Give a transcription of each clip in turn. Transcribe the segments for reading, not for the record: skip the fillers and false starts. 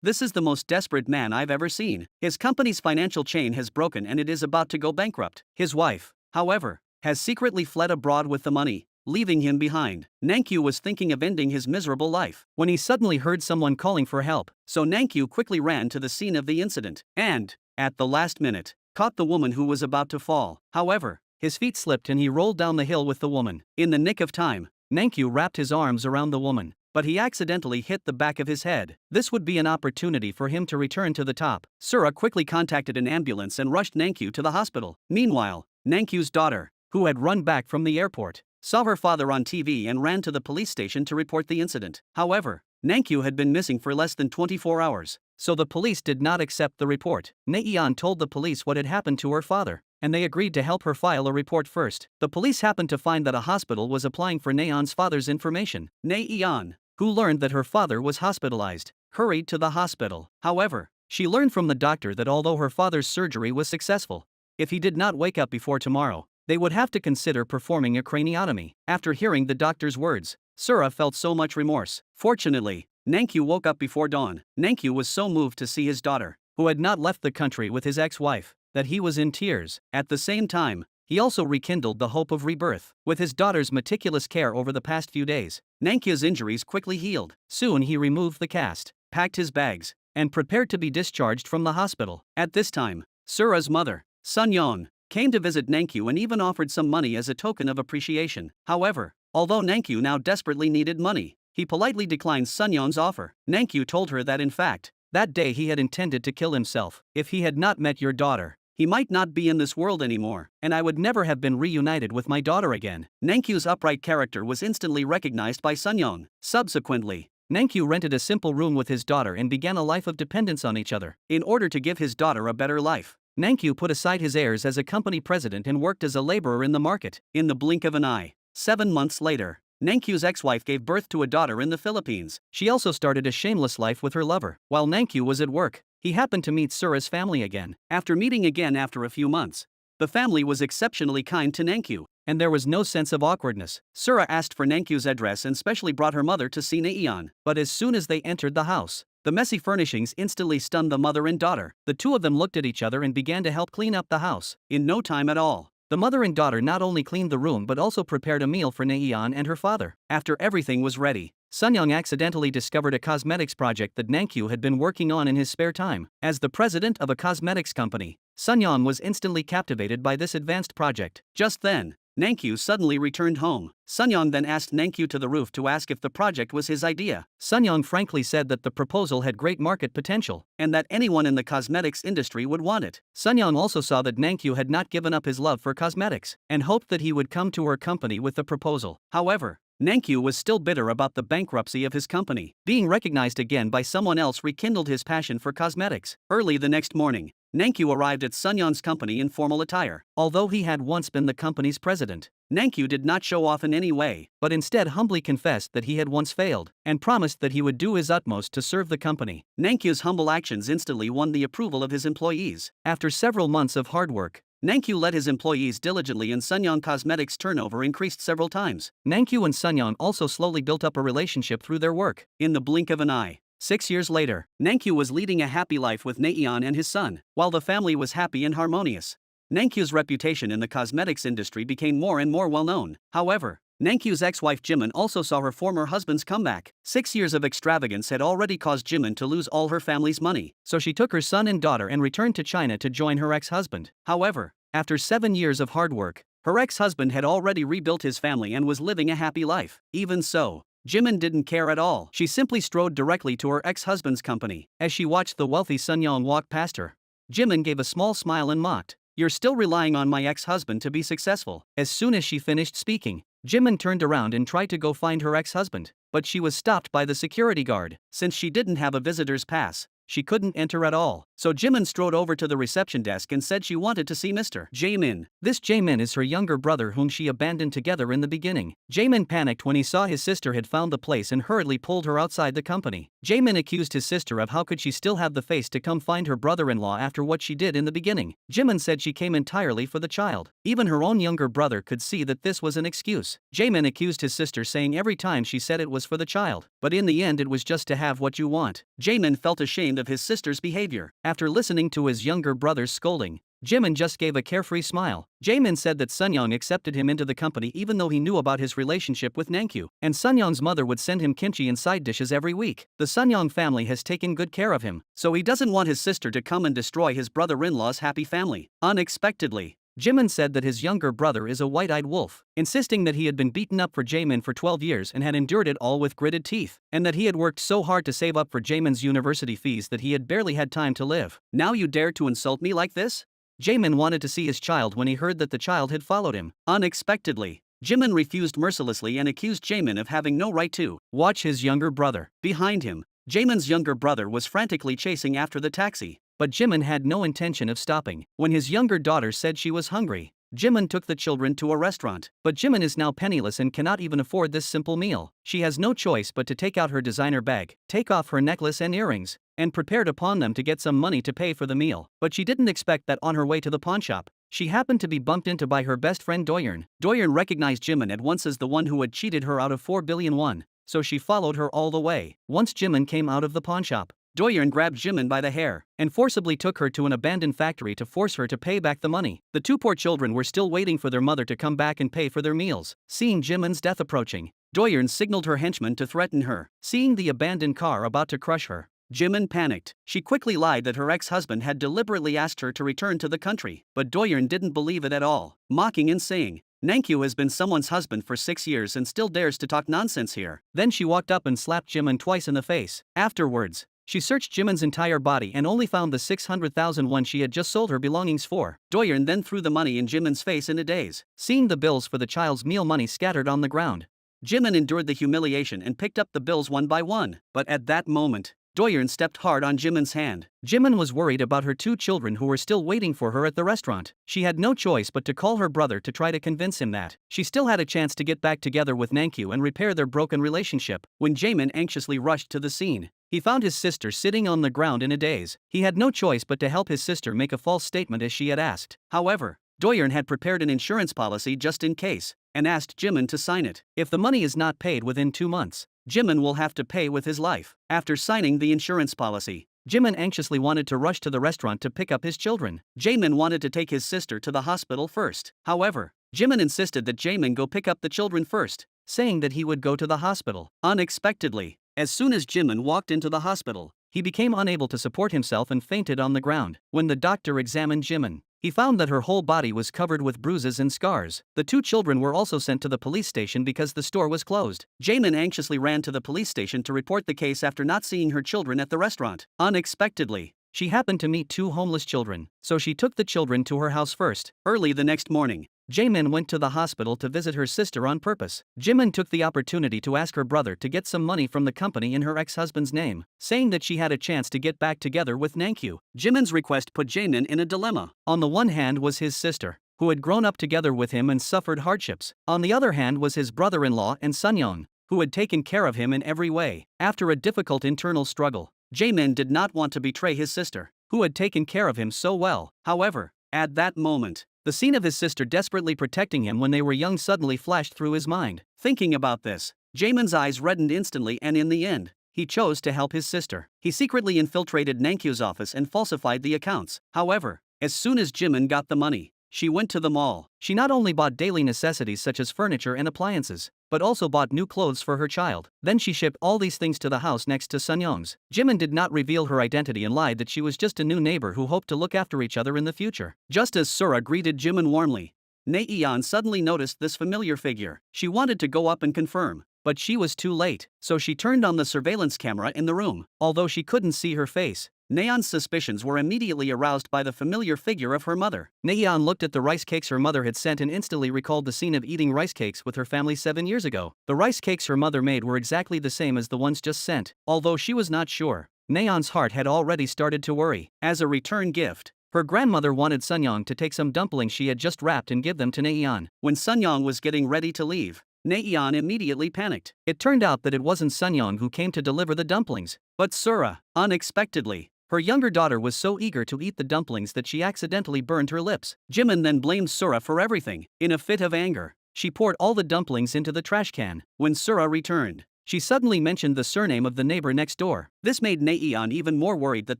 This is the most desperate man I've ever seen. His company's financial chain has broken and it is about to go bankrupt. His wife, however, has secretly fled abroad with the money, leaving him behind. Nankyu was thinking of ending his miserable life when he suddenly heard someone calling for help, so Nankyu quickly ran to the scene of the incident and, at the last minute, caught the woman who was about to fall. However, his feet slipped and he rolled down the hill with the woman. In the nick of time, Nankyu wrapped his arms around the woman, but he accidentally hit the back of his head. This would be an opportunity for him to return to the top. Sura quickly contacted an ambulance and rushed Nankyu to the hospital. Meanwhile, Nankyu's daughter, who had run back from the airport, saw her father on TV and ran to the police station to report the incident. However, Nankyu had been missing for less than 24 hours, so the police did not accept the report. Naeon told the police what had happened to her father, and they agreed to help her file a report first. The police happened to find that a hospital was applying for Naeon's father's information. Naeon, who learned that her father was hospitalized, hurried to the hospital. However, she learned from the doctor that although her father's surgery was successful, if he did not wake up before tomorrow, they would have to consider performing a craniotomy. After hearing the doctor's words, Sura felt so much remorse. Fortunately, Nankyu woke up before dawn. Nankyu was so moved to see his daughter, who had not left the country with his ex-wife, that he was in tears. At the same time, he also rekindled the hope of rebirth. With his daughter's meticulous care over the past few days, Nankyu's injuries quickly healed. Soon he removed the cast, packed his bags, and prepared to be discharged from the hospital. At this time, Sura's mother, Sunyeon, came to visit Nankyu and even offered some money as a token of appreciation. However, although Nankyu now desperately needed money, he politely declined Sunyeon's offer. Nankyu told her that in fact, that day he had intended to kill himself. If he had not met your daughter, he might not be in this world anymore, and I would never have been reunited with my daughter again. Nankyu's upright character was instantly recognized by Sunyeon. Subsequently, Nankyu rented a simple room with his daughter and began a life of dependence on each other. In order to give his daughter a better life, Nankyu put aside his heirs as a company president and worked as a laborer in the market. In the blink of an eye, 7 months later, Nankyu's ex-wife gave birth to a daughter in the Philippines. She also started a shameless life with her lover. While Nankyu was at work, he happened to meet Sura's family again. After meeting again after a few months, the family was exceptionally kind to Nankyu, and there was no sense of awkwardness. Sura asked for Nankyu's address and specially brought her mother to see Naeon. But as soon as they entered the house, the messy furnishings instantly stunned the mother and daughter. The two of them looked at each other and began to help clean up the house. In no time at all, the mother and daughter not only cleaned the room but also prepared a meal for Naeon and her father. After everything was ready, Sunyoung accidentally discovered a cosmetics project that Nankyu had been working on in his spare time. As the president of a cosmetics company, Sunyoung was instantly captivated by this advanced project. Just then, Nankyu suddenly returned home. Sunyoung then asked Nankyu to the roof to ask if the project was his idea. Sunyoung frankly said that the proposal had great market potential, and that anyone in the cosmetics industry would want it. Sunyoung also saw that Nankyu had not given up his love for cosmetics, and hoped that he would come to her company with the proposal. However, Nankyu was still bitter about the bankruptcy of his company. Being recognized again by someone else rekindled his passion for cosmetics. Early the next morning, Nankyu arrived at Sunyeon's company in formal attire. Although he had once been the company's president, Nankyu did not show off in any way, but instead humbly confessed that he had once failed, and promised that he would do his utmost to serve the company. Nankyu's humble actions instantly won the approval of his employees. After several months of hard work, Nankyu led his employees diligently and Sunyeon Cosmetics' turnover increased several times. Nankyu and Sunyeon also slowly built up a relationship through their work. In the blink of an eye, 6 years later, Nankyu was leading a happy life with Naeon and his son, while the family was happy and harmonious. Nankyu's reputation in the cosmetics industry became more and more well-known. However, Nankyu's ex-wife Jimin also saw her former husband's comeback. 6 years of extravagance had already caused Jimin to lose all her family's money, so she took her son and daughter and returned to China to join her ex-husband. However, after 7 years of hard work, her ex-husband had already rebuilt his family and was living a happy life. Even so, Jimin didn't care at all. She simply strode directly to her ex-husband's company. As she watched the wealthy Sunyeon walk past her, Jimin gave a small smile and mocked, "You're still relying on my ex-husband to be successful." As soon as she finished speaking, Jimin turned around and tried to go find her ex-husband, but she was stopped by the security guard. Since she didn't have a visitor's pass, she couldn't enter at all. So Jimin strode over to the reception desk and said she wanted to see Mr. Jaemin. This Jaemin is her younger brother whom she abandoned together in the beginning. Jaemin panicked when he saw his sister had found the place and hurriedly pulled her outside the company. Jaemin accused his sister of how could she still have the face to come find her brother-in-law after what she did in the beginning. Jimin said she came entirely for the child. Even her own younger brother could see that this was an excuse. Jaemin accused his sister, saying every time she said it was for the child, but in the end it was just to have what you want. Jaemin felt ashamed of his sister's behavior. After listening to his younger brother's scolding, Jimin just gave a carefree smile. Jaemin said that Sunyoung accepted him into the company even though he knew about his relationship with Nankyu, and Sunyoung's mother would send him kimchi and side dishes every week. The Sunyoung family has taken good care of him, so he doesn't want his sister to come and destroy his brother-in-law's happy family. Unexpectedly, Jimin said that his younger brother is a white-eyed wolf, insisting that he had been beaten up for Jaemin for 12 years and had endured it all with gritted teeth, and that he had worked so hard to save up for Jaemin's university fees that he had barely had time to live. Now you dare to insult me like this? Jaemin wanted to see his child when he heard that the child had followed him. Unexpectedly, Jimin refused mercilessly and accused Jaemin of having no right to watch his younger brother. Behind him, Jaemin's younger brother was frantically chasing after the taxi, but Jimin had no intention of stopping. When his younger daughter said she was hungry, Jimin took the children to a restaurant. But Jimin is now penniless and cannot even afford this simple meal. She has no choice but to take out her designer bag, take off her necklace and earrings, and prepare to pawn them to get some money to pay for the meal. But she didn't expect that on her way to the pawn shop, she happened to be bumped into by her best friend Doyeon. Doyeon recognized Jimin at once as the one who had cheated her out of 4 billion won, so she followed her all the way. Once Jimin came out of the pawn shop, Doyeon grabbed Jimin by the hair and forcibly took her to an abandoned factory to force her to pay back the money. The two poor children were still waiting for their mother to come back and pay for their meals. Seeing Jimin's death approaching, Doyeon signaled her henchmen to threaten her. Seeing the abandoned car about to crush her, Jimin panicked. She quickly lied that her ex-husband had deliberately asked her to return to the country, but Doyeon didn't believe it at all, mocking and saying, "Nankyu has been someone's husband for 6 years and still dares to talk nonsense here." Then she walked up and slapped Jimin twice in the face. Afterwards, she searched Jimin's entire body and only found the 600,000 won she had just sold her belongings for. Doyeon then threw the money in Jimin's face in a daze. Seeing the bills for the child's meal money scattered on the ground, Jimin endured the humiliation and picked up the bills one by one. But at that moment, Doyeon stepped hard on Jimin's hand. Jimin was worried about her two children who were still waiting for her at the restaurant. She had no choice but to call her brother to try to convince him that she still had a chance to get back together with Nankyu and repair their broken relationship. When Jaemin anxiously rushed to the scene, he found his sister sitting on the ground in a daze. He had no choice but to help his sister make a false statement as she had asked. However, Doyeon had prepared an insurance policy just in case, and asked Jimin to sign it. If the money is not paid within 2 months, Jimin will have to pay with his life. After signing the insurance policy, Jimin anxiously wanted to rush to the restaurant to pick up his children. Jaemin wanted to take his sister to the hospital first. However, Jimin insisted that Jaemin go pick up the children first, saying that he would go to the hospital. Unexpectedly, as soon as Jimin walked into the hospital, he became unable to support himself and fainted on the ground. When the doctor examined Jimin, he found that her whole body was covered with bruises and scars. The two children were also sent to the police station because the store was closed. Jaemin anxiously ran to the police station to report the case after not seeing her children at the restaurant. Unexpectedly, she happened to meet 2 homeless children, so she took the children to her house first. Early the next morning, Jaemin went to the hospital to visit her sister on purpose. Jimin took the opportunity to ask her brother to get some money from the company in her ex-husband's name, saying that she had a chance to get back together with Nankyu. Jimin's request put Jaemin in a dilemma. On the one hand was his sister, who had grown up together with him and suffered hardships. On the other hand was his brother-in-law and Sunyoung, who had taken care of him in every way. After a difficult internal struggle, Jaemin did not want to betray his sister, who had taken care of him so well. However, at that moment, the scene of his sister desperately protecting him when they were young suddenly flashed through his mind. Thinking about this, Jaemin's eyes reddened instantly, and in the end, he chose to help his sister. He secretly infiltrated Nankyu's office and falsified the accounts. However, as soon as Jimin got the money, she went to the mall. She not only bought daily necessities such as furniture and appliances, but also bought new clothes for her child. Then she shipped all these things to the house next to Sunyoung's. Jimin did not reveal her identity and lied that she was just a new neighbor who hoped to look after each other in the future. Just as Sura greeted Jimin warmly, Naeyeon suddenly noticed this familiar figure. She wanted to go up and confirm, but she was too late, so she turned on the surveillance camera in the room. Although she couldn't see her face, Naeyeon's suspicions were immediately aroused by the familiar figure of her mother. Naeyeon looked at the rice cakes her mother had sent and instantly recalled the scene of eating rice cakes with her family 7 years ago. The rice cakes her mother made were exactly the same as the ones just sent. Although she was not sure Nayeon's heart had already started to worry. As a return gift, her grandmother wanted Sunyong to take some dumplings she had just wrapped and give them to Nayeon. When Sunyong was getting ready to leave, Nayeon immediately panicked. It turned out that it wasn't Sunyong who came to deliver the dumplings, but Sura. Unexpectedly, her younger daughter was so eager to eat the dumplings that she accidentally burned her lips. Jimin then blamed Sura for everything. In a fit of anger, she poured all the dumplings into the trash can. When Sura returned, she suddenly mentioned the surname of the neighbor next door. This made Nayeon even more worried that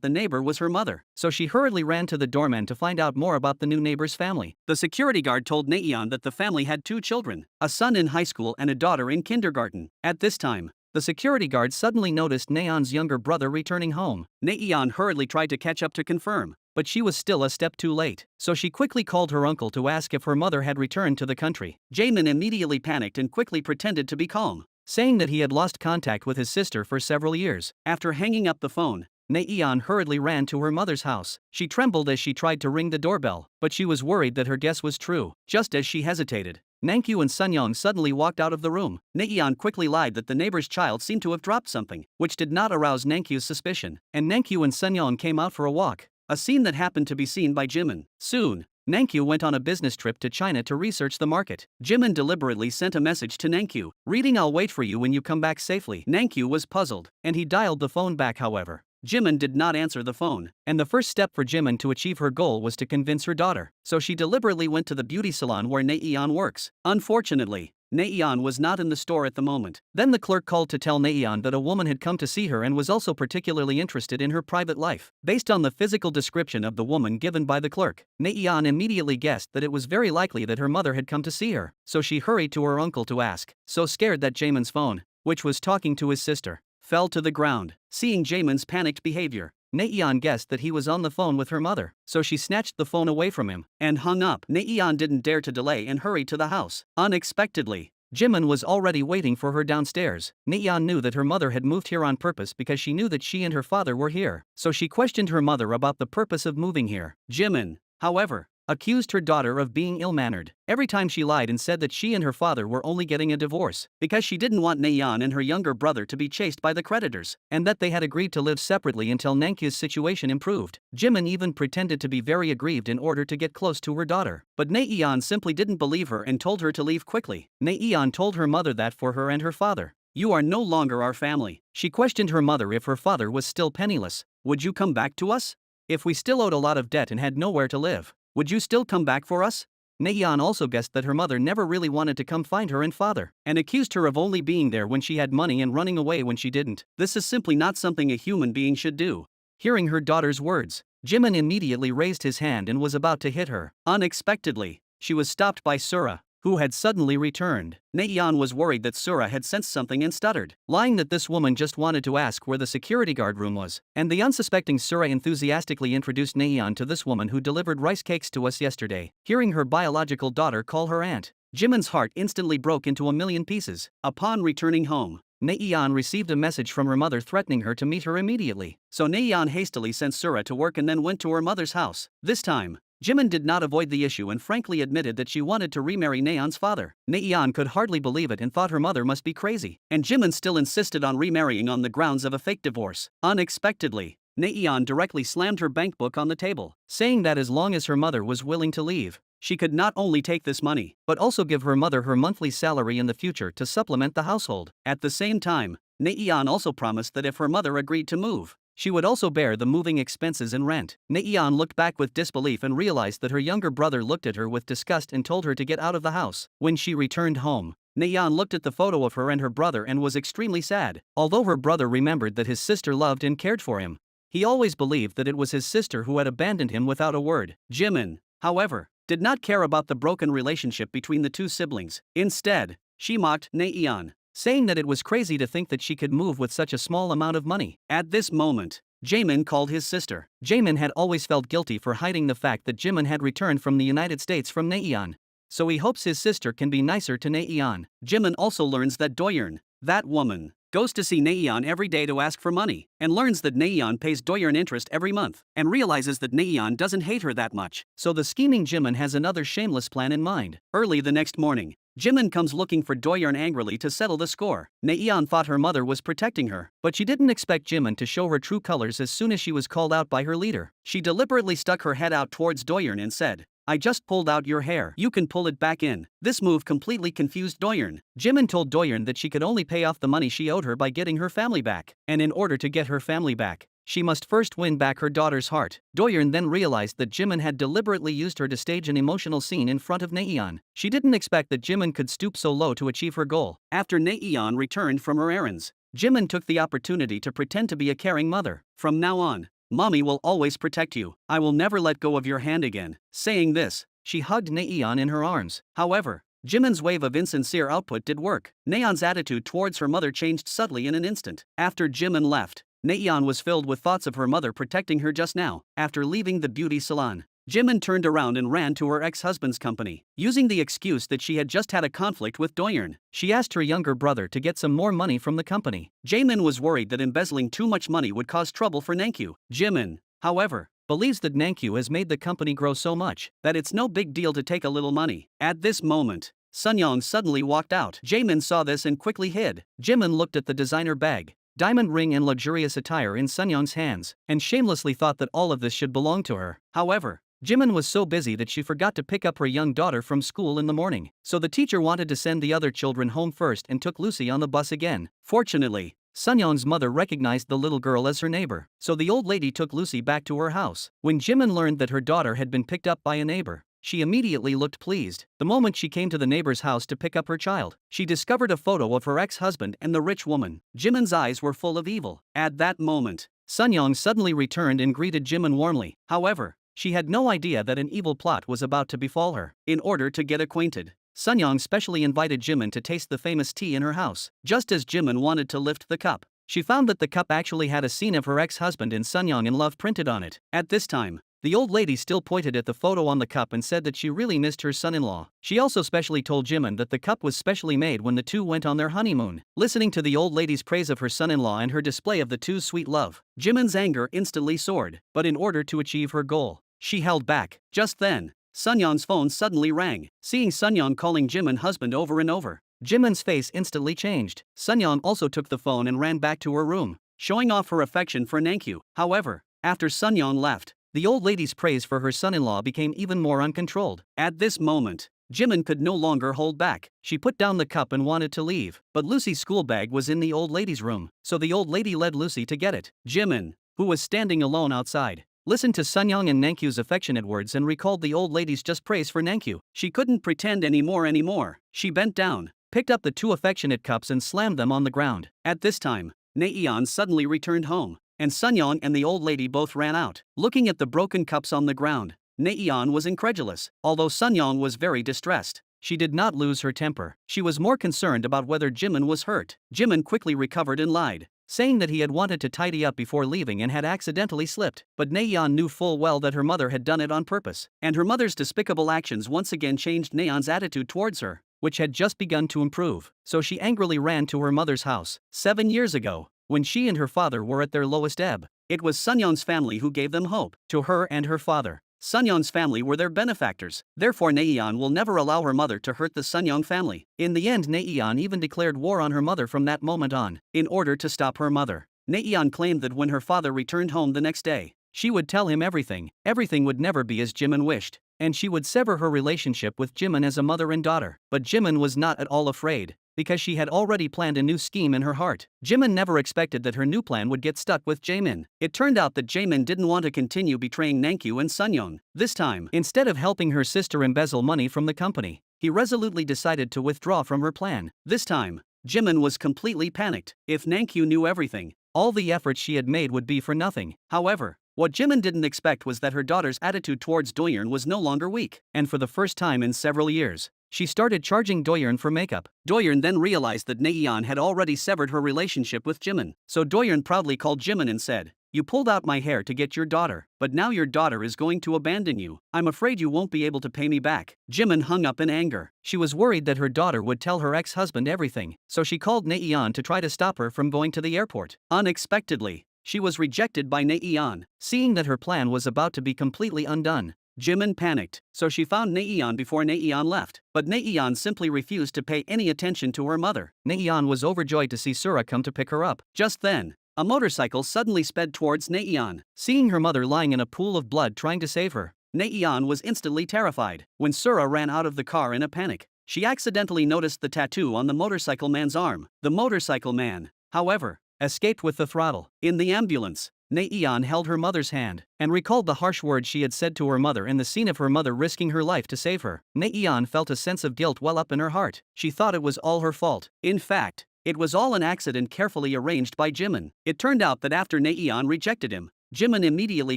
the neighbor was her mother, so she hurriedly ran to the doorman to find out more about the new neighbor's family. The security guard told Nayeon that the family had 2 children, a son in high school and a daughter in kindergarten. At this time, the security guard suddenly noticed Nayeon's younger brother returning home. Nayeon hurriedly tried to catch up to confirm, but she was still a step too late, so she quickly called her uncle to ask if her mother had returned to the country. Jamin immediately panicked and quickly pretended to be calm, saying that he had lost contact with his sister for several years. After hanging up the phone, Nayeon hurriedly ran to her mother's house. She trembled as she tried to ring the doorbell, but she was worried that her guess was true. Just as she hesitated, Nankyu and Sunyong suddenly walked out of the room. Nayeon quickly lied that the neighbor's child seemed to have dropped something, which did not arouse Nankyu's suspicion, and Nankyu and Sunyong came out for a walk, a scene that happened to be seen by Jimin. Soon, Nankyu went on a business trip to China to research the market. Jimin deliberately sent a message to Nankyu, reading, "I'll wait for you when you come back safely." Nankyu was puzzled, and he dialed the phone back. However, Jimin did not answer the phone, and the first step for Jimin to achieve her goal was to convince her daughter, so she deliberately went to the beauty salon where Nayeon works. Unfortunately, Nayeon was not in the store at the moment. Then the clerk called to tell Nayeon that a woman had come to see her and was also particularly interested in her private life. Based on the physical description of the woman given by the clerk, Nayeon immediately guessed that it was very likely that her mother had come to see her, so she hurried to her uncle to ask, so scared that Jamin's phone, which was talking to his sister, fell to the ground. Seeing Jamin's panicked behavior, Nayeon guessed that he was on the phone with her mother, so she snatched the phone away from him and hung up. Nayeon didn't dare to delay and hurried to the house. Unexpectedly, Jimin was already waiting for her downstairs. Nayeon knew that her mother had moved here on purpose because she knew that she and her father were here, so she questioned her mother about the purpose of moving here. Jimin, however, accused her daughter of being ill-mannered. Every time she lied and said that she and her father were only getting a divorce because she didn't want Nayeon and her younger brother to be chased by the creditors, and that they had agreed to live separately until Nankyu's situation improved. Jimin even pretended to be very aggrieved in order to get close to her daughter, but Nayeon simply didn't believe her and told her to leave quickly. Nayeon told her mother that for her and her father, "You are no longer our family." She questioned her mother if her father was still penniless. "Would you come back to us? If we still owed a lot of debt and had nowhere to live, would you still come back for us?" Nayeon also guessed that her mother never really wanted to come find her and father, and accused her of only being there when she had money and running away when she didn't. This is simply not something a human being should do. Hearing her daughter's words, Jimin immediately raised his hand and was about to hit her. Unexpectedly, she was stopped by Sura, who had suddenly returned. Nayeon was worried that Sura had sensed something and stuttered, lying that this woman just wanted to ask where the security guard room was, and the unsuspecting Sura enthusiastically introduced Nayeon to this woman who delivered rice cakes to us yesterday. Hearing her biological daughter call her aunt, Jimin's heart instantly broke into a million pieces. Upon returning home, Nayeon received a message from her mother threatening her to meet her immediately, so Nayeon hastily sent Sura to work and then went to her mother's house. This time, Jimin did not avoid the issue and frankly admitted that she wanted to remarry Nayeon's father. Nayeon could hardly believe it and thought her mother must be crazy, and Jimin still insisted on remarrying on the grounds of a fake divorce. Unexpectedly, Nayeon directly slammed her bank book on the table, saying that as long as her mother was willing to leave, she could not only take this money, but also give her mother her monthly salary in the future to supplement the household. At the same time, Nayeon also promised that if her mother agreed to move, she would also bear the moving expenses and rent. Nayeon looked back with disbelief and realized that her younger brother looked at her with disgust and told her to get out of the house. When she returned home, Nayeon looked at the photo of her and her brother and was extremely sad. Although her brother remembered that his sister loved and cared for him, he always believed that it was his sister who had abandoned him without a word. Jimin, however, did not care about the broken relationship between the two siblings. Instead, she mocked Nayeon, saying that it was crazy to think that she could move with such a small amount of money. At this moment, Jamin called his sister. Jamin had always felt guilty for hiding the fact that Jimin had returned from the United States from Nayeon, so he hopes his sister can be nicer to Nayeon. Jimin also learns that Doyeon, that woman, goes to see Nayeon every day to ask for money, and learns that Nayeon pays Doyeon interest every month, and realizes that Nayeon doesn't hate her that much. So the scheming Jimin has another shameless plan in mind. Early the next morning, Jimin comes looking for Doyeon angrily to settle the score. Naeon thought her mother was protecting her, but she didn't expect Jimin to show her true colors as soon as she was called out by her leader. She deliberately stuck her head out towards Doyeon and said, "I just pulled out your hair. You can pull it back in." This move completely confused Doyeon. Jimin told Doyeon that she could only pay off the money she owed her by getting her family back. And in order to get her family back, she must first win back her daughter's heart. Doyeon then realized that Jimin had deliberately used her to stage an emotional scene in front of Naeon. She didn't expect that Jimin could stoop so low to achieve her goal. After Naeon returned from her errands, Jimin took the opportunity to pretend to be a caring mother. "From now on, Mommy will always protect you. I will never let go of your hand again." Saying this, she hugged Naeon in her arms. However, Jimin's wave of insincere output did work. Naeon's attitude towards her mother changed subtly in an instant. After Jimin left, Naeon was filled with thoughts of her mother protecting her just now. After leaving the beauty salon, Jimin turned around and ran to her ex-husband's company. Using the excuse that she had just had a conflict with Doyeon, she asked her younger brother to get some more money from the company. Jaemin was worried that embezzling too much money would cause trouble for Nankyu. Jimin, however, believes that Nankyu has made the company grow so much that it's no big deal to take a little money. At this moment, Sunyong suddenly walked out. Jaemin saw this and quickly hid. Jimin looked at the designer bag, diamond ring and luxurious attire in Sunyong's hands, and shamelessly thought that all of this should belong to her. However, Jimin was so busy that she forgot to pick up her young daughter from school in the morning, so the teacher wanted to send the other children home first and took Lucy on the bus again. Fortunately, Sunyong's mother recognized the little girl as her neighbor, so the old lady took Lucy back to her house. When Jimin learned that her daughter had been picked up by a neighbor, she immediately looked pleased. The moment she came to the neighbor's house to pick up her child, she discovered a photo of her ex-husband and the rich woman. Jimin's eyes were full of evil. At that moment, Sunyong suddenly returned and greeted Jimin warmly. However, she had no idea that an evil plot was about to befall her. In order to get acquainted, Sunyong specially invited Jimin to taste the famous tea in her house. Just as Jimin wanted to lift the cup, she found that the cup actually had a scene of her ex-husband and Sunyong in love printed on it. At this time, the old lady still pointed at the photo on the cup and said that she really missed her son-in-law. She also specially told Jimin that the cup was specially made when the two went on their honeymoon. Listening to the old lady's praise of her son-in-law and her display of the two's sweet love, Jimin's anger instantly soared. But in order to achieve her goal, she held back. Just then, Sunyong's phone suddenly rang. Seeing Sunyong calling Jimin husband over and over, Jimin's face instantly changed. Sunyong also took the phone and ran back to her room, showing off her affection for Nankyu. However, after Sunyong left, the old lady's praise for her son-in-law became even more uncontrolled. At this moment, Jimin could no longer hold back. She put down the cup and wanted to leave, but Lucy's school bag was in the old lady's room, so the old lady led Lucy to get it. Jimin, who was standing alone outside, listened to Sunyong and Nankyu's affectionate words and recalled the old lady's just praise for Nankyu. She couldn't pretend anymore. She bent down, picked up the two affectionate cups and slammed them on the ground. At this time, Naeon suddenly returned home, and Sunyong and the old lady both ran out. Looking at the broken cups on the ground, Naeon was incredulous. Although Sunyong was very distressed, she did not lose her temper. She was more concerned about whether Jimin was hurt. Jimin quickly recovered and lied, saying that he had wanted to tidy up before leaving and had accidentally slipped. But Naeon knew full well that her mother had done it on purpose, and her mother's despicable actions once again changed Naeon's attitude towards her, which had just begun to improve. So she angrily ran to her mother's house. 7 years ago, when she and her father were at their lowest ebb, it was Sunyong's family who gave them hope. To her and her father, Sunyong's family were their benefactors. Therefore Naeon will never allow her mother to hurt the Sunyong family. In the end, Naeon even declared war on her mother from that moment on. In order to stop her mother, Naeon claimed that when her father returned home the next day, she would tell him everything. Everything would never be as Jimin wished, and she would sever her relationship with Jimin as a mother and daughter. But Jimin was not at all afraid, because she had already planned a new scheme in her heart. Jimin never expected that her new plan would get stuck with Jaemin. It turned out that Jaemin didn't want to continue betraying Nankyu and Sunyong. This time, instead of helping her sister embezzle money from the company, he resolutely decided to withdraw from her plan. This time, Jimin was completely panicked. If Nankyu knew everything, all the efforts she had made would be for nothing. However, what Jimin didn't expect was that her daughter's attitude towards Doyeon was no longer weak, and for the first time in several years, she started charging Doyeon for makeup. Doyeon then realized that Naeon had already severed her relationship with Jimin, so Doyeon proudly called Jimin and said, "You pulled out my hair to get your daughter, but now your daughter is going to abandon you. I'm afraid you won't be able to pay me back." Jimin hung up in anger. She was worried that her daughter would tell her ex-husband everything, so she called Naeon to try to stop her from going to the airport. Unexpectedly, she was rejected by Naeon. Seeing that her plan was about to be completely undone, Jimin panicked, so she found Naeon before Naeon left, but Naeon simply refused to pay any attention to her mother. Naeon was overjoyed to see Sura come to pick her up. Just then, a motorcycle suddenly sped towards Naeon. Seeing her mother lying in a pool of blood trying to save her, Naeon was instantly terrified. When Sura ran out of the car in a panic, she accidentally noticed the tattoo on the motorcycle man's arm. The motorcycle man, however, escaped with the throttle. In the ambulance, Naeon held her mother's hand and recalled the harsh words she had said to her mother in the scene of her mother risking her life to save her. Naeon felt a sense of guilt well up in her heart. She thought it was all her fault. In fact, it was all an accident carefully arranged by Jimin. It turned out that after Naeon rejected him, Jimin immediately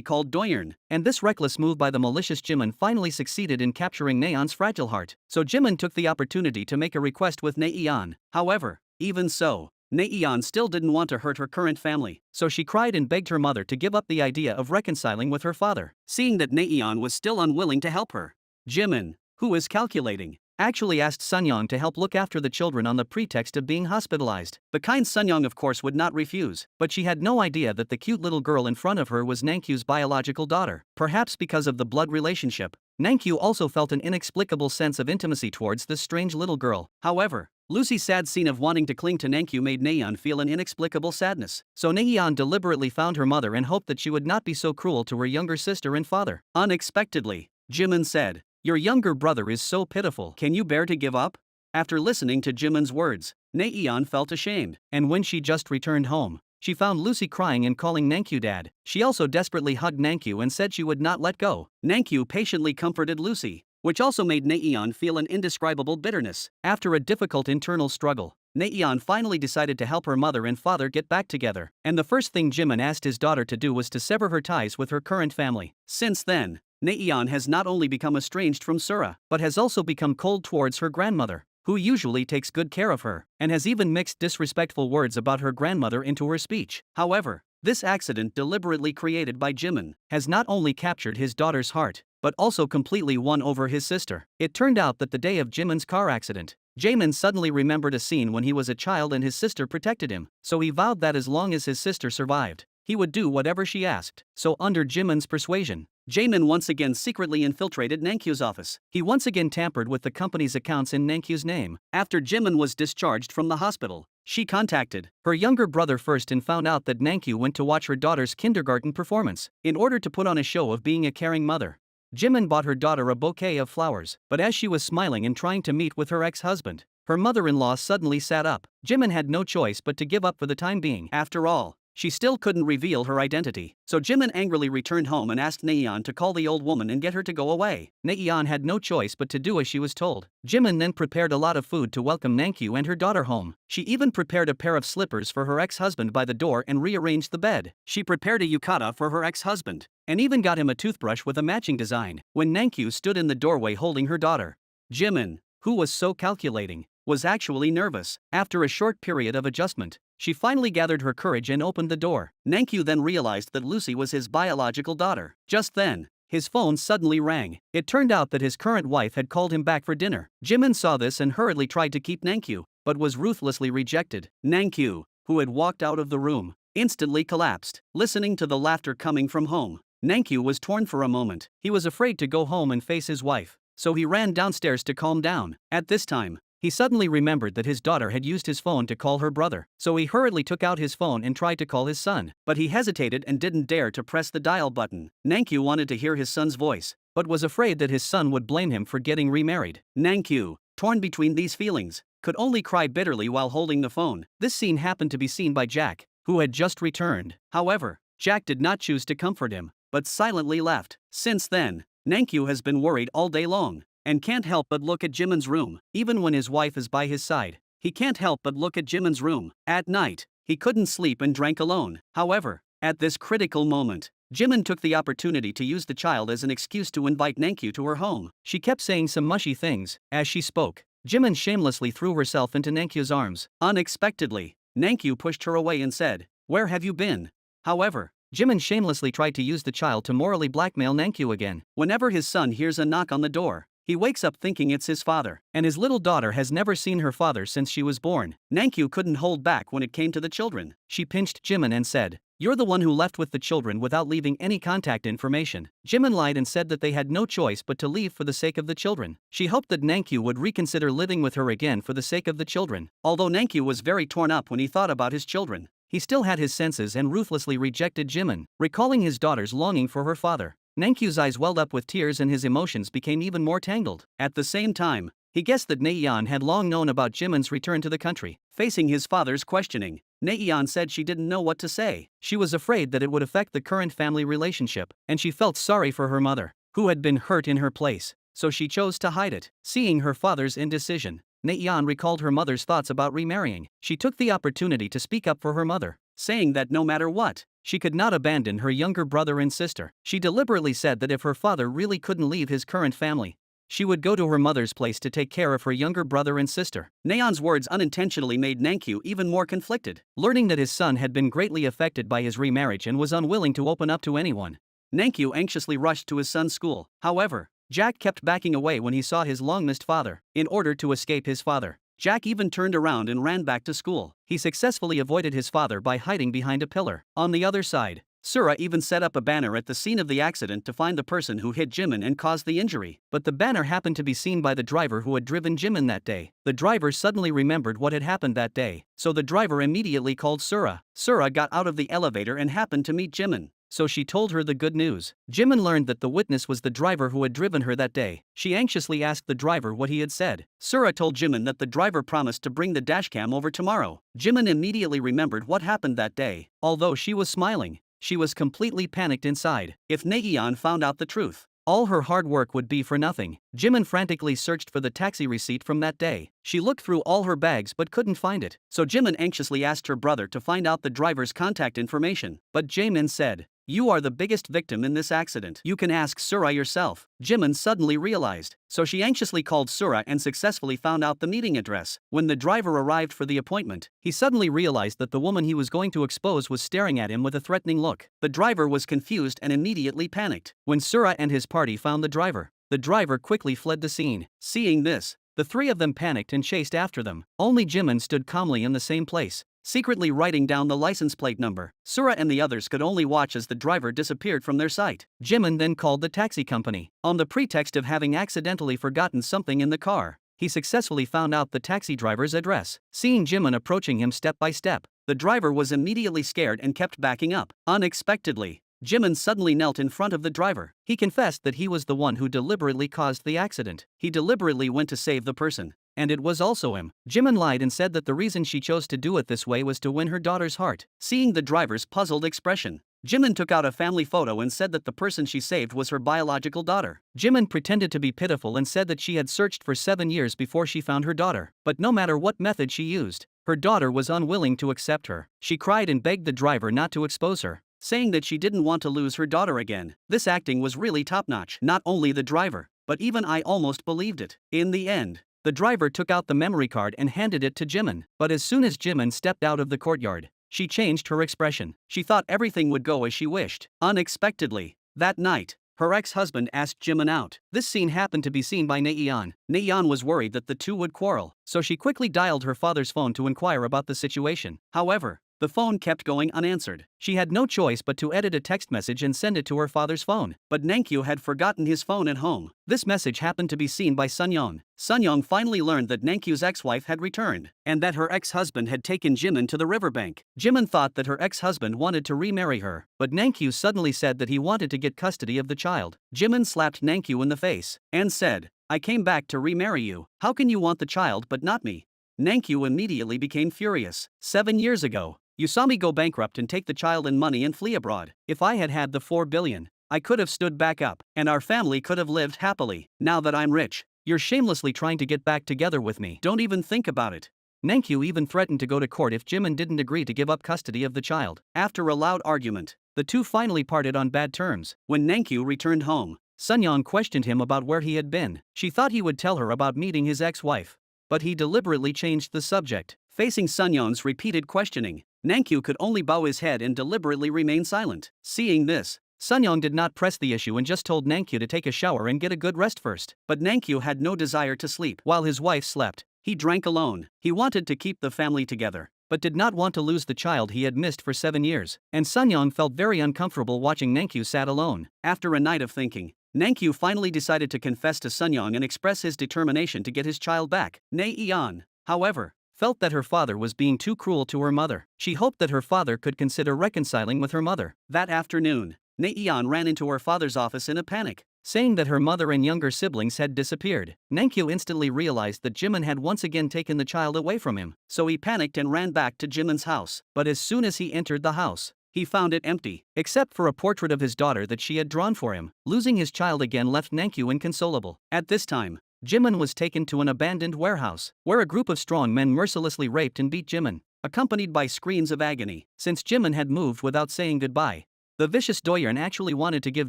called Doyeon, and this reckless move by the malicious Jimin finally succeeded in capturing Naeon's fragile heart. So Jimin took the opportunity to make a request with Naeon. However, even so, Naeon still didn't want to hurt her current family, so she cried and begged her mother to give up the idea of reconciling with her father. Seeing that Naeon was still unwilling to help her, Jimin, who was calculating, actually asked Sunyoung to help look after the children on the pretext of being hospitalized. The kind Sunyoung of course would not refuse, but she had no idea that the cute little girl in front of her was Nankyu's biological daughter. Perhaps because of the blood relationship, Nankyu also felt an inexplicable sense of intimacy towards this strange little girl. However, Lucy's sad scene of wanting to cling to Nankyu made Naeon feel an inexplicable sadness. So Naeon deliberately found her mother and hoped that she would not be so cruel to her younger sister and father. Unexpectedly, Jimin said, "Your younger brother is so pitiful. Can you bear to give up?" After listening to Jimin's words, Naeon felt ashamed, and when she just returned home, she found Lucy crying and calling Nankyu dad. She also desperately hugged Nankyu and said she would not let go. Nankyu patiently comforted Lucy, which also made Naeon feel an indescribable bitterness. After a difficult internal struggle, Naeon finally decided to help her mother and father get back together, and the first thing Jimin asked his daughter to do was to sever her ties with her current family. Since then, Naeon has not only become estranged from Sura, but has also become cold towards her grandmother, who usually takes good care of her, and has even mixed disrespectful words about her grandmother into her speech. However, this accident deliberately created by Jimin has not only captured his daughter's heart, but also completely won over his sister. It turned out that the day of Jimin's car accident, Jamin suddenly remembered a scene when he was a child and his sister protected him, so he vowed that as long as his sister survived, he would do whatever she asked. So under Jimin's persuasion, Jamin once again secretly infiltrated Nankyu's office. He once again tampered with the company's accounts in Nankyu's name. After Jimin was discharged from the hospital, she contacted her younger brother first and found out that Nankyu went to watch her daughter's kindergarten performance. In order to put on a show of being a caring mother, Jimin bought her daughter a bouquet of flowers, but as she was smiling and trying to meet with her ex-husband, her mother-in-law suddenly sat up. Jimin had no choice but to give up for the time being. After all, she still couldn't reveal her identity, so Jimin angrily returned home and asked Naeon to call the old woman and get her to go away. Naeon had no choice but to do as she was told. Jimin then prepared a lot of food to welcome Nankyu and her daughter home. She even prepared a pair of slippers for her ex-husband by the door and rearranged the bed. She prepared a yukata for her ex-husband, and even got him a toothbrush with a matching design. When Nankyu stood in the doorway holding her daughter, Jimin, who was so calculating, was actually nervous. After a short period of adjustment, she finally gathered her courage and opened the door. Nankyu then realized that Lucy was his biological daughter. Just then, his phone suddenly rang. It turned out that his current wife had called him back for dinner. Jimin saw this and hurriedly tried to keep Nankyu, but was ruthlessly rejected. Nankyu, who had walked out of the room, instantly collapsed. Listening to the laughter coming from home, Nankyu was torn for a moment. He was afraid to go home and face his wife, so he ran downstairs to calm down. At this time, he suddenly remembered that his daughter had used his phone to call her brother, so he hurriedly took out his phone and tried to call his son, but he hesitated and didn't dare to press the dial button. Nankyu wanted to hear his son's voice, but was afraid that his son would blame him for getting remarried. Nankyu, torn between these feelings, could only cry bitterly while holding the phone. This scene happened to be seen by Jack, who had just returned. However, Jack did not choose to comfort him, but silently left. Since then, Nankyu has been worried all day long, and can't help but look at Jimin's room. Even when his wife is by his side, he can't help but look at Jimin's room. At night, he couldn't sleep and drank alone. However, at this critical moment, Jimin took the opportunity to use the child as an excuse to invite Nankyu to her home. She kept saying some mushy things. As she spoke, Jimin shamelessly threw herself into Nankyu's arms. Unexpectedly, Nankyu pushed her away and said, "Where have you been?" However, Jimin shamelessly tried to use the child to morally blackmail Nankyu again. Whenever his son hears a knock on the door, he wakes up thinking it's his father, and his little daughter has never seen her father since she was born. Nankyu couldn't hold back when it came to the children. She pinched Jimin and said, You're the one who left with the children without leaving any contact information. Jimin lied and said that they had no choice but to leave for the sake of the children. She hoped that Nankyu would reconsider living with her again for the sake of the children. Although Nankyu was very torn up when he thought about his children, he still had his senses and ruthlessly rejected Jimin, recalling his daughter's longing for her father. Nankyu's eyes welled up with tears and his emotions became even more tangled. At the same time, he guessed that Naeon had long known about Jimin's return to the country. Facing his father's questioning, Naeon said she didn't know what to say. She was afraid that it would affect the current family relationship, and she felt sorry for her mother, who had been hurt in her place, so she chose to hide it. Seeing her father's indecision, Naeon recalled her mother's thoughts about remarrying. She took the opportunity to speak up for her mother, saying that no matter what, she could not abandon her younger brother and sister. She deliberately said that if her father really couldn't leave his current family, she would go to her mother's place to take care of her younger brother and sister. Naeon's words unintentionally made Nankyu even more conflicted. Learning that his son had been greatly affected by his remarriage and was unwilling to open up to anyone, Nankyu anxiously rushed to his son's school. However, Jack kept backing away when he saw his long-missed father. In order to escape his father, Jack even turned around and ran back to school. He successfully avoided his father by hiding behind a pillar. On the other side, Sura even set up a banner at the scene of the accident to find the person who hit Jimin and caused the injury. But the banner happened to be seen by the driver who had driven Jimin that day. The driver suddenly remembered what had happened that day, so the driver immediately called Sura. Sura got out of the elevator and happened to meet Jimin, so she told her the good news. Jimin learned that the witness was the driver who had driven her that day. She anxiously asked the driver what he had said. Sura told Jimin that the driver promised to bring the dashcam over tomorrow. Jimin immediately remembered what happened that day. Although she was smiling, she was completely panicked inside. If Naeon found out the truth, all her hard work would be for nothing. Jimin frantically searched for the taxi receipt from that day. She looked through all her bags but couldn't find it. So Jimin anxiously asked her brother to find out the driver's contact information. But Jaemin said, "You are the biggest victim in this accident. You can ask Sura yourself." Jimin suddenly realized, so she anxiously called Sura and successfully found out the meeting address. When the driver arrived for the appointment, he suddenly realized that the woman he was going to expose was staring at him with a threatening look. The driver was confused and immediately panicked. When Sura and his party found the driver quickly fled the scene. Seeing this, the three of them panicked and chased after them. Only Jimin stood calmly in the same place, secretly writing down the license plate number. Sura and the others could only watch as the driver disappeared from their sight. Jimin then called the taxi company. On the pretext of having accidentally forgotten something in the car, he successfully found out the taxi driver's address. Seeing Jimin approaching him step by step, the driver was immediately scared and kept backing up. Unexpectedly, Jimin suddenly knelt in front of the driver. He confessed that he was the one who deliberately caused the accident. He deliberately went to save the person, and it was also him. Jimin lied and said that the reason she chose to do it this way was to win her daughter's heart. Seeing the driver's puzzled expression, Jimin took out a family photo and said that the person she saved was her biological daughter. Jimin pretended to be pitiful and said that she had searched for 7 years before she found her daughter. But no matter what method she used, her daughter was unwilling to accept her. She cried and begged the driver not to expose her, saying that she didn't want to lose her daughter again. This acting was really top-notch. Not only the driver, but even I almost believed it. In the end, the driver took out the memory card and handed it to Jimin. But as soon as Jimin stepped out of the courtyard, she changed her expression. She thought everything would go as she wished. Unexpectedly, that night, her ex-husband asked Jimin out. This scene happened to be seen by Naeon. Naeon was worried that the two would quarrel, so she quickly dialed her father's phone to inquire about the situation. However, the phone kept going unanswered. She had no choice but to edit a text message and send it to her father's phone. But Nankyu had forgotten his phone at home. This message happened to be seen by Sunyong. Sunyong finally learned that Nankyu's ex-wife had returned, and that her ex-husband had taken Jimin to the riverbank. Jimin thought that her ex-husband wanted to remarry her, but Nankyu suddenly said that he wanted to get custody of the child. Jimin slapped Nankyu in the face, and said, "I came back to remarry you. How can you want the child but not me?" Nankyu immediately became furious. 7 years ago, you saw me go bankrupt and take the child and money and flee abroad. If I had had the 4 billion, I could have stood back up, and our family could have lived happily. Now that I'm rich, you're shamelessly trying to get back together with me. Don't even think about it. Nankyu even threatened to go to court if Jimin didn't agree to give up custody of the child. After a loud argument, the two finally parted on bad terms. When Nankyu returned home, Sunyong questioned him about where he had been. She thought he would tell her about meeting his ex-wife, but he deliberately changed the subject. Facing Sunyong's repeated questioning, Nankyu could only bow his head and deliberately remain silent. Seeing this, Sunyong did not press the issue and just told Nankyu to take a shower and get a good rest first. But Nankyu had no desire to sleep. While his wife slept, he drank alone. He wanted to keep the family together, but did not want to lose the child he had missed for 7 years, and Sunyong felt very uncomfortable watching Nankyu sad alone. After a night of thinking, Nankyu finally decided to confess to Sunyong and express his determination to get his child back. Naeon, however, felt that her father was being too cruel to her mother. She hoped that her father could consider reconciling with her mother. That afternoon, Naeon ran into her father's office in a panic, saying that her mother and younger siblings had disappeared. Nankyu instantly realized that Jimin had once again taken the child away from him, so he panicked and ran back to Jimin's house. But as soon as he entered the house, he found it empty, except for a portrait of his daughter that she had drawn for him. Losing his child again left Nankyu inconsolable. At this time, Jimin was taken to an abandoned warehouse, where a group of strong men mercilessly raped and beat Jimin, accompanied by screams of agony. Since Jimin had moved without saying goodbye, the vicious Doyeon actually wanted to give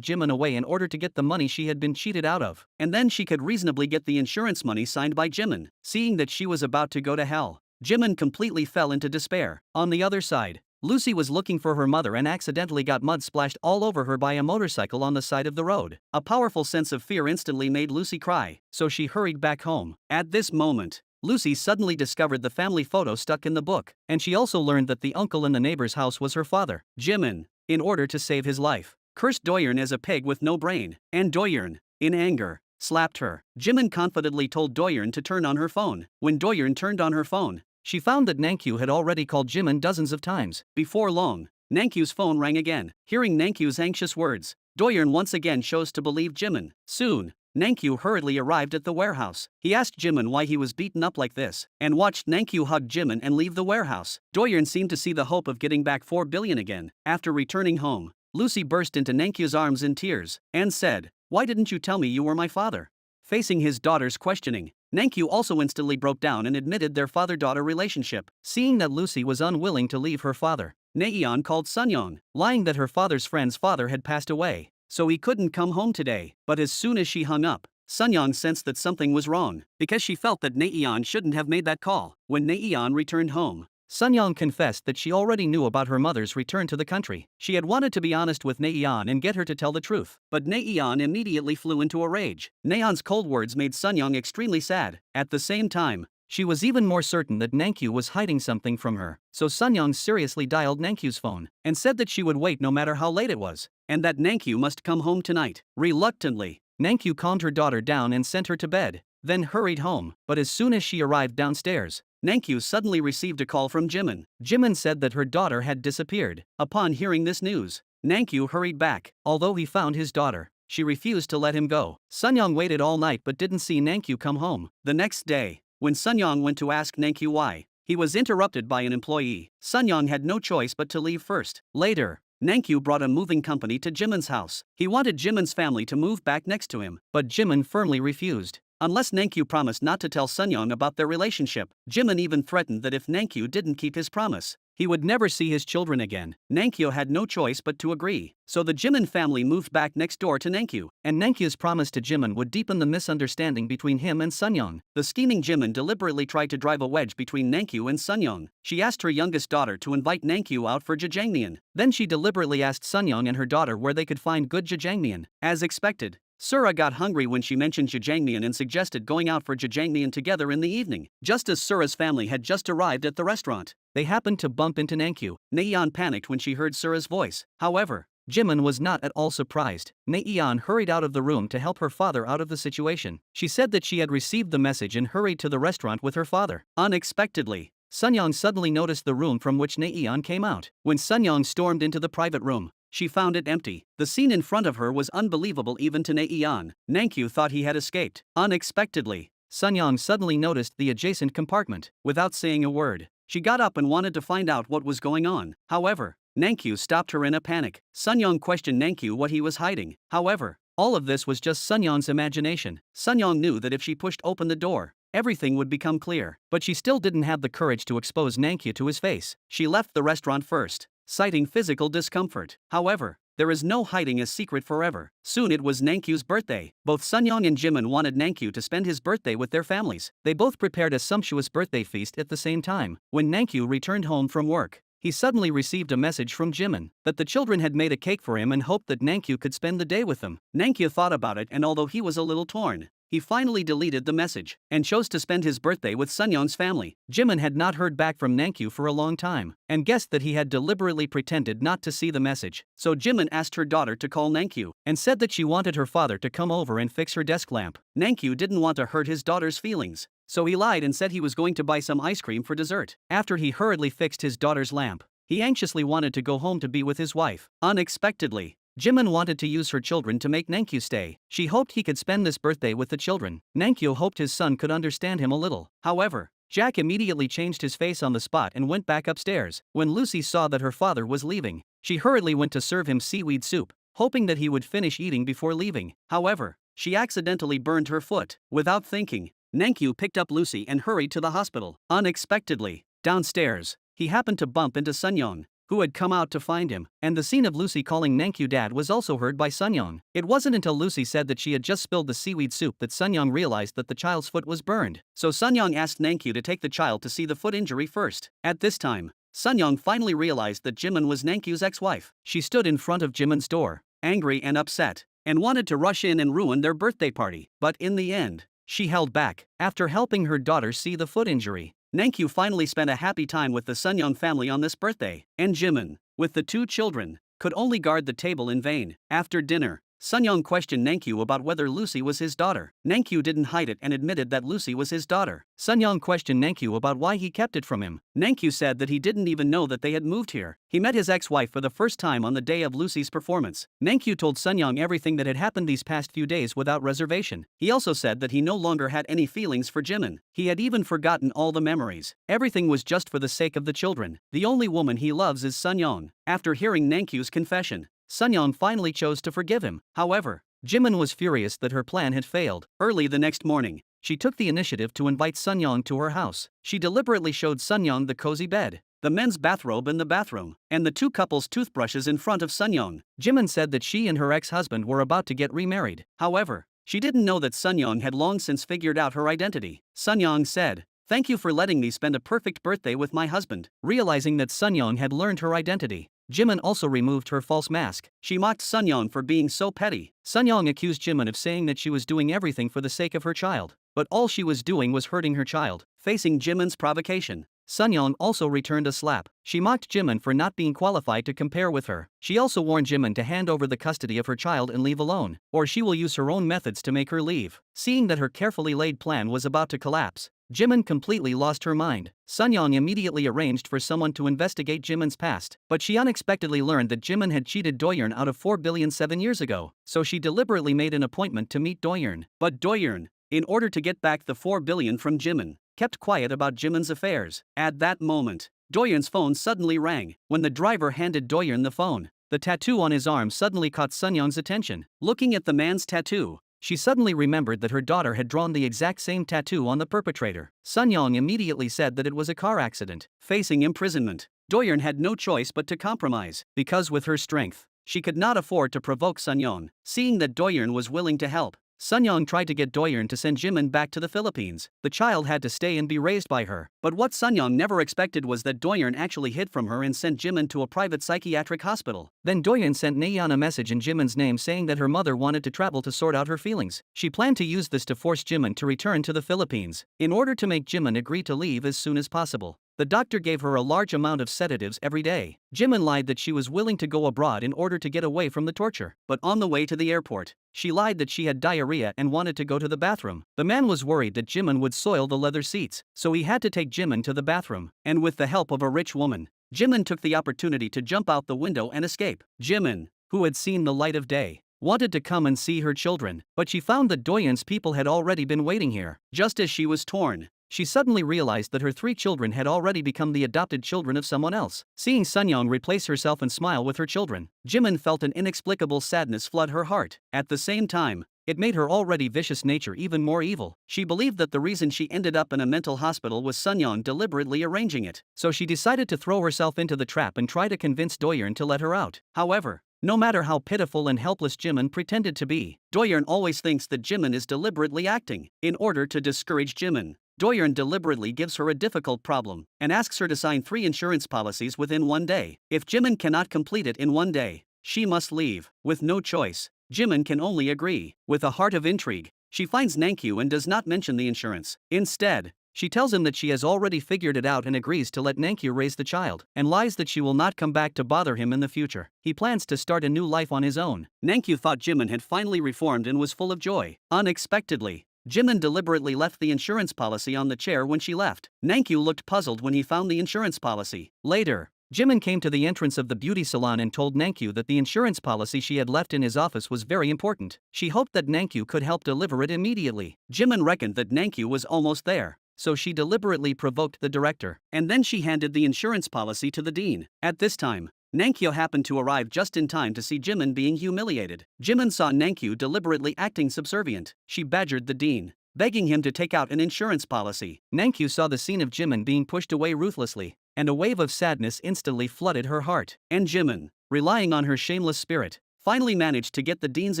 Jimin away in order to get the money she had been cheated out of, and then she could reasonably get the insurance money signed by Jimin. Seeing that she was about to go to hell, Jimin completely fell into despair. On the other side, Lucy was looking for her mother and accidentally got mud splashed all over her by a motorcycle on the side of the road. A powerful sense of fear instantly made Lucy cry, so she hurried back home. At this moment, Lucy suddenly discovered the family photo stuck in the book, and she also learned that the uncle in the neighbor's house was her father. Jimin, in order to save his life, cursed Doyeon as a pig with no brain, and Doyeon, in anger, slapped her. Jimin confidently told Doyeon to turn on her phone. When Doyeon turned on her phone, she found that Nankyu had already called Jimin dozens of times. Before long, Nankyu's phone rang again. Hearing Nankyu's anxious words, Doyeon once again chose to believe Jimin. Soon, Nankyu hurriedly arrived at the warehouse. He asked Jimin why he was beaten up like this, and watched Nankyu hug Jimin and leave the warehouse. Doyeon seemed to see the hope of getting back 4 billion again. After returning home, Lucy burst into Nankyu's arms in tears, and said, "Why didn't you tell me you were my father?" Facing his daughter's questioning, Nankyu also instantly broke down and admitted their father-daughter relationship. Seeing that Lucy was unwilling to leave her father, Naeon called Sunyong, lying that her father's friend's father had passed away, so he couldn't come home today. But as soon as she hung up, Sunyong sensed that something was wrong, because she felt that Naeon shouldn't have made that call. When Naeon returned home, Sunyong confessed that she already knew about her mother's return to the country. She had wanted to be honest with Naeon and get her to tell the truth, but Naeon immediately flew into a rage. Naeon's cold words made Sunyong extremely sad. At the same time, she was even more certain that Nankyu was hiding something from her, so Sunyong seriously dialed Nankyu's phone and said that she would wait no matter how late it was, and that Nankyu must come home tonight. Reluctantly, Nankyu calmed her daughter down and sent her to bed, then hurried home. But as soon as she arrived downstairs, Nankyu suddenly received a call from Jimin. Jimin said that her daughter had disappeared. Upon hearing this news, Nankyu hurried back. Although he found his daughter, she refused to let him go. Sunyong waited all night but didn't see Nankyu come home. The next day, when Sunyong went to ask Nankyu why, he was interrupted by an employee. Sunyong had no choice but to leave first. Later, Nankyu brought a moving company to Jimin's house. He wanted Jimin's family to move back next to him, but Jimin firmly refused. Unless Nankyu promised not to tell Sunyong about their relationship. Jimin even threatened that if Nankyu didn't keep his promise, he would never see his children again. Nankyu had no choice but to agree, so the Jimin family moved back next door to Nankyu, and Nankyu's promise to Jimin would deepen the misunderstanding between him and Sunyong. The scheming Jimin deliberately tried to drive a wedge between Nankyu and Sunyong. She asked her youngest daughter to invite Nankyu out for jjajangmyeon. Then she deliberately asked Sunyong and her daughter where they could find good jjajangmyeon. As expected, Sura got hungry when she mentioned jjajangmyeon and suggested going out for jjajangmyeon together in the evening. Just as Sura's family had just arrived at the restaurant, they happened to bump into Nankyu. Naeon panicked when she heard Sura's voice. However, Jimin was not at all surprised. Naeon hurried out of the room to help her father out of the situation. She said that she had received the message and hurried to the restaurant with her father. Unexpectedly, Sunyong suddenly noticed the room from which Naeon came out. When Sunyong stormed into the private room, she found it empty. The scene in front of her was unbelievable even to Naeon. Nankyu thought he had escaped. Unexpectedly, Sunyong suddenly noticed the adjacent compartment. Without saying a word, she got up and wanted to find out what was going on. However, Nankyu stopped her in a panic. Sunyong questioned Nankyu what he was hiding. However, all of this was just Sunyong's imagination. Sunyong knew that if she pushed open the door, everything would become clear. But she still didn't have the courage to expose Nankyu to his face. She left the restaurant first, citing physical discomfort. However, there is no hiding a secret forever. Soon it was Nankyu's birthday. Both Sunyong and Jimin wanted Nankyu to spend his birthday with their families. They both prepared a sumptuous birthday feast at the same time. When Nankyu returned home from work, he suddenly received a message from Jimin that the children had made a cake for him and hoped that Nankyu could spend the day with them. Nankyu thought about it, and although he was a little torn, he finally deleted the message and chose to spend his birthday with Sunyoung's family. Jimin had not heard back from Nankyu for a long time and guessed that he had deliberately pretended not to see the message. So Jimin asked her daughter to call Nankyu and said that she wanted her father to come over and fix her desk lamp. Nankyu didn't want to hurt his daughter's feelings, so he lied and said he was going to buy some ice cream for dessert. After he hurriedly fixed his daughter's lamp, he anxiously wanted to go home to be with his wife. Unexpectedly, Jimin wanted to use her children to make Nankyu stay. She hoped he could spend this birthday with the children. Nankyu hoped his son could understand him a little. However, Jack immediately changed his face on the spot and went back upstairs. When Lucy saw that her father was leaving, she hurriedly went to serve him seaweed soup, hoping that he would finish eating before leaving. However, she accidentally burned her foot. Without thinking, Nankyu picked up Lucy and hurried to the hospital. Unexpectedly, downstairs, he happened to bump into Sunyoung, who had come out to find him, and the scene of Lucy calling Nankyu dad was also heard by Sunyoung. It wasn't until Lucy said that she had just spilled the seaweed soup that Sunyoung realized that the child's foot was burned. So Sunyoung asked Nankyu to take the child to see the foot injury first. At this time, Sunyoung finally realized that Jimin was Nankyu's ex-wife. She stood in front of Jimin's door, angry and upset, and wanted to rush in and ruin their birthday party. But in the end, she held back. After helping her daughter see the foot injury, Nankyu finally spent a happy time with the Sunyoung family on this birthday, and Jimin, with the two children, could only guard the table in vain. After dinner, Sunyoung questioned Nankyu about whether Lucy was his daughter. Nankyu didn't hide it and admitted that Lucy was his daughter. Sunyoung questioned Nankyu about why he kept it from him. Nankyu said that he didn't even know that they had moved here. He met his ex-wife for the first time on the day of Lucy's performance. Nankyu told Sunyoung everything that had happened these past few days without reservation. He also said that he no longer had any feelings for Jimin. He had even forgotten all the memories. Everything was just for the sake of the children. The only woman he loves is Sunyoung. After hearing Nankyu's confession, Sunyoung finally chose to forgive him. However, Jimin was furious that her plan had failed. Early the next morning, she took the initiative to invite Sunyoung to her house. She deliberately showed Sunyoung the cozy bed, the men's bathrobe in the bathroom, and the two couples' toothbrushes in front of Sunyoung. Jimin said that she and her ex-husband were about to get remarried. However, she didn't know that Sunyoung had long since figured out her identity. Sunyoung said, "Thank you for letting me spend a perfect birthday with my husband." Realizing that Sunyoung had learned her identity, Jimin also removed her false mask. She mocked Sunyoung for being so petty. Sunyoung accused Jimin of saying that she was doing everything for the sake of her child, but all she was doing was hurting her child. Facing Jimin's provocation, Sunyoung also returned a slap. She mocked Jimin for not being qualified to compare with her. She also warned Jimin to hand over the custody of her child and leave alone, or she will use her own methods to make her leave. Seeing that her carefully laid plan was about to collapse, Jimin completely lost her mind. Sunyoung immediately arranged for someone to investigate Jimin's past, but she unexpectedly learned that Jimin had cheated Doyeon out of 4 billion 7 years ago, so she deliberately made an appointment to meet Doyeon. But Doyeon, in order to get back the 4 billion from Jimin, kept quiet about Jimin's affairs. At that moment, Doyeon's phone suddenly rang. When the driver handed Doyeon the phone, the tattoo on his arm suddenly caught Sunyoung's attention. Looking at the man's tattoo, she suddenly remembered that her daughter had drawn the exact same tattoo on the perpetrator. Sunyoung immediately said that it was a car accident. Facing imprisonment, Doyeon had no choice but to compromise, because with her strength, she could not afford to provoke Sunyoung. Seeing that Doyeon was willing to help, Sunyoung tried to get Doyeon to send Jimin back to the Philippines. The child had to stay and be raised by her. But what Sunyoung never expected was that Doyeon actually hid from her and sent Jimin to a private psychiatric hospital. Then Doyeon sent Nayeon a message in Jimin's name saying that her mother wanted to travel to sort out her feelings. She planned to use this to force Jimin to return to the Philippines, in order to make Jimin agree to leave as soon as possible. The doctor gave her a large amount of sedatives every day. Jimin lied that she was willing to go abroad in order to get away from the torture. But on the way to the airport, she lied that she had diarrhea and wanted to go to the bathroom. The man was worried that Jimin would soil the leather seats, so he had to take Jimin to the bathroom. And with the help of a rich woman, Jimin took the opportunity to jump out the window and escape. Jimin, who had seen the light of day, wanted to come and see her children, but she found that Doyeon's people had already been waiting here. Just as she was torn, she suddenly realized that her 3 children had already become the adopted children of someone else. Seeing Sunyoung replace herself and smile with her children, Jimin felt an inexplicable sadness flood her heart. At the same time, it made her already vicious nature even more evil. She believed that the reason she ended up in a mental hospital was Sunyoung deliberately arranging it. So she decided to throw herself into the trap and try to convince Doyeon to let her out. However, no matter how pitiful and helpless Jimin pretended to be, Doyeon always thinks that Jimin is deliberately acting. In order to discourage Jimin, Doyeon deliberately gives her a difficult problem and asks her to sign 3 insurance policies within 1 day. If Jimin cannot complete it in 1 day, she must leave. With no choice, Jimin can only agree. With a heart of intrigue, She finds Nankyu and does not mention the insurance. Instead, she tells him that she has already figured it out and agrees to let Nankyu raise the child, and lies that she will not come back to bother him in the future. He plans to start a new life on his own. Nankyu thought Jimin had finally reformed and was full of joy. Unexpectedly, Jimin deliberately left the insurance policy on the chair when she left. Nankyu looked puzzled when he found the insurance policy. Later, Jimin came to the entrance of the beauty salon and told Nankyu that the insurance policy she had left in his office was very important. She hoped that Nankyu could help deliver it immediately. Jimin reckoned that Nankyu was almost there, so she deliberately provoked the director, and then she handed the insurance policy to the dean. At this time, Nankyu happened to arrive just in time to see Jimin being humiliated. Jimin saw Nankyu deliberately acting subservient. She badgered the dean, begging him to take out an insurance policy. Nankyu saw the scene of Jimin being pushed away ruthlessly, and a wave of sadness instantly flooded her heart. And Jimin, relying on her shameless spirit, finally managed to get the dean's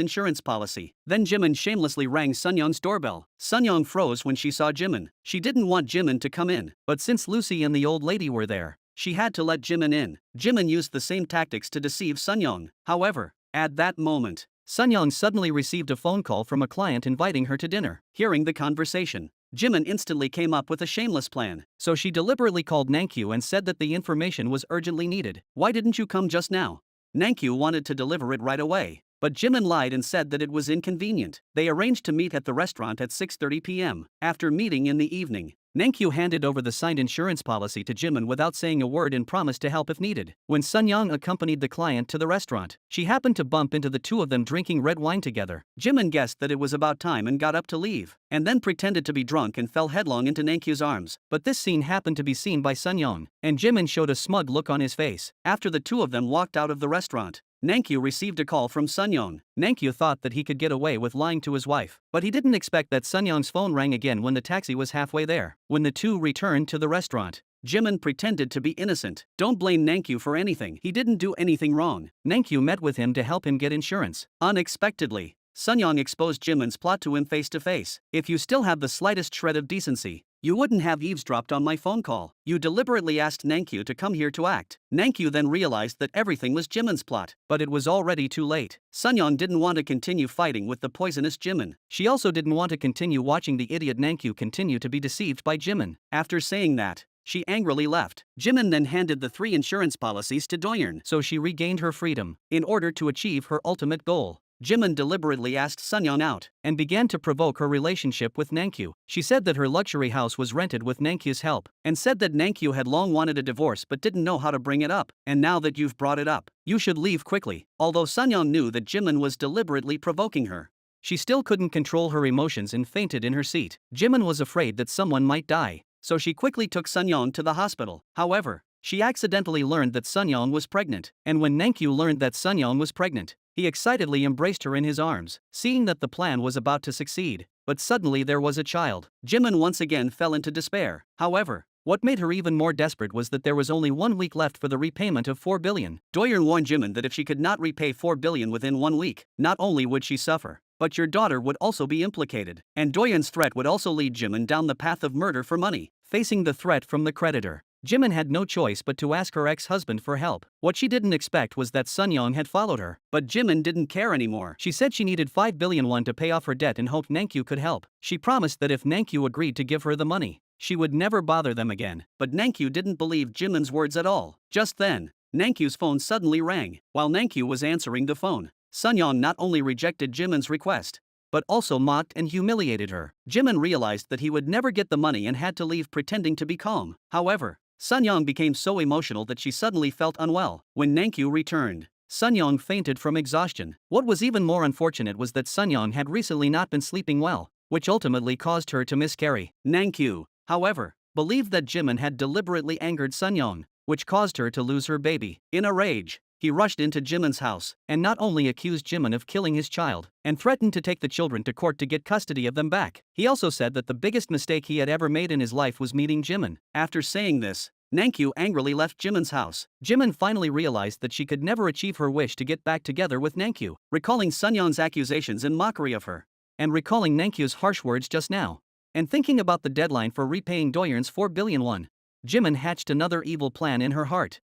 insurance policy. Then Jimin shamelessly rang Sunyoung's doorbell. Sunyoung froze when she saw Jimin. She didn't want Jimin to come in, but since Lucy and the old lady were there, she had to let Jimin in. Jimin used the same tactics to deceive Sunyoung. However, at that moment, Sunyoung suddenly received a phone call from a client inviting her to dinner. Hearing the conversation, Jimin instantly came up with a shameless plan. So she deliberately called Nankyu and said that the information was urgently needed. "Why didn't you come just now?" Nankyu wanted to deliver it right away, but Jimin lied and said that it was inconvenient. They arranged to meet at the restaurant at 6:30 p.m. After meeting in the evening, Nankyu handed over the signed insurance policy to Jimin without saying a word and promised to help if needed. When Sunyoung accompanied the client to the restaurant, she happened to bump into the two of them drinking red wine together. Jimin guessed that it was about time and got up to leave, and then pretended to be drunk and fell headlong into Nankyu's arms. But this scene happened to be seen by Sunyoung, and Jimin showed a smug look on his face. After the two of them walked out of the restaurant, Nankyu received a call from Sunyoung. Nankyu thought that he could get away with lying to his wife, but he didn't expect that Sunyoung's phone rang again when the taxi was halfway there. When the two returned to the restaurant, Jimin pretended to be innocent. "Don't blame Nankyu for anything. He didn't do anything wrong." Nankyu met with him to help him get insurance. Unexpectedly, Sunyoung exposed Jimin's plot to him face to face. "If you still have the slightest shred of decency, you wouldn't have eavesdropped on my phone call. You deliberately asked Nankyu to come here to act." Nankyu then realized that everything was Jimin's plot, but it was already too late. Sunyoung didn't want to continue fighting with the poisonous Jimin. She also didn't want to continue watching the idiot Nankyu continue to be deceived by Jimin. After saying that, she angrily left. Jimin then handed the 3 insurance policies to Doyeon, so she regained her freedom. In order to achieve her ultimate goal, Jimin deliberately asked Sunyoung out, and began to provoke her relationship with Nankyu. She said that her luxury house was rented with Nankyu's help, and said that Nankyu had long wanted a divorce but didn't know how to bring it up. "And now that you've brought it up, you should leave quickly." Although Sunyoung knew that Jimin was deliberately provoking her, she still couldn't control her emotions and fainted in her seat. Jimin was afraid that someone might die, so she quickly took Sunyoung to the hospital. However, she accidentally learned that Sunyoung was pregnant, and when Nankyu learned that Sunyoung was pregnant, he excitedly embraced her in his arms, seeing that the plan was about to succeed. But suddenly there was a child. Jimin once again fell into despair. However, what made her even more desperate was that there was only 1 week left for the repayment of 4 billion. Doyeon warned Jimin that if she could not repay 4 billion within 1 week, not only would she suffer, but your daughter would also be implicated. And Doyeon's threat would also lead Jimin down the path of murder for money. Facing the threat from the creditor, Jimin had no choice but to ask her ex-husband for help. What she didn't expect was that Sunyoung had followed her, but Jimin didn't care anymore. She said she needed 5 billion won to pay off her debt and hoped Nankyu could help. She promised that if Nankyu agreed to give her the money, she would never bother them again. But Nankyu didn't believe Jimin's words at all. Just then, Nankyu's phone suddenly rang. While Nankyu was answering the phone, Sunyoung not only rejected Jimin's request, but also mocked and humiliated her. Jimin realized that he would never get the money and had to leave pretending to be calm. However, Sunyoung became so emotional that she suddenly felt unwell. When Nankyu returned, Sunyoung fainted from exhaustion. What was even more unfortunate was that Sunyoung had recently not been sleeping well, which ultimately caused her to miscarry. Nankyu, however, believed that Jimin had deliberately angered Sunyoung, which caused her to lose her baby. In a rage, he rushed into Jimin's house, and not only accused Jimin of killing his child, and threatened to take the children to court to get custody of them back. He also said that the biggest mistake he had ever made in his life was meeting Jimin. After saying this, Nankyu angrily left Jimin's house. Jimin finally realized that she could never achieve her wish to get back together with Nankyu, recalling Sunyoung's accusations and mockery of her, and recalling Nankyu's harsh words just now, and thinking about the deadline for repaying Doyeon's 4 billion won. Jimin hatched another evil plan in her heart.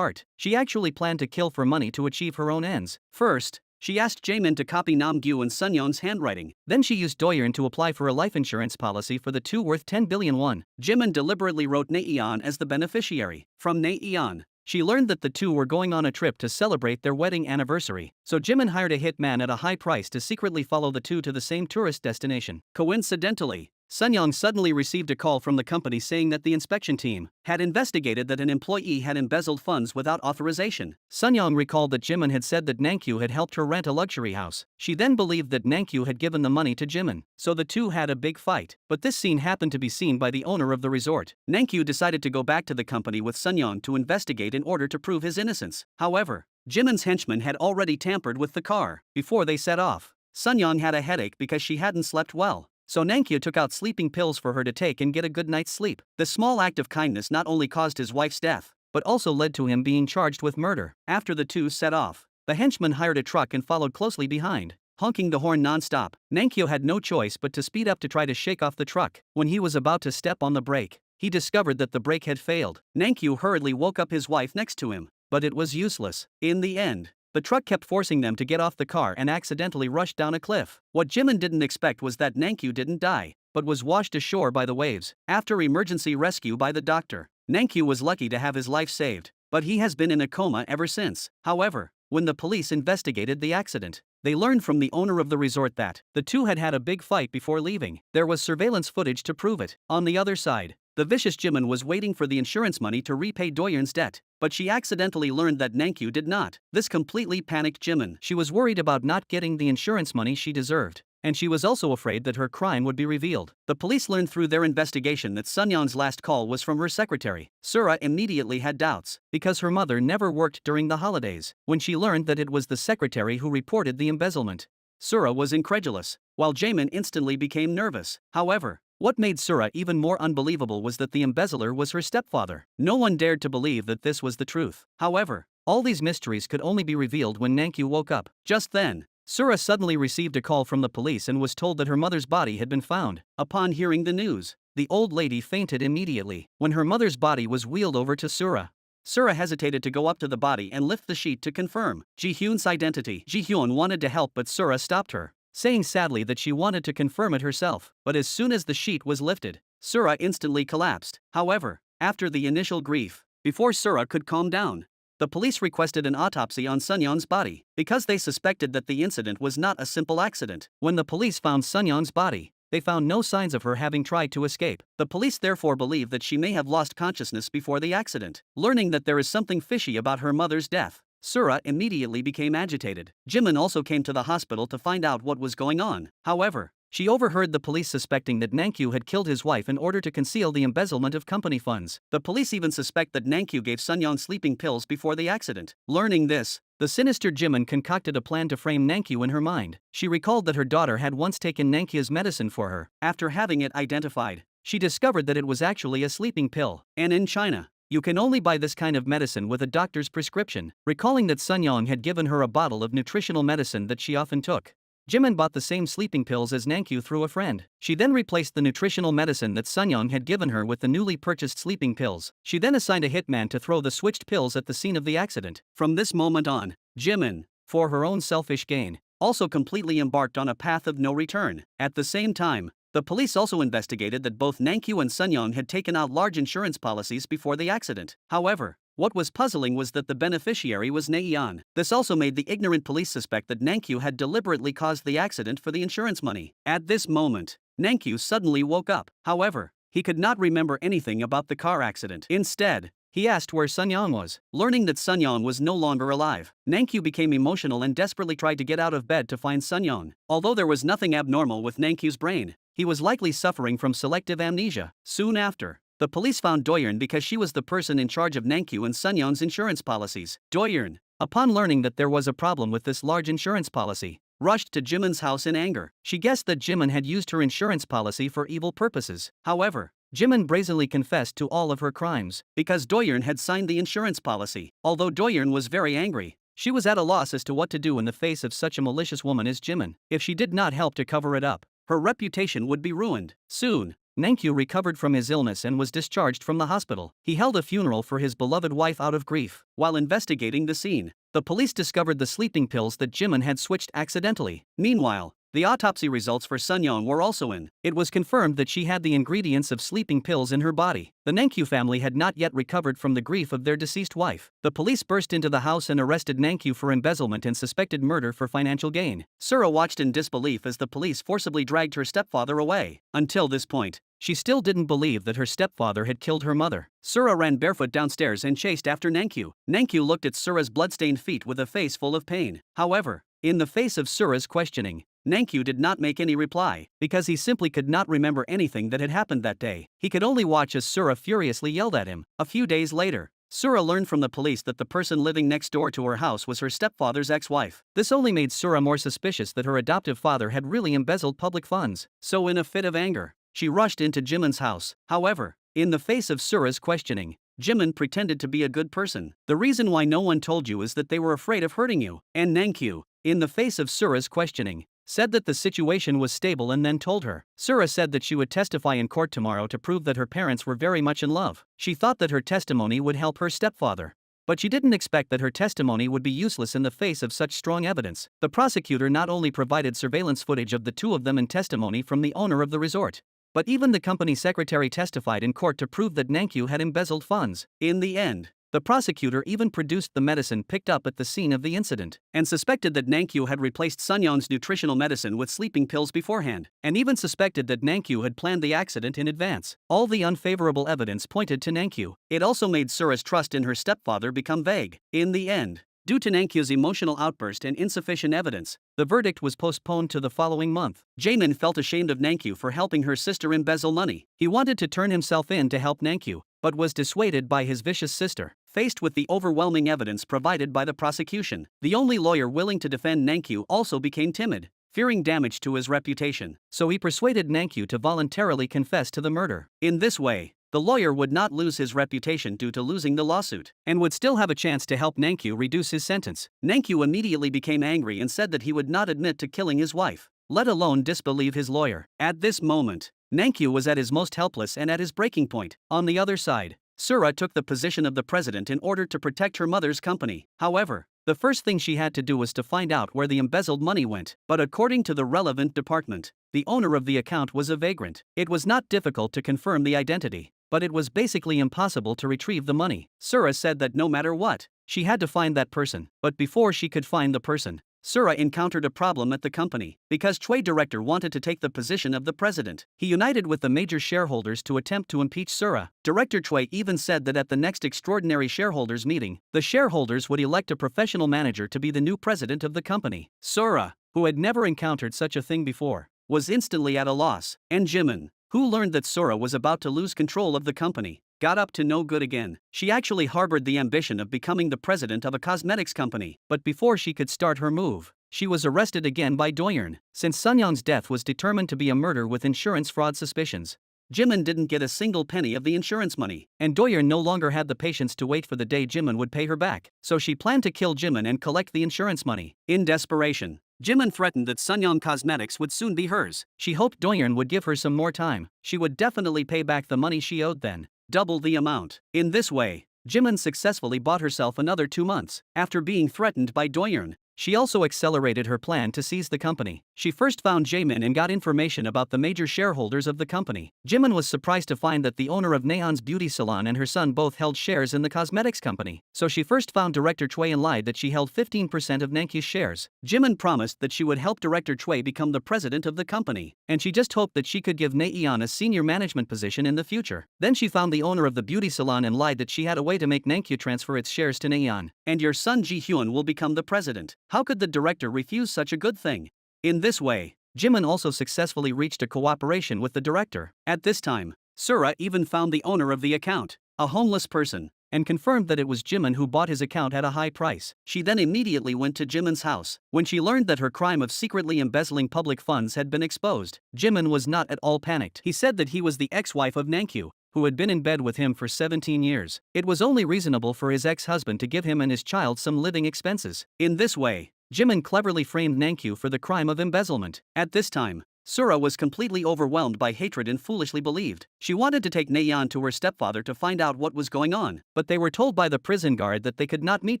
She actually planned to kill for money to achieve her own ends. First, She asked Jaemin to copy Namgyu and Sunyeon's handwriting. Then she used Doyeon to apply for a life insurance policy for the two worth 10 billion won. Jaemin deliberately wrote Naeon as the beneficiary. From Naeon, she learned that the two were going on a trip to celebrate their wedding anniversary, so Jimin hired a hitman at a high price to secretly follow the two to the same tourist destination. Coincidentally, Sunyoung suddenly received a call from the company saying that the inspection team had investigated that an employee had embezzled funds without authorization. Sunyoung recalled that Jimin had said that Nankyu had helped her rent a luxury house. She then believed that Nankyu had given the money to Jimin, so the two had a big fight. But this scene happened to be seen by the owner of the resort. Nankyu decided to go back to the company with Sunyoung to investigate in order to prove his innocence. However, Jimin's henchmen had already tampered with the car before they set off. Sunyoung had a headache because she hadn't slept well. So Nankyu took out sleeping pills for her to take and get a good night's sleep. This small act of kindness not only caused his wife's death, but also led to him being charged with murder. After the two set off, the henchman hired a truck and followed closely behind, honking the horn non-stop. Nankyu had no choice but to speed up to try to shake off the truck. When he was about to step on the brake, he discovered that the brake had failed. Nankyu hurriedly woke up his wife next to him, but it was useless. In the end, the truck kept forcing them to get off the car and accidentally rushed down a cliff. What Jimin didn't expect was that Nankyu didn't die, but was washed ashore by the waves. After emergency rescue by the doctor, Nankyu was lucky to have his life saved, but he has been in a coma ever since. However, when the police investigated the accident, they learned from the owner of the resort that the two had had a big fight before leaving. There was surveillance footage to prove it. On the other side, the vicious Jimin was waiting for the insurance money to repay Doyeon's debt, but she accidentally learned that Nankyu did not. This completely panicked Jimin. She was worried about not getting the insurance money she deserved, and she was also afraid that her crime would be revealed. The police learned through their investigation that Sunyeon's last call was from her secretary. Sura immediately had doubts, because her mother never worked during the holidays. When she learned that it was the secretary who reported the embezzlement, Sura was incredulous, while Jaemin instantly became nervous. However, what made Sura even more unbelievable was that the embezzler was her stepfather. No one dared to believe that this was the truth. However, all these mysteries could only be revealed when Nankyu woke up. Just then, Sura suddenly received a call from the police and was told that her mother's body had been found. Upon hearing the news, the old lady fainted immediately. When her mother's body was wheeled over to Sura, Sura hesitated to go up to the body and lift the sheet to confirm Ji-hyun's identity. Ji-hyun wanted to help, but Sura stopped her, saying sadly that she wanted to confirm it herself. But as soon as the sheet was lifted, Sura instantly collapsed. However, after the initial grief, before Sura could calm down, the police requested an autopsy on Sunyeon's body, because they suspected that the incident was not a simple accident. When the police found Sunyeon's body, they found no signs of her having tried to escape. The police therefore believe that she may have lost consciousness before the accident. Learning that there is something fishy about her mother's death, Sura immediately became agitated. Jimin also came to the hospital to find out what was going on. However, she overheard the police suspecting that Nankyu had killed his wife in order to conceal the embezzlement of company funds. The police even suspect that Nankyu gave Sunyeon sleeping pills before the accident. Learning this, the sinister Jimin concocted a plan to frame Nankyu in her mind. She recalled that her daughter had once taken Nankyu's medicine for her. After having it identified, she discovered that it was actually a sleeping pill. And in China, you can only buy this kind of medicine with a doctor's prescription. Recalling that Sunyeon had given her a bottle of nutritional medicine that she often took, Jimin bought the same sleeping pills as Nankyu through a friend. She then replaced the nutritional medicine that Sunyeon had given her with the newly purchased sleeping pills. She then assigned a hitman to throw the switched pills at the scene of the accident. From this moment on, Jimin, for her own selfish gain, also completely embarked on a path of no return. At the same time, the police also investigated that both Nankyu and Sunyeon had taken out large insurance policies before the accident. However, what was puzzling was that the beneficiary was Naeon. This also made the ignorant police suspect that Nankyu had deliberately caused the accident for the insurance money. At this moment, Nankyu suddenly woke up. However, he could not remember anything about the car accident. Instead, he asked where Sunyeon was. Learning that Sunyeon was no longer alive, Nankyu became emotional and desperately tried to get out of bed to find Sunyeon. Although there was nothing abnormal with Nankyu's brain, he was likely suffering from selective amnesia. Soon after, the police found Doyeon because she was the person in charge of Nankyu and Sunyeon's insurance policies. Doyeon, upon learning that there was a problem with this large insurance policy, rushed to Jimin's house in anger. She guessed that Jimin had used her insurance policy for evil purposes. However, Jimin brazenly confessed to all of her crimes, because Doyeon had signed the insurance policy. Although Doyeon was very angry, she was at a loss as to what to do in the face of such a malicious woman as Jimin. If she did not help to cover it up, her reputation would be ruined. Soon, Nankyu recovered from his illness and was discharged from the hospital. He held a funeral for his beloved wife out of grief. While investigating the scene, the police discovered the sleeping pills that Jimin had switched accidentally. Meanwhile, the autopsy results for Sunyoung were also in. It was confirmed that she had the ingredients of sleeping pills in her body. The Nankyu family had not yet recovered from the grief of their deceased wife. The police burst into the house and arrested Nankyu for embezzlement and suspected murder for financial gain. Sura watched in disbelief as the police forcibly dragged her stepfather away. Until this point, she still didn't believe that her stepfather had killed her mother. Sura ran barefoot downstairs and chased after Nankyu. Nankyu looked at Sura's bloodstained feet with a face full of pain. However, in the face of Sura's questioning, Nankyu did not make any reply, because he simply could not remember anything that had happened that day. He could only watch as Sura furiously yelled at him. A few days later, Sura learned from the police that the person living next door to her house was her stepfather's ex-wife. This only made Sura more suspicious that her adoptive father had really embezzled public funds. So in a fit of anger, she rushed into Jimin's house. However, in the face of Sura's questioning, Jimin pretended to be a good person. The reason why no one told you is that they were afraid of hurting you. And Nankyu, in the face of Sura's questioning, said that the situation was stable and then told her. Sura said that she would testify in court tomorrow to prove that her parents were very much in love. She thought that her testimony would help her stepfather, but she didn't expect that her testimony would be useless in the face of such strong evidence. The prosecutor not only provided surveillance footage of the two of them and testimony from the owner of the resort, but even the company secretary testified in court to prove that Nankyu had embezzled funds. In the end, the prosecutor even produced the medicine picked up at the scene of the incident, and suspected that Nankyu had replaced Sunyoung's nutritional medicine with sleeping pills beforehand, and even suspected that Nankyu had planned the accident in advance. All the unfavorable evidence pointed to Nankyu. It also made Sura's trust in her stepfather become vague. In the end, due to Nankyu's emotional outburst and insufficient evidence, the verdict was postponed to the following month. Jamin felt ashamed of Nankyu for helping her sister embezzle money. He wanted to turn himself in to help Nankyu, but was dissuaded by his vicious sister. Faced with the overwhelming evidence provided by the prosecution, the only lawyer willing to defend Nankyu also became timid, fearing damage to his reputation. So he persuaded Nankyu to voluntarily confess to the murder. In this way, the lawyer would not lose his reputation due to losing the lawsuit, and would still have a chance to help Nankyu reduce his sentence. Nankyu immediately became angry and said that he would not admit to killing his wife, let alone disbelieve his lawyer. At this moment, Nankyu was at his most helpless and at his breaking point. On the other side, Sura took the position of the president in order to protect her mother's company. However, the first thing she had to do was to find out where the embezzled money went. But according to the relevant department, the owner of the account was a vagrant. It was not difficult to confirm the identity, but it was basically impossible to retrieve the money. Sura said that no matter what, she had to find that person. But before she could find the person, Sura encountered a problem at the company, because Choi director wanted to take the position of the president. He united with the major shareholders to attempt to impeach Sura. Director Choi even said that at the next extraordinary shareholders meeting, the shareholders would elect a professional manager to be the new president of the company. Sura, who had never encountered such a thing before, was instantly at a loss, and Jimin, who learned that Sura was about to lose control of the company, got up to no good again. She actually harbored the ambition of becoming the president of a cosmetics company, but before she could start her move, she was arrested again by Doyeon. Since Sunyoung's death was determined to be a murder with insurance fraud suspicions, Jimin didn't get a single penny of the insurance money, and Doyeon no longer had the patience to wait for the day Jimin would pay her back, so she planned to kill Jimin and collect the insurance money. In desperation, Jimin threatened that Sunyoung Cosmetics would soon be hers. She hoped Doyeon would give her some more time. She would definitely pay back the money she owed then, double the amount. In this way, Jimin successfully bought herself another 2 months. After being threatened by Doyeon, she also accelerated her plan to seize the company. She first found Jamin and got information about the major shareholders of the company. Jimin was surprised to find that the owner of Naeon's beauty salon and her son both held shares in the cosmetics company. So she first found Director Choi and lied that she held 15% of Nankyu's shares. Jimin promised that she would help Director Choi become the president of the company, and she just hoped that she could give Naeon a senior management position in the future. Then she found the owner of the beauty salon and lied that she had a way to make Nankyu transfer its shares to Naeon. And your son Ji-hyun will become the president. How could the director refuse such a good thing? In this way, Jimin also successfully reached a cooperation with the director. At this time, Sura even found the owner of the account, a homeless person, and confirmed that it was Jimin who bought his account at a high price. She then immediately went to Jimin's house. When she learned that her crime of secretly embezzling public funds had been exposed, Jimin was not at all panicked. He said that he was the ex-wife of Nankyu, who had been in bed with him for 17 years. It was only reasonable for his ex-husband to give him and his child some living expenses. In this way, Jimin cleverly framed Nankyu for the crime of embezzlement. At this time, Sura was completely overwhelmed by hatred and foolishly believed she wanted to take Nayeon to her stepfather to find out what was going on, but they were told by the prison guard that they could not meet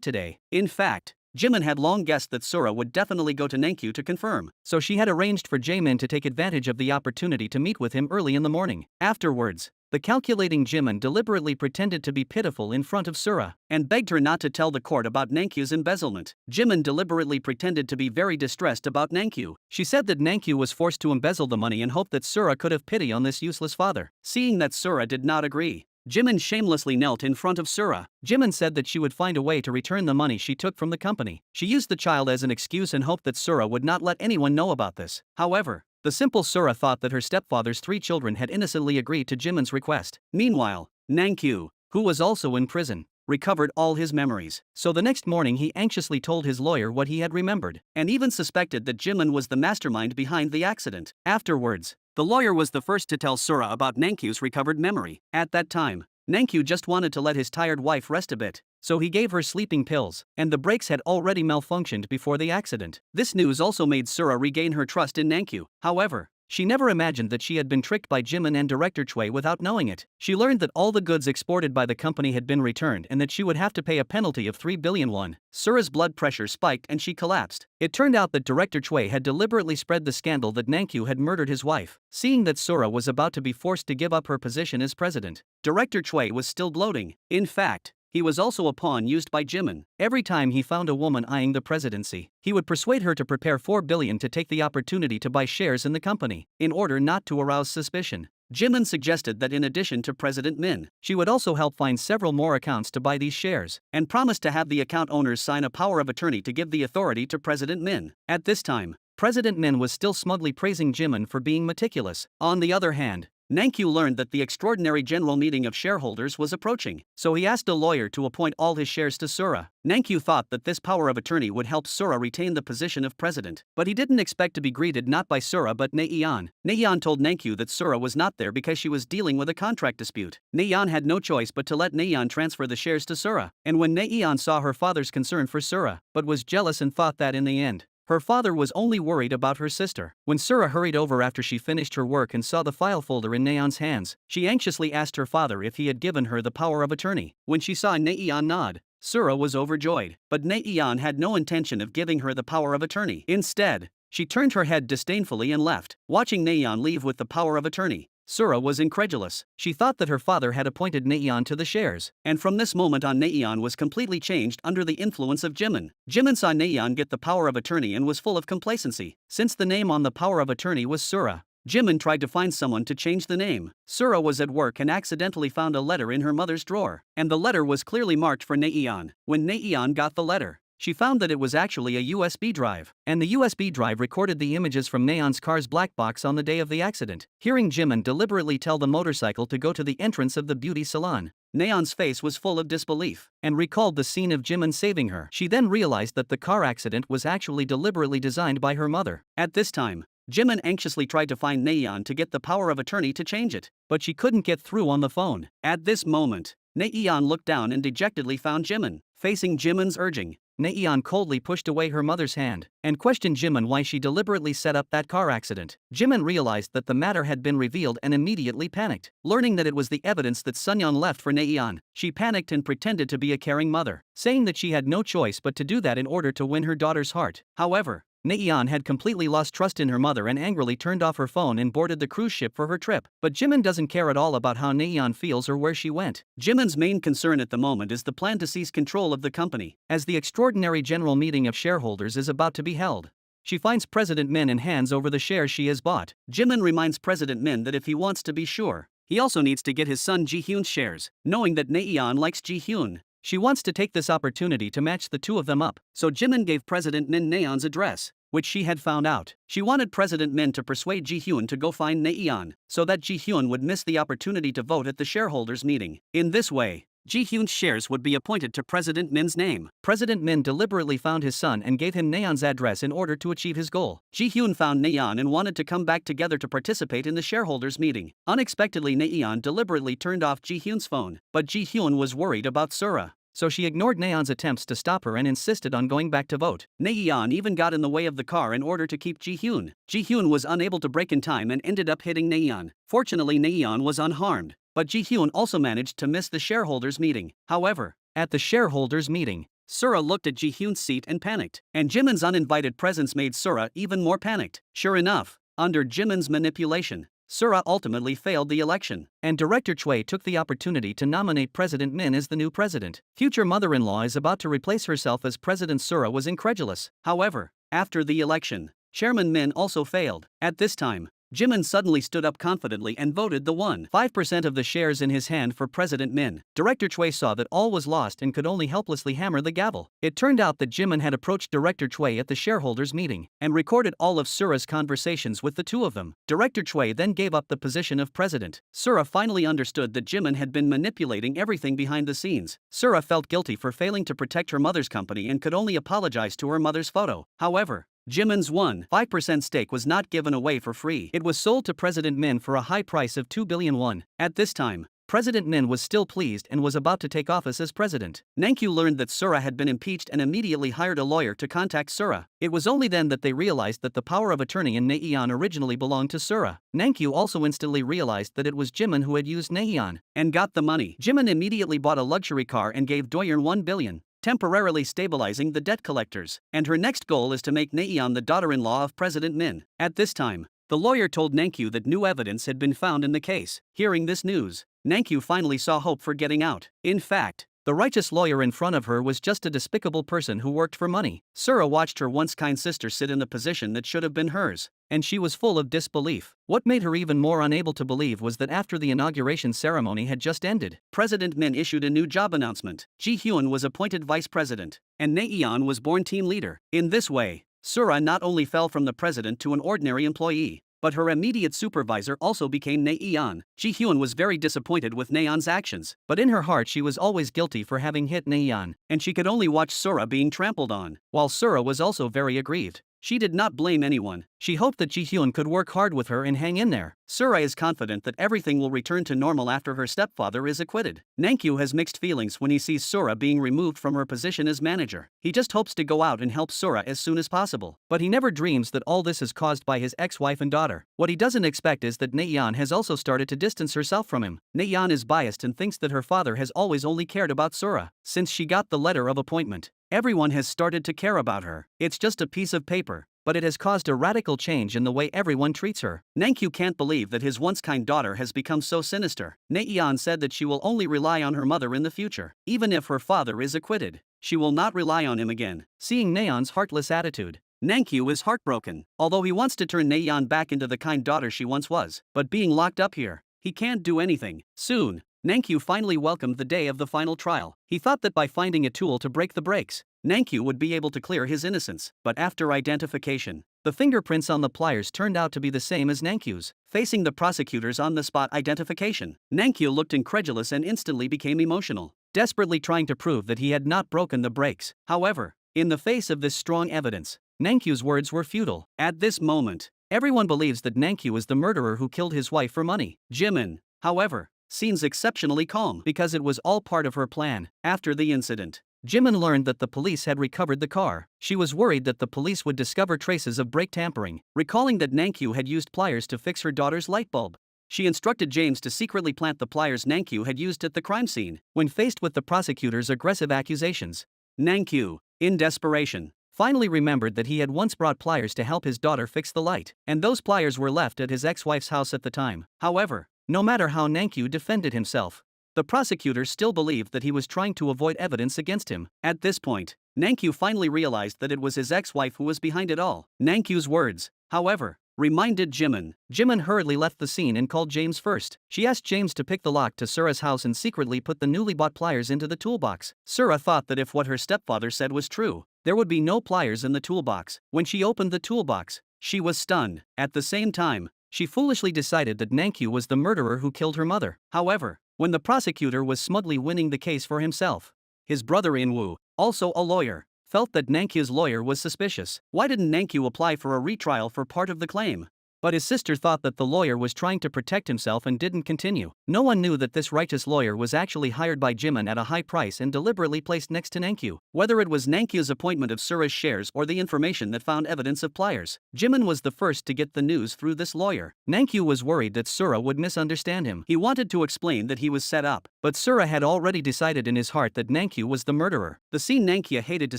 today. In fact, Jimin had long guessed that Sura would definitely go to Nankyu to confirm, so she had arranged for Jaemin to take advantage of the opportunity to meet with him early in the morning. Afterwards, the calculating Jimin deliberately pretended to be pitiful in front of Sura and begged her not to tell the court about Nankyu's embezzlement. Jimin deliberately pretended to be very distressed about Nankyu. She said that Nankyu was forced to embezzle the money and hoped that Sura could have pity on this useless father. Seeing that Sura did not agree, Jimin shamelessly knelt in front of Sura. Jimin said that she would find a way to return the money she took from the company. She used the child as an excuse and hoped that Sura would not let anyone know about this. However, the simple Sura thought that her stepfather's 3 children had innocently agreed to Jimin's request. Meanwhile, Nankyu, who was also in prison, recovered all his memories. So the next morning he anxiously told his lawyer what he had remembered, and even suspected that Jimin was the mastermind behind the accident. Afterwards, the lawyer was the first to tell Sura about Nankyu's recovered memory. At that time, Nankyu just wanted to let his tired wife rest a bit, so he gave her sleeping pills, and the brakes had already malfunctioned before the accident. This news also made Sura regain her trust in Nankyu. However, she never imagined that she had been tricked by Jimin and Director Choi without knowing it. She learned that all the goods exported by the company had been returned and that she would have to pay a penalty of 3 billion won. Sura's blood pressure spiked and she collapsed. It turned out that Director Choi had deliberately spread the scandal that Nankyu had murdered his wife. Seeing that Sura was about to be forced to give up her position as president, Director Choi was still gloating. In fact, he was also a pawn used by Jimin. Every time he found a woman eyeing the presidency, he would persuade her to prepare 4 billion to take the opportunity to buy shares in the company, in order not to arouse suspicion. Jimin suggested that in addition to President Min, she would also help find several more accounts to buy these shares, and promised to have the account owners sign a power of attorney to give the authority to President Min. At this time, President Min was still smugly praising Jimin for being meticulous. On the other hand, Nankyu learned that the extraordinary general meeting of shareholders was approaching, so he asked a lawyer to appoint all his shares to Sura. Nankyu thought that this power of attorney would help Sura retain the position of president, but he didn't expect to be greeted not by Sura but Naeon. Naeon told Nankyu that Sura was not there because she was dealing with a contract dispute. Naeon had no choice but to let Naeon transfer the shares to Sura, and when Naeon saw her father's concern for Sura, but was jealous and thought that in the end, her father was only worried about her sister. When Sura hurried over after she finished her work and saw the file folder in Naeon's hands, she anxiously asked her father if he had given her the power of attorney. When she saw Naeon nod, Sura was overjoyed, but Naeon had no intention of giving her the power of attorney. Instead, she turned her head disdainfully and left. Watching Naeon leave with the power of attorney, Sura was incredulous. She thought that her father had appointed Naeon to the shares, and from this moment on Naeon was completely changed under the influence of Jimin. Jimin saw Naeon get the power of attorney and was full of complacency. Since the name on the power of attorney was Sura, Jimin tried to find someone to change the name. Sura was at work and accidentally found a letter in her mother's drawer, and the letter was clearly marked for Naeon. When Naeon got the letter, she found that it was actually a USB drive, and the USB drive recorded the images from Naeon's car's black box on the day of the accident. Hearing Jimin deliberately tell the motorcycle to go to the entrance of the beauty salon, Naeon's face was full of disbelief, and recalled the scene of Jimin saving her. She then realized that the car accident was actually deliberately designed by her mother. At this time, Jimin anxiously tried to find Naeon to get the power of attorney to change it, but she couldn't get through on the phone. At this moment, Naeon looked down and dejectedly found Jimin. Facing Jimin's urging, Naeon coldly pushed away her mother's hand and questioned Jimin why she deliberately set up that car accident. Jimin realized that the matter had been revealed and immediately panicked. Learning that it was the evidence that Sunyeon left for Naeon, she panicked and pretended to be a caring mother, saying that she had no choice but to do that in order to win her daughter's heart. However, Naeon had completely lost trust in her mother and angrily turned off her phone and boarded the cruise ship for her trip. But Jimin doesn't care at all about how Naeon feels or where she went. Jimin's main concern at the moment is the plan to seize control of the company, as the extraordinary general meeting of shareholders is about to be held. She finds President Min and hands over the shares she has bought. Jimin reminds President Min that if he wants to be sure, he also needs to get his son Ji-hyun's shares, knowing that Naeon likes Ji-hyun. She wants to take this opportunity to match the two of them up, so Jimin gave President Min Naeon's address, which she had found out. She wanted President Min to persuade Ji-hyun to go find Naeon, so that Ji-hyun would miss the opportunity to vote at the shareholders' meeting. In this way, Ji-hyun's shares would be appointed to President Min's name. President Min deliberately found his son and gave him Naeon's address in order to achieve his goal. Ji-hyun found Naeon and wanted to come back together to participate in the shareholders' meeting. Unexpectedly, Naeon deliberately turned off Ji-hyun's phone, but Ji-hyun was worried about Sura. so she ignored Nayeon's attempts to stop her and insisted on going back to vote. Nayeon even got in the way of the car in order to keep Ji-hyun. Ji-hyun was unable to brake in time and ended up hitting Nayeon. Fortunately, Nayeon was unharmed, but Ji-hyun also managed to miss the shareholders' meeting. However, at the shareholders' meeting, Sura looked at Ji-hyun's seat and panicked, and Jimin's uninvited presence made Sura even more panicked. Sure enough, under Jimin's manipulation, Sura ultimately failed the election, and Director Choi took the opportunity to nominate President Min as the new president. Future mother-in-law is about to replace herself as president. Sura was incredulous. However, after the election, Chairman Min also failed. At this time, Jimin suddenly stood up confidently and voted the 1.5% of the shares in his hand for President Min. Director Choi saw that all was lost and could only helplessly hammer the gavel. It turned out that Jimin had approached Director Choi at the shareholders' meeting and recorded all of Sura's conversations with the two of them. Director Choi then gave up the position of president. Sura finally understood that Jimin had been manipulating everything behind the scenes. Sura felt guilty for failing to protect her mother's company and could only apologize to her mother's photo. However, Jimin's 1.5% stake was not given away for free. It was sold to President Min for a high price of 2 billion won. At this time, President Min was still pleased and was about to take office as president. Nankyu learned that Sura had been impeached and immediately hired a lawyer to contact Sura. It was only then that they realized that the power of attorney in Nayeon originally belonged to Sura. Nankyu also instantly realized that it was Jimin who had used Nayeon and got the money. Jimin immediately bought a luxury car and gave Doyeon 1 billion. Temporarily stabilizing the debt collectors, and her next goal is to make Nayeon the daughter-in-law of President Min. At this time, the lawyer told Nankyu that new evidence had been found in the case. Hearing this news, Nankyu finally saw hope for getting out. In fact, the righteous lawyer in front of her was just a despicable person who worked for money. Sura watched her once kind sister sit in the position that should have been hers, and she was full of disbelief. What made her even more unable to believe was that after the inauguration ceremony had just ended, President Min issued a new job announcement. Ji-hyun was appointed vice president, and Nayeon was born team leader. In this way, Sura not only fell from the president to an ordinary employee, but her immediate supervisor also became Nayeon. Ji-hyun was very disappointed with Nayeon's actions, but in her heart she was always guilty for having hit Nayeon, and she could only watch Sura being trampled on. While Sura was also very aggrieved, she did not blame anyone. She hoped that Ji-hyun could work hard with her and hang in there. Sura is confident that everything will return to normal after her stepfather is acquitted. Nankyu has mixed feelings when he sees Sura being removed from her position as manager. He just hopes to go out and help Sura as soon as possible. But he never dreams that all this is caused by his ex-wife and daughter. What he doesn't expect is that Nayeon has also started to distance herself from him. Nayeon is biased and thinks that her father has always only cared about Sura. Since she got the letter of appointment, everyone has started to care about her. It's just a piece of paper, but it has caused a radical change in the way everyone treats her. Nankyu can't believe that his once kind daughter has become so sinister. Nayeon said that she will only rely on her mother in the future. Even if her father is acquitted, she will not rely on him again. Seeing Nayeon's heartless attitude, Nankyu is heartbroken. Although he wants to turn Nayeon back into the kind daughter she once was, but being locked up here, he can't do anything. Soon, Nankyu finally welcomed the day of the final trial. He thought that by finding a tool to break the brakes, Nankyu would be able to clear his innocence. But after identification, the fingerprints on the pliers turned out to be the same as Nankyu's. Facing the prosecutors on the spot identification, Nankyu looked incredulous and instantly became emotional, desperately trying to prove that he had not broken the brakes. However, in the face of this strong evidence, Nankyu's words were futile. At this moment, everyone believes that Nankyu is the murderer who killed his wife for money. Jimin, however, seems exceptionally calm because it was all part of her plan. After the incident, Jimin learned that the police had recovered the car. She was worried that the police would discover traces of brake tampering, recalling that Nankyu had used pliers to fix her daughter's light bulb. She instructed James to secretly plant the pliers Nankyu had used at the crime scene. When faced with the prosecutor's aggressive accusations, Nankyu, in desperation, finally remembered that he had once brought pliers to help his daughter fix the light, and those pliers were left at his ex-wife's house at the time. However, no matter how Nankyu defended himself, the prosecutor still believed that he was trying to avoid evidence against him. At this point, Nankyu finally realized that it was his ex-wife who was behind it all. Nankyu's words, however, reminded Jimin. Jimin hurriedly left the scene and called James first. She asked James to pick the lock to Sura's house and secretly put the newly bought pliers into the toolbox. Sura thought that if what her stepfather said was true, there would be no pliers in the toolbox. When she opened the toolbox, she was stunned. At the same time, she foolishly decided that Nankyu was the murderer who killed her mother. However, when the prosecutor was smugly winning the case for himself, his brother In-woo, also a lawyer, felt that Nankyu's lawyer was suspicious. Why didn't Nankyu apply for a retrial for part of the claim? But his sister thought that the lawyer was trying to protect himself and didn't continue. No one knew that this righteous lawyer was actually hired by Jimin at a high price and deliberately placed next to Nankyu. Whether it was Nankyu's appointment of Sura's shares or the information that found evidence of pliers, Jimin was the first to get the news through this lawyer. Nankyu was worried that Sura would misunderstand him. He wanted to explain that he was set up, but Sura had already decided in his heart that Nankyu was the murderer. The scene Nankyu hated to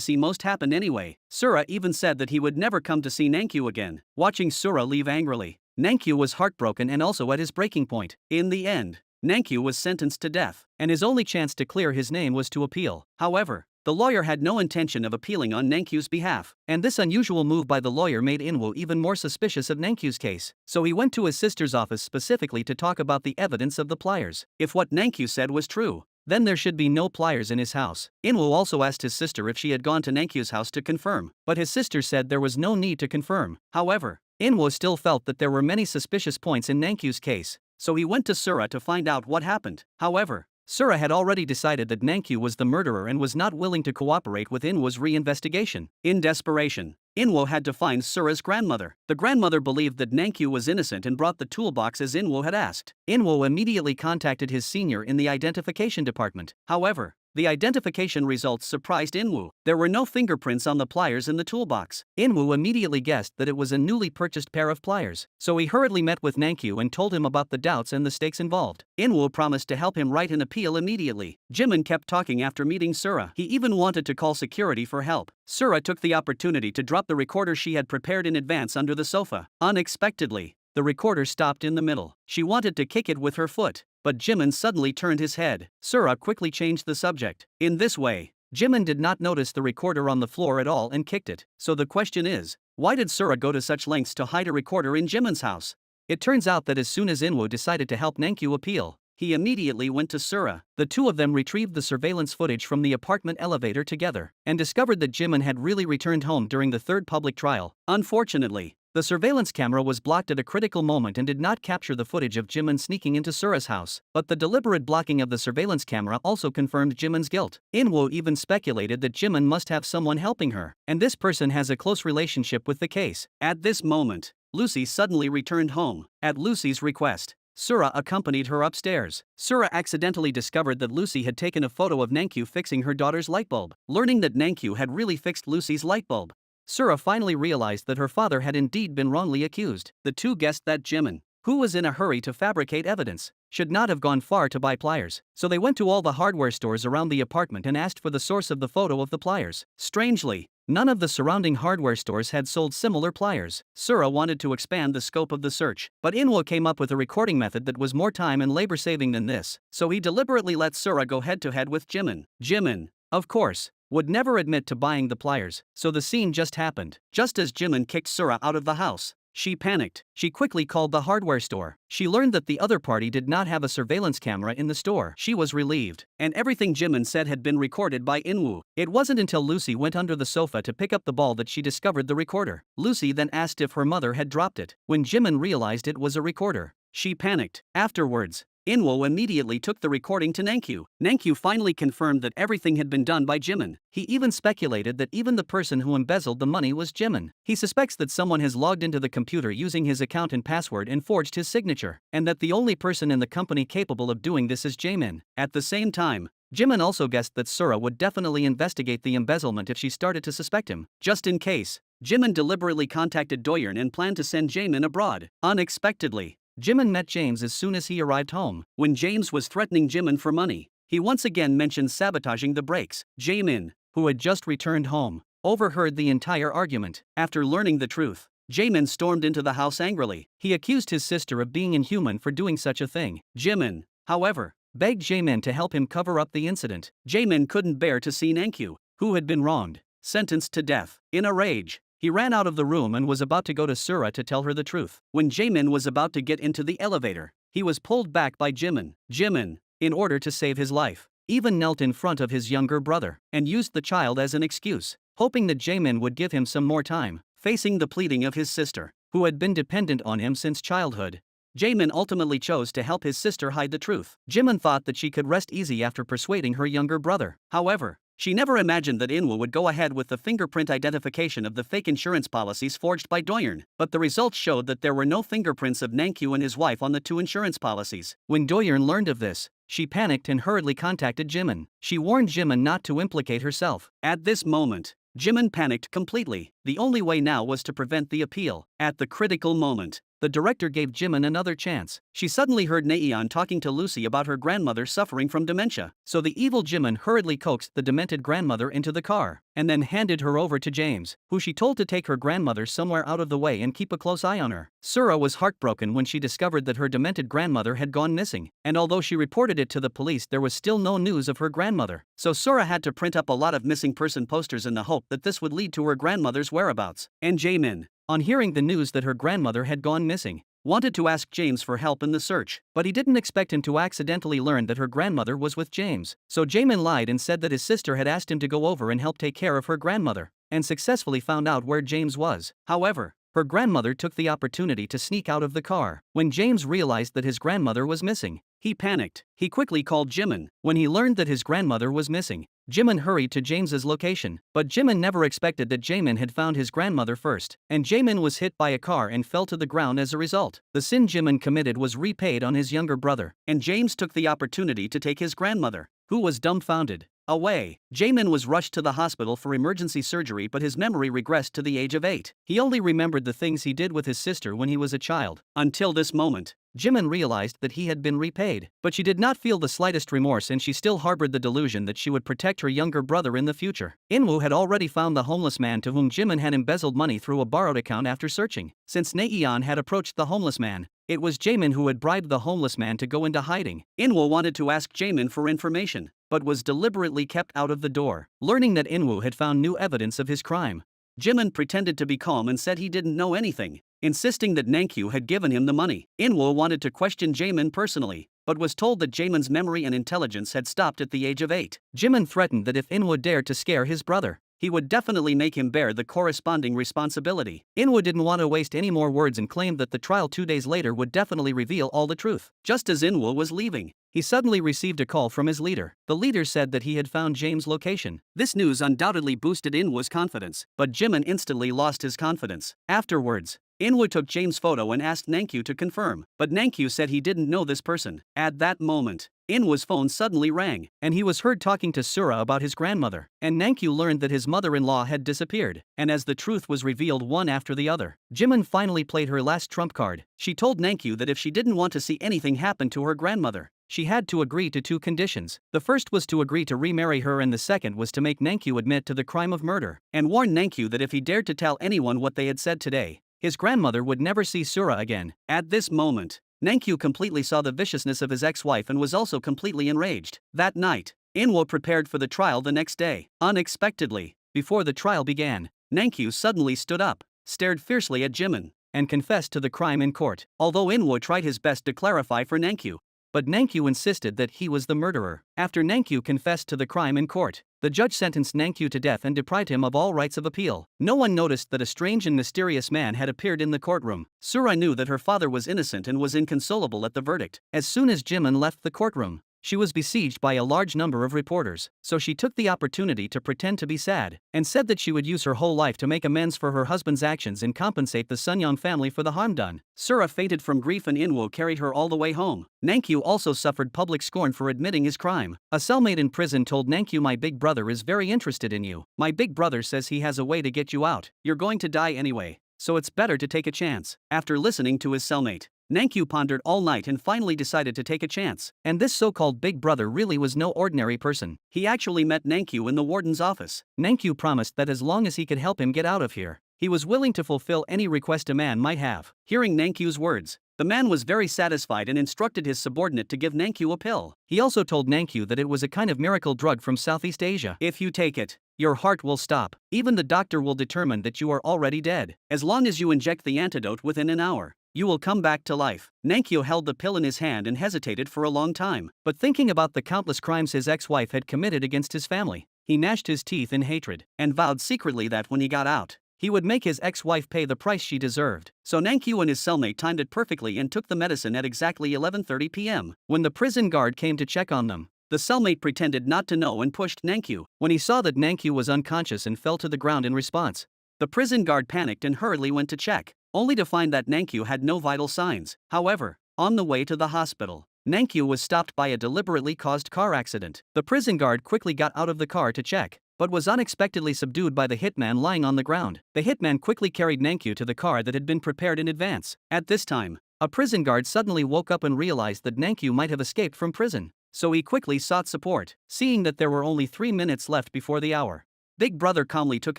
see most happened anyway. Sura even said that he would never come to see Nankyu again. Watching Sura leave angrily, Nankyu was heartbroken and also at his breaking point. In the end, Nankyu was sentenced to death, and his only chance to clear his name was to appeal. However, the lawyer had no intention of appealing on Nankyu's behalf, and this unusual move by the lawyer made Inwoo even more suspicious of Nankyu's case. So he went to his sister's office specifically to talk about the evidence of the pliers. If what Nankyu said was true, then there should be no pliers in his house. Inwoo also asked his sister if she had gone to Nankyu's house to confirm, but his sister said there was no need to confirm. However, Inwoo still felt that there were many suspicious points in Nankyu's case, so he went to Sura to find out what happened. However, Sura had already decided that Nankyu was the murderer and was not willing to cooperate with Inwoo's reinvestigation. In desperation, Inwoo had to find Sura's grandmother. The grandmother believed that Nankyu was innocent and brought the toolbox as Inwoo had asked. Inwoo immediately contacted his senior in the identification department. However, the identification results surprised Inwoo. There were no fingerprints on the pliers in the toolbox. Inwoo immediately guessed that it was a newly purchased pair of pliers, so he hurriedly met with Nankyu and told him about the doubts and the stakes involved. Inwoo promised to help him write an appeal immediately. Jimin kept talking after meeting Sura. He even wanted to call security for help. Sura took the opportunity to drop the recorder she had prepared in advance under the sofa. Unexpectedly, the recorder stopped in the middle. She wanted to kick it with her foot, but Jimin suddenly turned his head. Sura quickly changed the subject. In this way, Jimin did not notice the recorder on the floor at all and kicked it. So the question is, why did Sura go to such lengths to hide a recorder in Jimin's house? It turns out that as soon as Inwoo decided to help Nankyu appeal, he immediately went to Sura. The two of them retrieved the surveillance footage from the apartment elevator together and discovered that Jimin had really returned home during the third public trial. Unfortunately, the surveillance camera was blocked at a critical moment and did not capture the footage of Jimin sneaking into Sura's house, but the deliberate blocking of the surveillance camera also confirmed Jimin's guilt. Inwoo even speculated that Jimin must have someone helping her, and this person has a close relationship with the case. At this moment, Lucy suddenly returned home. At Lucy's request, Sura accompanied her upstairs. Sura accidentally discovered that Lucy had taken a photo of Nankyu fixing her daughter's light bulb. Learning that Nankyu had really fixed Lucy's light bulb, Sura finally realized that her father had indeed been wrongly accused. The two guessed that Jimin, who was in a hurry to fabricate evidence, should not have gone far to buy pliers. So they went to all the hardware stores around the apartment and asked for the source of the photo of the pliers. Strangely, none of the surrounding hardware stores had sold similar pliers. Sura wanted to expand the scope of the search, but Inwoo came up with a recording method that was more time and labor-saving than this, so he deliberately let Sura go head-to-head with Jimin. Jimin, of course, would never admit to buying the pliers, so the scene just happened. Just as Jimin kicked Sura out of the house, she panicked. She quickly called the hardware store. She learned that the other party did not have a surveillance camera in the store. She was relieved, and everything Jimin said had been recorded by Inwoo. It wasn't until Lucy went under the sofa to pick up the ball that she discovered the recorder. Lucy then asked if her mother had dropped it. When Jimin realized it was a recorder, she panicked. Afterwards, Inwoo immediately took the recording to Nankyu. Nankyu finally confirmed that everything had been done by Jimin. He even speculated that even the person who embezzled the money was Jimin. He suspects that someone has logged into the computer using his account and password and forged his signature, and that the only person in the company capable of doing this is Jamin. At the same time, Jimin also guessed that Sura would definitely investigate the embezzlement if she started to suspect him. Just in case, Jimin deliberately contacted Doyeon and planned to send Jamin abroad. Unexpectedly, Jimin met James as soon as he arrived home. When James was threatening Jimin for money, he once again mentioned sabotaging the brakes. Jamin, who had just returned home, overheard the entire argument. After learning the truth, Jamin stormed into the house angrily. He accused his sister of being inhuman for doing such a thing. Jimin, however, begged Jamin to help him cover up the incident. Jamin couldn't bear to see Nankyu, who had been wronged, sentenced to death. In a rage, he ran out of the room and was about to go to Sura to tell her the truth. When Jamin was about to get into the elevator, he was pulled back by Jimin. Jimin, in order to save his life, even knelt in front of his younger brother and used the child as an excuse, hoping that Jamin would give him some more time. Facing the pleading of his sister, who had been dependent on him since childhood, Jamin ultimately chose to help his sister hide the truth. Jimin thought that she could rest easy after persuading her younger brother. However, She never imagined that Inwoo would go ahead with the fingerprint identification of the fake insurance policies forged by Doyeon, but the results showed that there were no fingerprints of Nankyu and his wife on the two insurance policies. When Doyeon learned of this, she panicked and hurriedly contacted Jimin. She warned Jimin not to implicate herself. At this moment, Jimin panicked completely. The only way now was to prevent the appeal. At the critical moment, the director gave Jimin another chance. She suddenly heard Naeon talking to Lucy about her grandmother suffering from dementia. So the evil Jimin hurriedly coaxed the demented grandmother into the car, and then handed her over to James, who she told to take her grandmother somewhere out of the way and keep a close eye on her. Sura was heartbroken when she discovered that her demented grandmother had gone missing, and although she reported it to the police, there was still no news of her grandmother. So Sura had to print up a lot of missing person posters in the hope that this would lead to her grandmother's whereabouts. And Jaemin, on hearing the news that her grandmother had gone missing, wanted to ask James for help in the search, but he didn't expect him to accidentally learn that her grandmother was with James. So Jaemin lied and said that his sister had asked him to go over and help take care of her grandmother, and successfully found out where James was. However, her grandmother took the opportunity to sneak out of the car. When James realized that his grandmother was missing, he panicked. He quickly called Jimin. When he learned that his grandmother was missing, Jimin hurried to James's location, but Jimin never expected that Jaemin had found his grandmother first, and Jaemin was hit by a car and fell to the ground as a result. The sin Jimin committed was repaid on his younger brother, and James took the opportunity to take his grandmother, who was dumbfounded, away. Jaemin was rushed to the hospital for emergency surgery, but his memory regressed to the age of 8. He only remembered the things he did with his sister when he was a child. Until this moment, Jimin realized that he had been repaid, but she did not feel the slightest remorse, and she still harbored the delusion that she would protect her younger brother in the future. Inwoo had already found the homeless man to whom Jimin had embezzled money through a borrowed account after searching. Since Naeon had approached the homeless man, it was Jaemin who had bribed the homeless man to go into hiding. Inwoo wanted to ask Jaemin for information, but was deliberately kept out of the door. Learning that Inwoo had found new evidence of his crime, Jimin pretended to be calm and said he didn't know anything, insisting that Nankyu had given him the money. Inwoo wanted to question Jaemin personally, but was told that Jaemin's memory and intelligence had stopped at the age of 8. Jimin threatened that if Inwoo dared to scare his brother, he would definitely make him bear the corresponding responsibility. Inwoo didn't want to waste any more words and claimed that the trial 2 days later would definitely reveal all the truth. Just as Inwoo was leaving, he suddenly received a call from his leader. The leader said that he had found James' location. This news undoubtedly boosted Inwoo's confidence, but Jimin instantly lost his confidence. Afterwards, Inwoo took James' photo and asked Nankyu to confirm, but Nankyu said he didn't know this person. At that moment, Inwoo's phone suddenly rang, and he was heard talking to Sura about his grandmother, and Nankyu learned that his mother-in-law had disappeared, and as the truth was revealed one after the other, Jimin finally played her last trump card. She told Nankyu that if she didn't want to see anything happen to her grandmother, she had to agree to 2 conditions. The first was to agree to remarry her, and the second was to make Nankyu admit to the crime of murder, and warn Nankyu that if he dared to tell anyone what they had said today, his grandmother would never see Sura again. At this moment, Nankyu completely saw the viciousness of his ex-wife and was also completely enraged. That night, Inwoo prepared for the trial the next day. Unexpectedly, before the trial began, Nankyu suddenly stood up, stared fiercely at Jimin, and confessed to the crime in court. Although Inwoo tried his best to clarify for Nankyu, but Nankyu insisted that he was the murderer. After Nankyu confessed to the crime in court, the judge sentenced Nankyu to death and deprived him of all rights of appeal. No one noticed that a strange and mysterious man had appeared in the courtroom. Sura knew that her father was innocent and was inconsolable at the verdict. As soon as Jimin left the courtroom, she was besieged by a large number of reporters, so she took the opportunity to pretend to be sad, and said that she would use her whole life to make amends for her husband's actions and compensate the Sunyoung family for the harm done. Sura fainted from grief and Inwoo carried her all the way home. Nankyu also suffered public scorn for admitting his crime. A cellmate in prison told Nankyu, "My big brother is very interested in you. My big brother says he has a way to get you out. You're going to die anyway, so it's better to take a chance." After listening to his cellmate, Nankyu pondered all night and finally decided to take a chance. And this so-called big brother really was no ordinary person. He actually met Nankyu in the warden's office. Nankyu promised that as long as he could help him get out of here, he was willing to fulfill any request a man might have. Hearing Nankyu's words, the man was very satisfied and instructed his subordinate to give Nankyu a pill. He also told Nankyu that it was a kind of miracle drug from Southeast Asia. If you take it, your heart will stop. Even the doctor will determine that you are already dead. As long as you inject the antidote within an hour, you will come back to life. Nankyu held the pill in his hand and hesitated for a long time. But thinking about the countless crimes his ex-wife had committed against his family, he gnashed his teeth in hatred, and vowed secretly that when he got out, he would make his ex-wife pay the price she deserved. So Nankyu and his cellmate timed it perfectly and took the medicine at exactly 11:30 p.m. When the prison guard came to check on them, The cellmate pretended not to know and pushed Nankyu. When he saw that Nankyu was unconscious and fell to the ground in response, the prison guard panicked and hurriedly went to check, only to find that Nankyu had no vital signs. However, on the way to the hospital, Nankyu was stopped by a deliberately caused car accident. The prison guard quickly got out of the car to check, but was unexpectedly subdued by the hitman lying on the ground. The hitman quickly carried Nankyu to the car that had been prepared in advance. At this time, a prison guard suddenly woke up and realized that Nankyu might have escaped from prison, so he quickly sought support, seeing that there were only 3 minutes left before the hour. Big Brother calmly took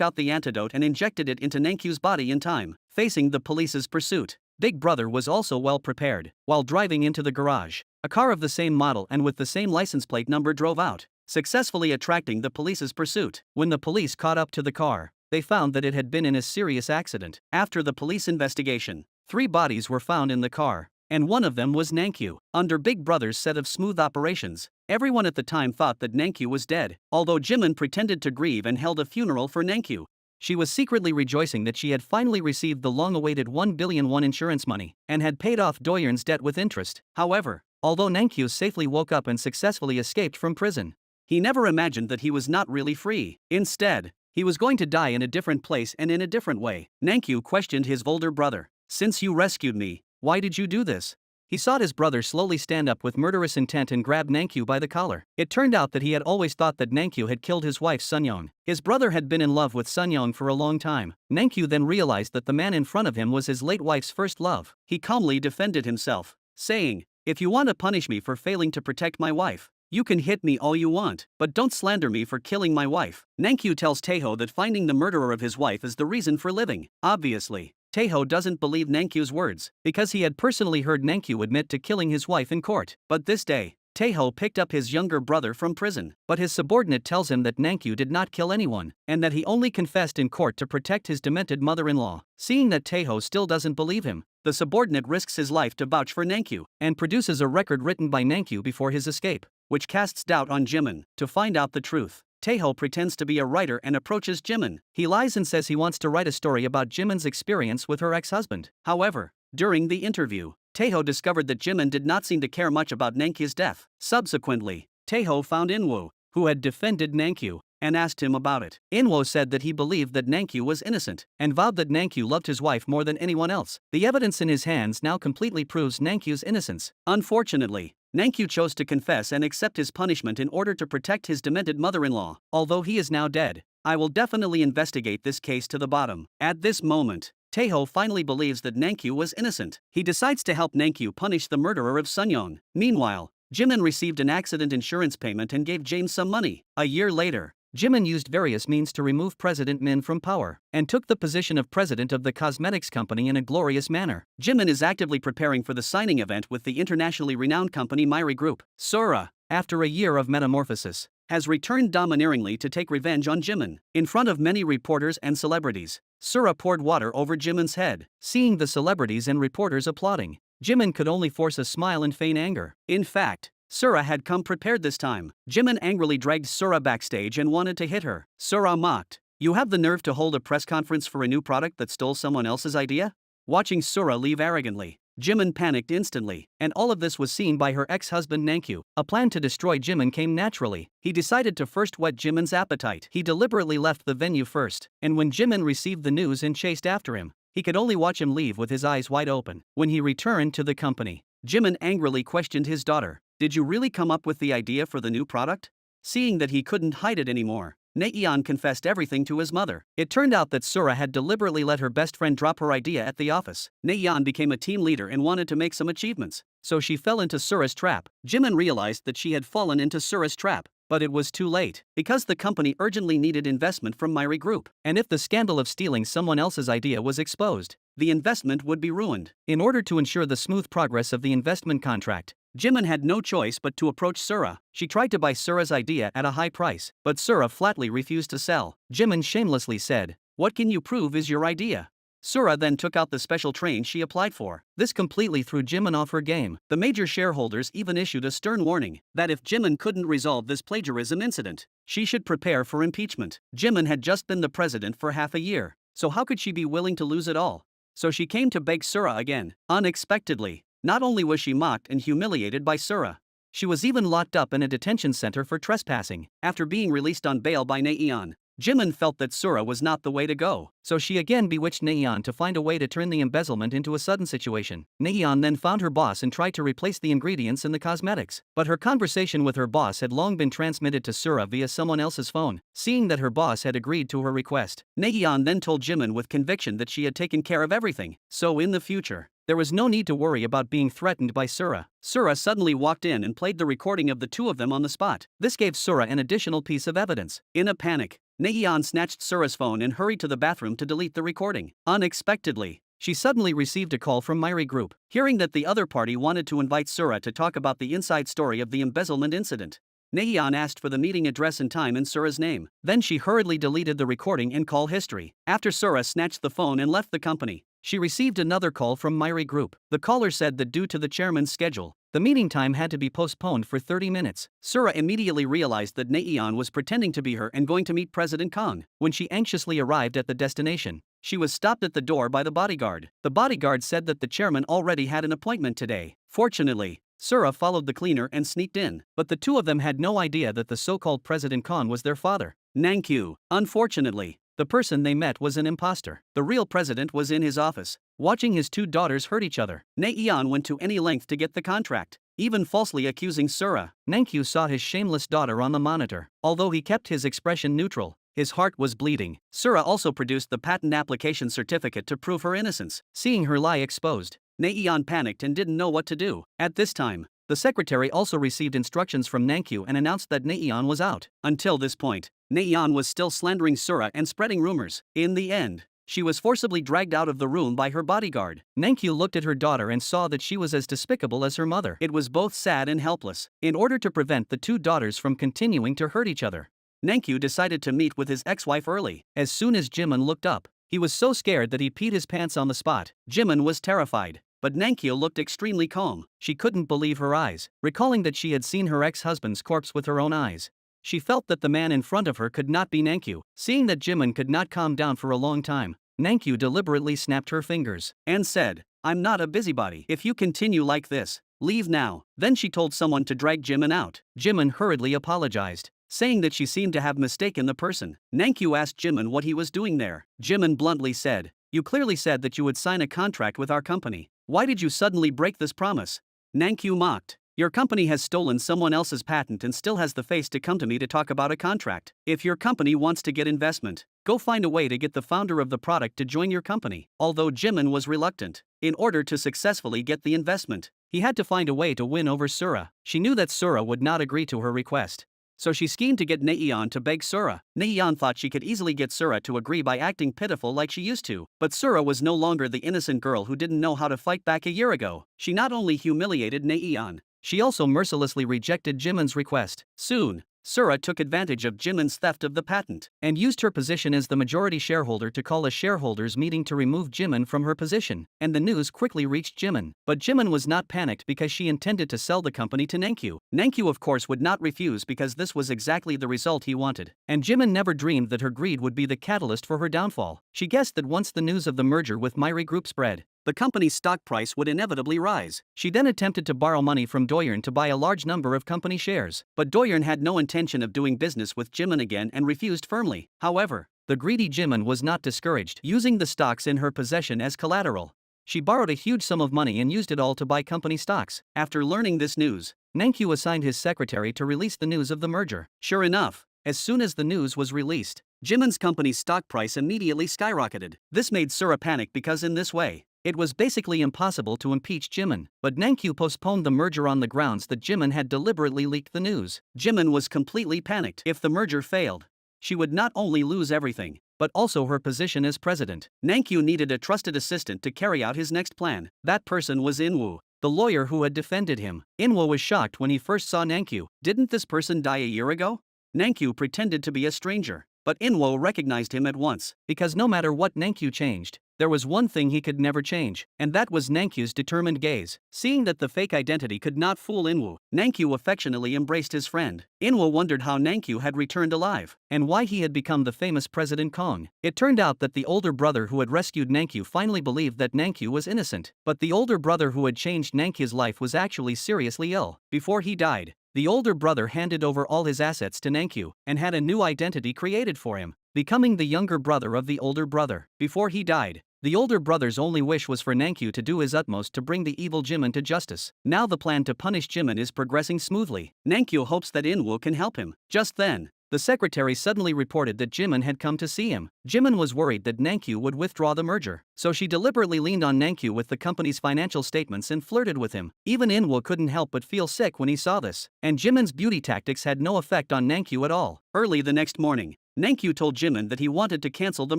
out the antidote and injected it into Nankyu's body in time, facing the police's pursuit. Big Brother was also well prepared. While driving into the garage, a car of the same model and with the same license plate number drove out, successfully attracting the police's pursuit. When the police caught up to the car, they found that it had been in a serious accident. After the police investigation, 3 bodies were found in the car, and one of them was Nankyu. Under Big Brother's set of smooth operations, everyone at the time thought that Nankyu was dead. Although Jimin pretended to grieve and held a funeral for Nankyu, she was secretly rejoicing that she had finally received the long-awaited 1 billion won insurance money and had paid off Doyeon's debt with interest. However, although Nankyu safely woke up and successfully escaped from prison, he never imagined that he was not really free. Instead, he was going to die in a different place and in a different way. Nankyu questioned his older brother. "Since you rescued me, why did you do this?" He saw his brother slowly stand up with murderous intent and grab Nankyu by the collar. It turned out that he had always thought that Nankyu had killed his wife Sunyoung. His brother had been in love with Sunyoung for a long time. Nankyu then realized that the man in front of him was his late wife's first love. He calmly defended himself, saying, "If you want to punish me for failing to protect my wife, you can hit me all you want, but don't slander me for killing my wife." Nankyu tells Taeho that finding the murderer of his wife is the reason for living. Obviously, Taeho doesn't believe Nankyu's words, because he had personally heard Nankyu admit to killing his wife in court. But this day, Taeho picked up his younger brother from prison, but his subordinate tells him that Nankyu did not kill anyone, and that he only confessed in court to protect his demented mother-in-law. Seeing that Taeho still doesn't believe him, the subordinate risks his life to vouch for Nankyu, and produces a record written by Nankyu before his escape, which casts doubt on Jimin. To find out the truth, Taeho pretends to be a writer and approaches Jimin. He lies and says he wants to write a story about Jimin's experience with her ex-husband. However, during the interview, Taeho discovered that Jimin did not seem to care much about Nankyu's death. Subsequently, Taeho found Inwoo, who had defended Nankyu, and asked him about it. Inwoo said that he believed that Nankyu was innocent, and vowed that Nankyu loved his wife more than anyone else. The evidence in his hands now completely proves Nankyu's innocence. Unfortunately, Nankyu chose to confess and accept his punishment in order to protect his demented mother-in-law. Although he is now dead, I will definitely investigate this case to the bottom. At this moment, Taeho finally believes that Nankyu was innocent. He decides to help Nankyu punish the murderer of Sunyoung. Meanwhile, Jimin received an accident insurance payment and gave James some money. A year later, Jimin used various means to remove President Min from power, and took the position of president of the cosmetics company in a glorious manner. Jimin is actively preparing for the signing event with the internationally renowned company Myri Group. Sora, after a year of metamorphosis, has returned domineeringly to take revenge on Jimin. In front of many reporters and celebrities, Sora poured water over Jimin's head. Seeing the celebrities and reporters applauding, Jimin could only force a smile and feign anger. In fact, Sora had come prepared this time. Jimin angrily dragged Sora backstage and wanted to hit her. Sora mocked, "You have the nerve to hold a press conference for a new product that stole someone else's idea?" Watching Sora leave arrogantly, Jimin panicked instantly, and all of this was seen by her ex-husband Nankyu. A plan to destroy Jimin came naturally. He decided to first whet Jimin's appetite. He deliberately left the venue first, and when Jimin received the news and chased after him, he could only watch him leave with his eyes wide open. When he returned to the company, Jimin angrily questioned his daughter, "Did you really come up with the idea for the new product?" Seeing that he couldn't hide it anymore, Naeon confessed everything to his mother. It turned out that Sora had deliberately let her best friend drop her idea at the office. Naeon became a team leader and wanted to make some achievements, so she fell into Sora's trap. Jimin realized that she had fallen into Sora's trap, but it was too late, because the company urgently needed investment from Myri Group, and if the scandal of stealing someone else's idea was exposed, the investment would be ruined. In order to ensure the smooth progress of the investment contract, Jimin had no choice but to approach Sora. She tried to buy Sora's idea at a high price, but Sora flatly refused to sell. Jimin shamelessly said, "What can you prove is your idea?" Sora then took out the special train she applied for. This completely threw Jimin off her game. The major shareholders even issued a stern warning that if Jimin couldn't resolve this plagiarism incident, she should prepare for impeachment. Jimin had just been the president for half a year, so how could she be willing to lose it all? So she came to beg Sora again. Unexpectedly, not only was she mocked and humiliated by Sora, She was even locked up in a detention center for trespassing, after being released on bail by Naeon. Jimin felt that Sura was not the way to go, so she again bewitched Naeon to find a way to turn the embezzlement into a sudden situation. Naeon then found her boss and tried to replace the ingredients in the cosmetics, but her conversation with her boss had long been transmitted to Sura via someone else's phone. Seeing that her boss had agreed to her request, Naeon then told Jimin with conviction that she had taken care of everything, so in the future, there was no need to worry about being threatened by Sura. Sura suddenly walked in and played the recording of the two of them on the spot. This gave Sura an additional piece of evidence. In a panic, Naeon snatched Sura's phone and hurried to the bathroom to delete the recording. Unexpectedly, she suddenly received a call from Myri Group. Hearing that the other party wanted to invite Sura to talk about the inside story of the embezzlement incident, Naeon asked for the meeting address and time in Sura's name. Then she hurriedly deleted the recording and call history. After Sura snatched the phone and left the company, she received another call from Myri Group. The caller said that due to the chairman's schedule, the meeting time had to be postponed for 30 minutes. Sura immediately realized that Naeon was pretending to be her and going to meet President Kong. When she anxiously arrived at the destination, she was stopped at the door by the bodyguard. The bodyguard said that the chairman already had an appointment today. Fortunately, Sura followed the cleaner and sneaked in, but the two of them had no idea that the so-called President Kong was their father, Nangkyu. Unfortunately, the person they met was an imposter. The real president was in his office, watching his two daughters hurt each other. Naeon went to any length to get the contract, even falsely accusing Sura. Nangkyu saw his shameless daughter on the monitor. Although he kept his expression neutral, his heart was bleeding. Sura also produced the patent application certificate to prove her innocence. Seeing her lie exposed, Naeon panicked and didn't know what to do. At this time, the secretary also received instructions from Nangkyu and announced that Naeon was out. Until this point, Naeon was still slandering Sura and spreading rumors. In the end, she was forcibly dragged out of the room by her bodyguard. Nangkyu looked at her daughter and saw that she was as despicable as her mother. It was both sad and helpless. In order to prevent the two daughters from continuing to hurt each other, Nangkyu decided to meet with his ex-wife early. As soon as Jimin looked up, he was so scared that he peed his pants on the spot. Jimin was terrified, but Nangkyu looked extremely calm. She couldn't believe her eyes, recalling that she had seen her ex-husband's corpse with her own eyes. She felt that the man in front of her could not be Nangkyu. Seeing that Jimin could not calm down for a long time, Nangkyu deliberately snapped her fingers and said, "I'm not a busybody. If you continue like this, leave now." Then she told someone to drag Jimin out. Jimin hurriedly apologized, saying that she seemed to have mistaken the person. Nangkyu asked Jimin what he was doing there. Jimin bluntly said, "You clearly said that you would sign a contract with our company. Why did you suddenly break this promise?" Nangkyu mocked, "Your company has stolen someone else's patent and still has the face to come to me to talk about a contract. If your company wants to get investment, go find a way to get the founder of the product to join your company." Although Jimin was reluctant, in order to successfully get the investment, he had to find a way to win over Sura. She knew that Sura would not agree to her request, so she schemed to get Naeon to beg Sura. Naeon thought she could easily get Sura to agree by acting pitiful like she used to. But Sura was no longer the innocent girl who didn't know how to fight back a year ago. She not only humiliated Naeon, she also mercilessly rejected Jimin's request. Soon, Sura took advantage of Jimin's theft of the patent and used her position as the majority shareholder to call a shareholders meeting to remove Jimin from her position, and the news quickly reached Jimin. But Jimin was not panicked because she intended to sell the company to Nangkyu. Nangkyu of course would not refuse because this was exactly the result he wanted, and Jimin never dreamed that her greed would be the catalyst for her downfall. She guessed that once the news of the merger with Myri Group spread, the company's stock price would inevitably rise. She then attempted to borrow money from Doyeon to buy a large number of company shares, but Doyeon had no intention of doing business with Jimin again and refused firmly. However, the greedy Jimin was not discouraged, using the stocks in her possession as collateral. She borrowed a huge sum of money and used it all to buy company stocks. After learning this news, Nangkyu assigned his secretary to release the news of the merger. Sure enough, as soon as the news was released, Jimin's company's stock price immediately skyrocketed. This made Sura panic because in this way, it was basically impossible to impeach Jimin, but Nangkyu postponed the merger on the grounds that Jimin had deliberately leaked the news. Jimin was completely panicked. If the merger failed, she would not only lose everything, but also her position as president. Nangkyu needed a trusted assistant to carry out his next plan. That person was Inwoo, the lawyer who had defended him. Inwoo was shocked when he first saw Nangkyu. Didn't this person die a year ago? Nangkyu pretended to be a stranger, but Inwoo recognized him at once, because no matter what Nangkyu changed, there was one thing he could never change, and that was Nankyu's determined gaze. Seeing that the fake identity could not fool Inwoo, Nankyu affectionately embraced his friend. Inwoo wondered how Nankyu had returned alive, and why he had become the famous President Kong. It turned out that the older brother who had rescued Nankyu finally believed that Nankyu was innocent, but the older brother who had changed Nankyu's life was actually seriously ill. Before he died, the older brother handed over all his assets to Nankyu, and had a new identity created for him, becoming the younger brother of the older brother. Before he died, the older brother's only wish was for Nankyu to do his utmost to bring the evil Jimin to justice. Now the plan to punish Jimin is progressing smoothly. Nankyu hopes that Inwoo can help him. Just then, the secretary suddenly reported that Jimin had come to see him. Jimin was worried that Nankyu would withdraw the merger, so she deliberately leaned on Nankyu with the company's financial statements and flirted with him. Even Inwoo couldn't help but feel sick when he saw this, and Jimin's beauty tactics had no effect on Nankyu at all. Early the next morning, Nankyu told Jimin that he wanted to cancel the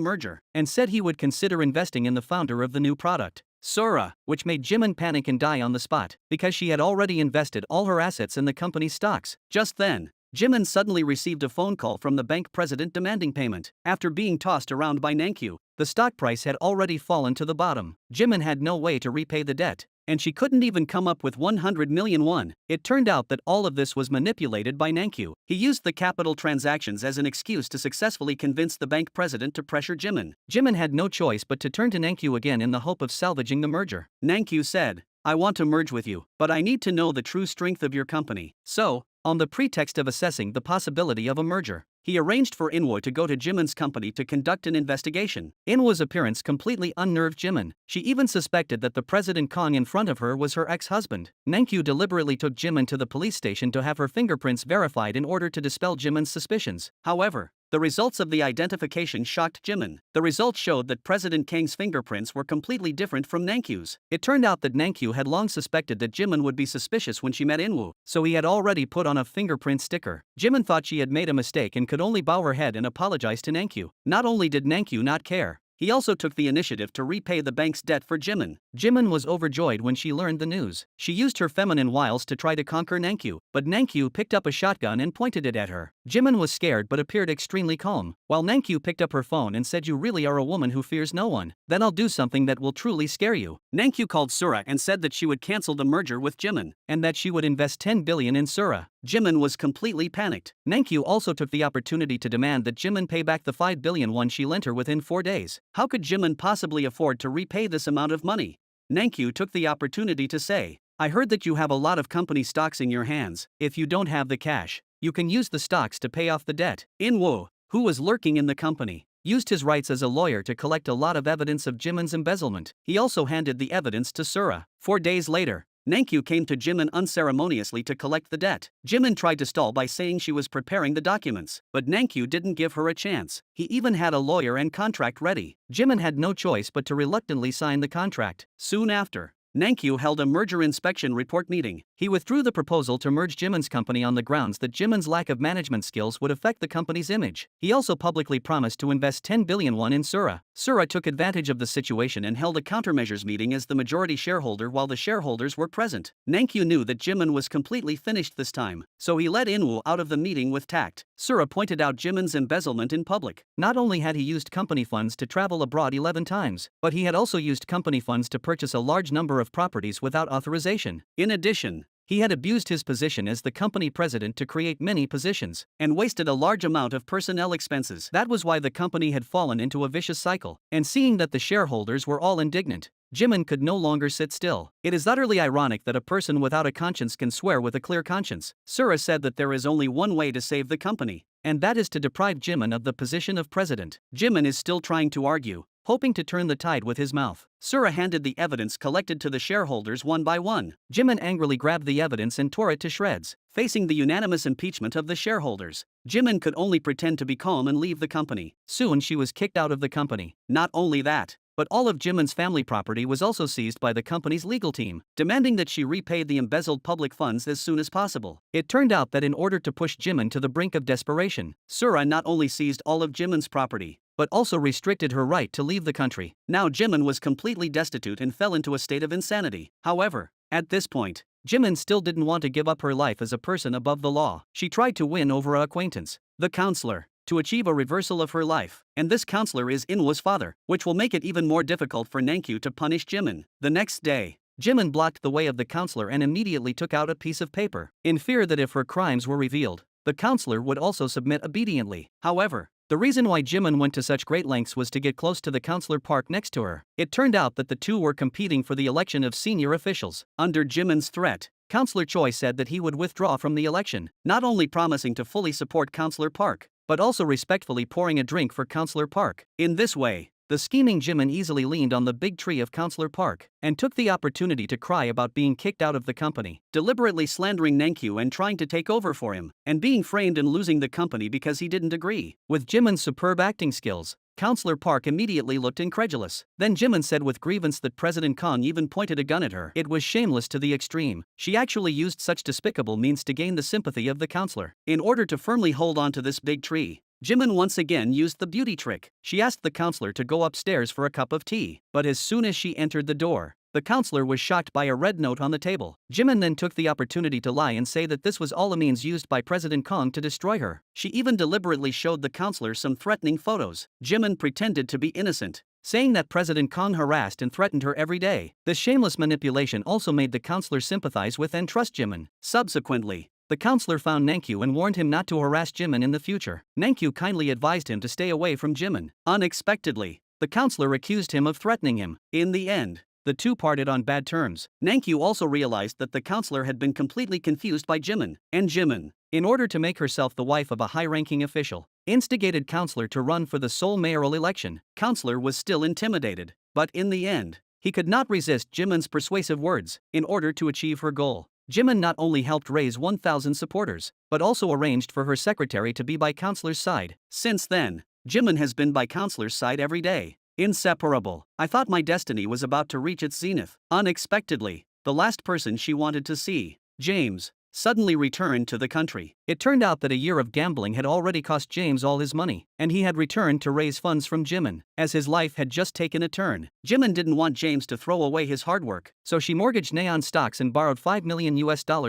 merger, and said he would consider investing in the founder of the new product, Sora, which made Jimin panic and die on the spot, because she had already invested all her assets in the company's stocks. Just then, Jimin suddenly received a phone call from the bank president demanding payment. After being tossed around by Nankyu, the stock price had already fallen to the bottom. Jimin had no way to repay the debt, and she couldn't even come up with 100 million won. It turned out that all of this was manipulated by Nankyu. He used the capital transactions as an excuse to successfully convince the bank president to pressure Jimin. Jimin had no choice but to turn to Nankyu again in the hope of salvaging the merger. Nankyu said, "I want to merge with you, but I need to know the true strength of your company." So, on the pretext of assessing the possibility of a merger, he arranged for Inwoo to go to Jimin's company to conduct an investigation. Inwoo's appearance completely unnerved Jimin. She even suspected that the President Kong in front of her was her ex-husband. Nankyu deliberately took Jimin to the police station to have her fingerprints verified in order to dispel Jimin's suspicions. However, the results of the identification shocked Jimin. The results showed that President Kang's fingerprints were completely different from Nankyu's. It turned out that Nankyu had long suspected that Jimin would be suspicious when she met Inwoo, so he had already put on a fingerprint sticker. Jimin thought she had made a mistake and could only bow her head and apologize to Nankyu. Not only did Nankyu not care, he also took the initiative to repay the bank's debt for Jimin. Jimin was overjoyed when she learned the news. She used her feminine wiles to try to conquer Nankyu, but Nankyu picked up a shotgun and pointed it at her. Jimin was scared but appeared extremely calm, while Nankyu picked up her phone and said, "You really are a woman who fears no one. Then I'll do something that will truly scare you." Nankyu called Sura and said that she would cancel the merger with Jimin, and that she would invest 10 billion in Sura. Jimin was completely panicked. Nankyu also took the opportunity to demand that Jimin pay back the 5 billion won she lent her within 4 days. How could Jimin possibly afford to repay this amount of money? Nankyu took the opportunity to say, "I heard that you have a lot of company stocks in your hands. If you don't have the cash, you can use the stocks to pay off the debt." Inwoo, who was lurking in the company, used his rights as a lawyer to collect a lot of evidence of Jimin's embezzlement. He also handed the evidence to Sura. 4 days later, Nankyu came to Jimin unceremoniously to collect the debt. Jimin tried to stall by saying she was preparing the documents, but Nankyu didn't give her a chance. He even had a lawyer and contract ready. Jimin had no choice but to reluctantly sign the contract. Soon after, Nankyu held a merger inspection report meeting. He withdrew the proposal to merge Jimin's company on the grounds that Jimin's lack of management skills would affect the company's image. He also publicly promised to invest 10 billion won in Sura. Sura took advantage of the situation and held a countermeasures meeting as the majority shareholder while the shareholders were present. Nankyu knew that Jimin was completely finished this time, so he let Inwoo out of the meeting with tact. Sura pointed out Jimin's embezzlement in public. Not only had he used company funds to travel abroad 11 times, but he had also used company funds to purchase a large number of properties without authorization. In addition, he had abused his position as the company president to create many positions, and wasted a large amount of personnel expenses. That was why the company had fallen into a vicious cycle. And seeing that the shareholders were all indignant, Jimin could no longer sit still. It is utterly ironic that a person without a conscience can swear with a clear conscience. Sura said that there is only one way to save the company, and that is to deprive Jimin of the position of president. Jimin is still trying to argue, hoping to turn the tide with his mouth. Sura handed the evidence collected to the shareholders one by one. Jimin angrily grabbed the evidence and tore it to shreds. Facing the unanimous impeachment of the shareholders, Jimin could only pretend to be calm and leave the company. Soon she was kicked out of the company. Not only that, but all of Jimin's family property was also seized by the company's legal team, demanding that she repay the embezzled public funds as soon as possible. It turned out that in order to push Jimin to the brink of desperation, Sura not only seized all of Jimin's property, but also restricted her right to leave the country. Now Jimin was completely destitute and fell into a state of insanity. However, at this point, Jimin still didn't want to give up her life as a person above the law. She tried to win over an acquaintance, the counselor. to achieve a reversal of her life. And this counselor is Inwoo's father, which will make it even more difficult for Nankyu to punish Jimin. The next day, Jimin blocked the way of the counselor and immediately took out a piece of paper, in fear that if her crimes were revealed, the counselor would also submit obediently. However, the reason why Jimin went to such great lengths was to get close to the counselor park next to her. It turned out that the two were competing for the election of senior officials. Under Jimin's threat, Counselor Choi said that he would withdraw from the election, not only promising to fully support Counselor Park, but also respectfully pouring a drink for Counselor Park. In this way, the scheming Jimin easily leaned on the big tree of Counselor Park and took the opportunity to cry about being kicked out of the company, deliberately slandering Nankyu and trying to take over for him, and being framed and losing the company because he didn't agree. With Jimin's superb acting skills, Counselor Park immediately looked incredulous. Then Jimin said with grievance that President Kong even pointed a gun at her. It was shameless to the extreme. She actually used such despicable means to gain the sympathy of the counselor. In order to firmly hold on to this big tree, Jimin once again used the beauty trick. She asked the counselor to go upstairs for a cup of tea, but as soon as she entered the door, the counselor was shocked by a red note on the table. Jimin then took the opportunity to lie and say that this was all a means used by President Kong to destroy her. She even deliberately showed the counselor some threatening photos. Jimin pretended to be innocent, saying that President Kong harassed and threatened her every day. This shameless manipulation also made the counselor sympathize with and trust Jimin. Subsequently, the counselor found Nankyu and warned him not to harass Jimin in the future. Nankyu kindly advised him to stay away from Jimin. Unexpectedly, the counselor accused him of threatening him. In the end, the two parted on bad terms. Nankyu also realized that the counselor had been completely confused by Jimin, and Jimin, in order to make herself the wife of a high-ranking official, instigated counselor to run for the Seoul mayoral election. Counselor was still intimidated, but in the end, he could not resist Jimin's persuasive words. In order to achieve her goal, Jimin not only helped raise 1,000 supporters, but also arranged for her secretary to be by counselor's side. Since then, Jimin has been by counselor's side every day. Inseparable. I thought my destiny was about to reach its zenith. Unexpectedly, the last person she wanted to see, James, suddenly returned to the country. It turned out that a year of gambling had already cost James all his money, and he had returned to raise funds from Jimin, as his life had just taken a turn. Jimin didn't want James to throw away his hard work, so she mortgaged Neon stocks and borrowed $5 million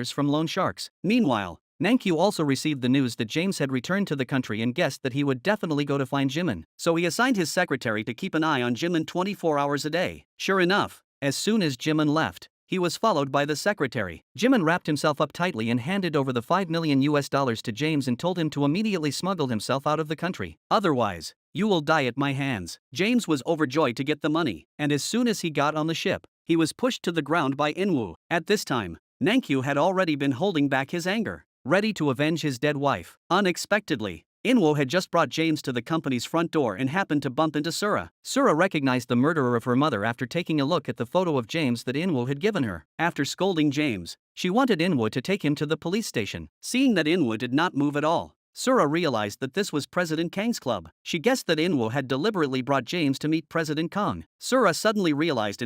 from loan sharks. Meanwhile, Nankyu also received the news that James had returned to the country and guessed that he would definitely go to find Jimin, so he assigned his secretary to keep an eye on Jimin 24 hours a day. Sure enough, as soon as Jimin left, he was followed by the secretary. Jimin wrapped himself up tightly and handed over the $5 million to James and told him to immediately smuggle himself out of the country. Otherwise, you will die at my hands. James was overjoyed to get the money, and as soon as he got on the ship, he was pushed to the ground by Inwoo. At this time, Nankyu had already been holding back his anger, ready to avenge his dead wife. Unexpectedly, Inwoo had just brought James to the company's front door and happened to bump into Sura. Sura recognized the murderer of her mother after taking a look at the photo of James that Inwoo had given her. After scolding James, she wanted Inwoo to take him to the police station. Seeing that Inwoo did not move at all, Sura realized that this was President Kang's club. She guessed that Inwoo had deliberately brought James to meet President Kang. Sura suddenly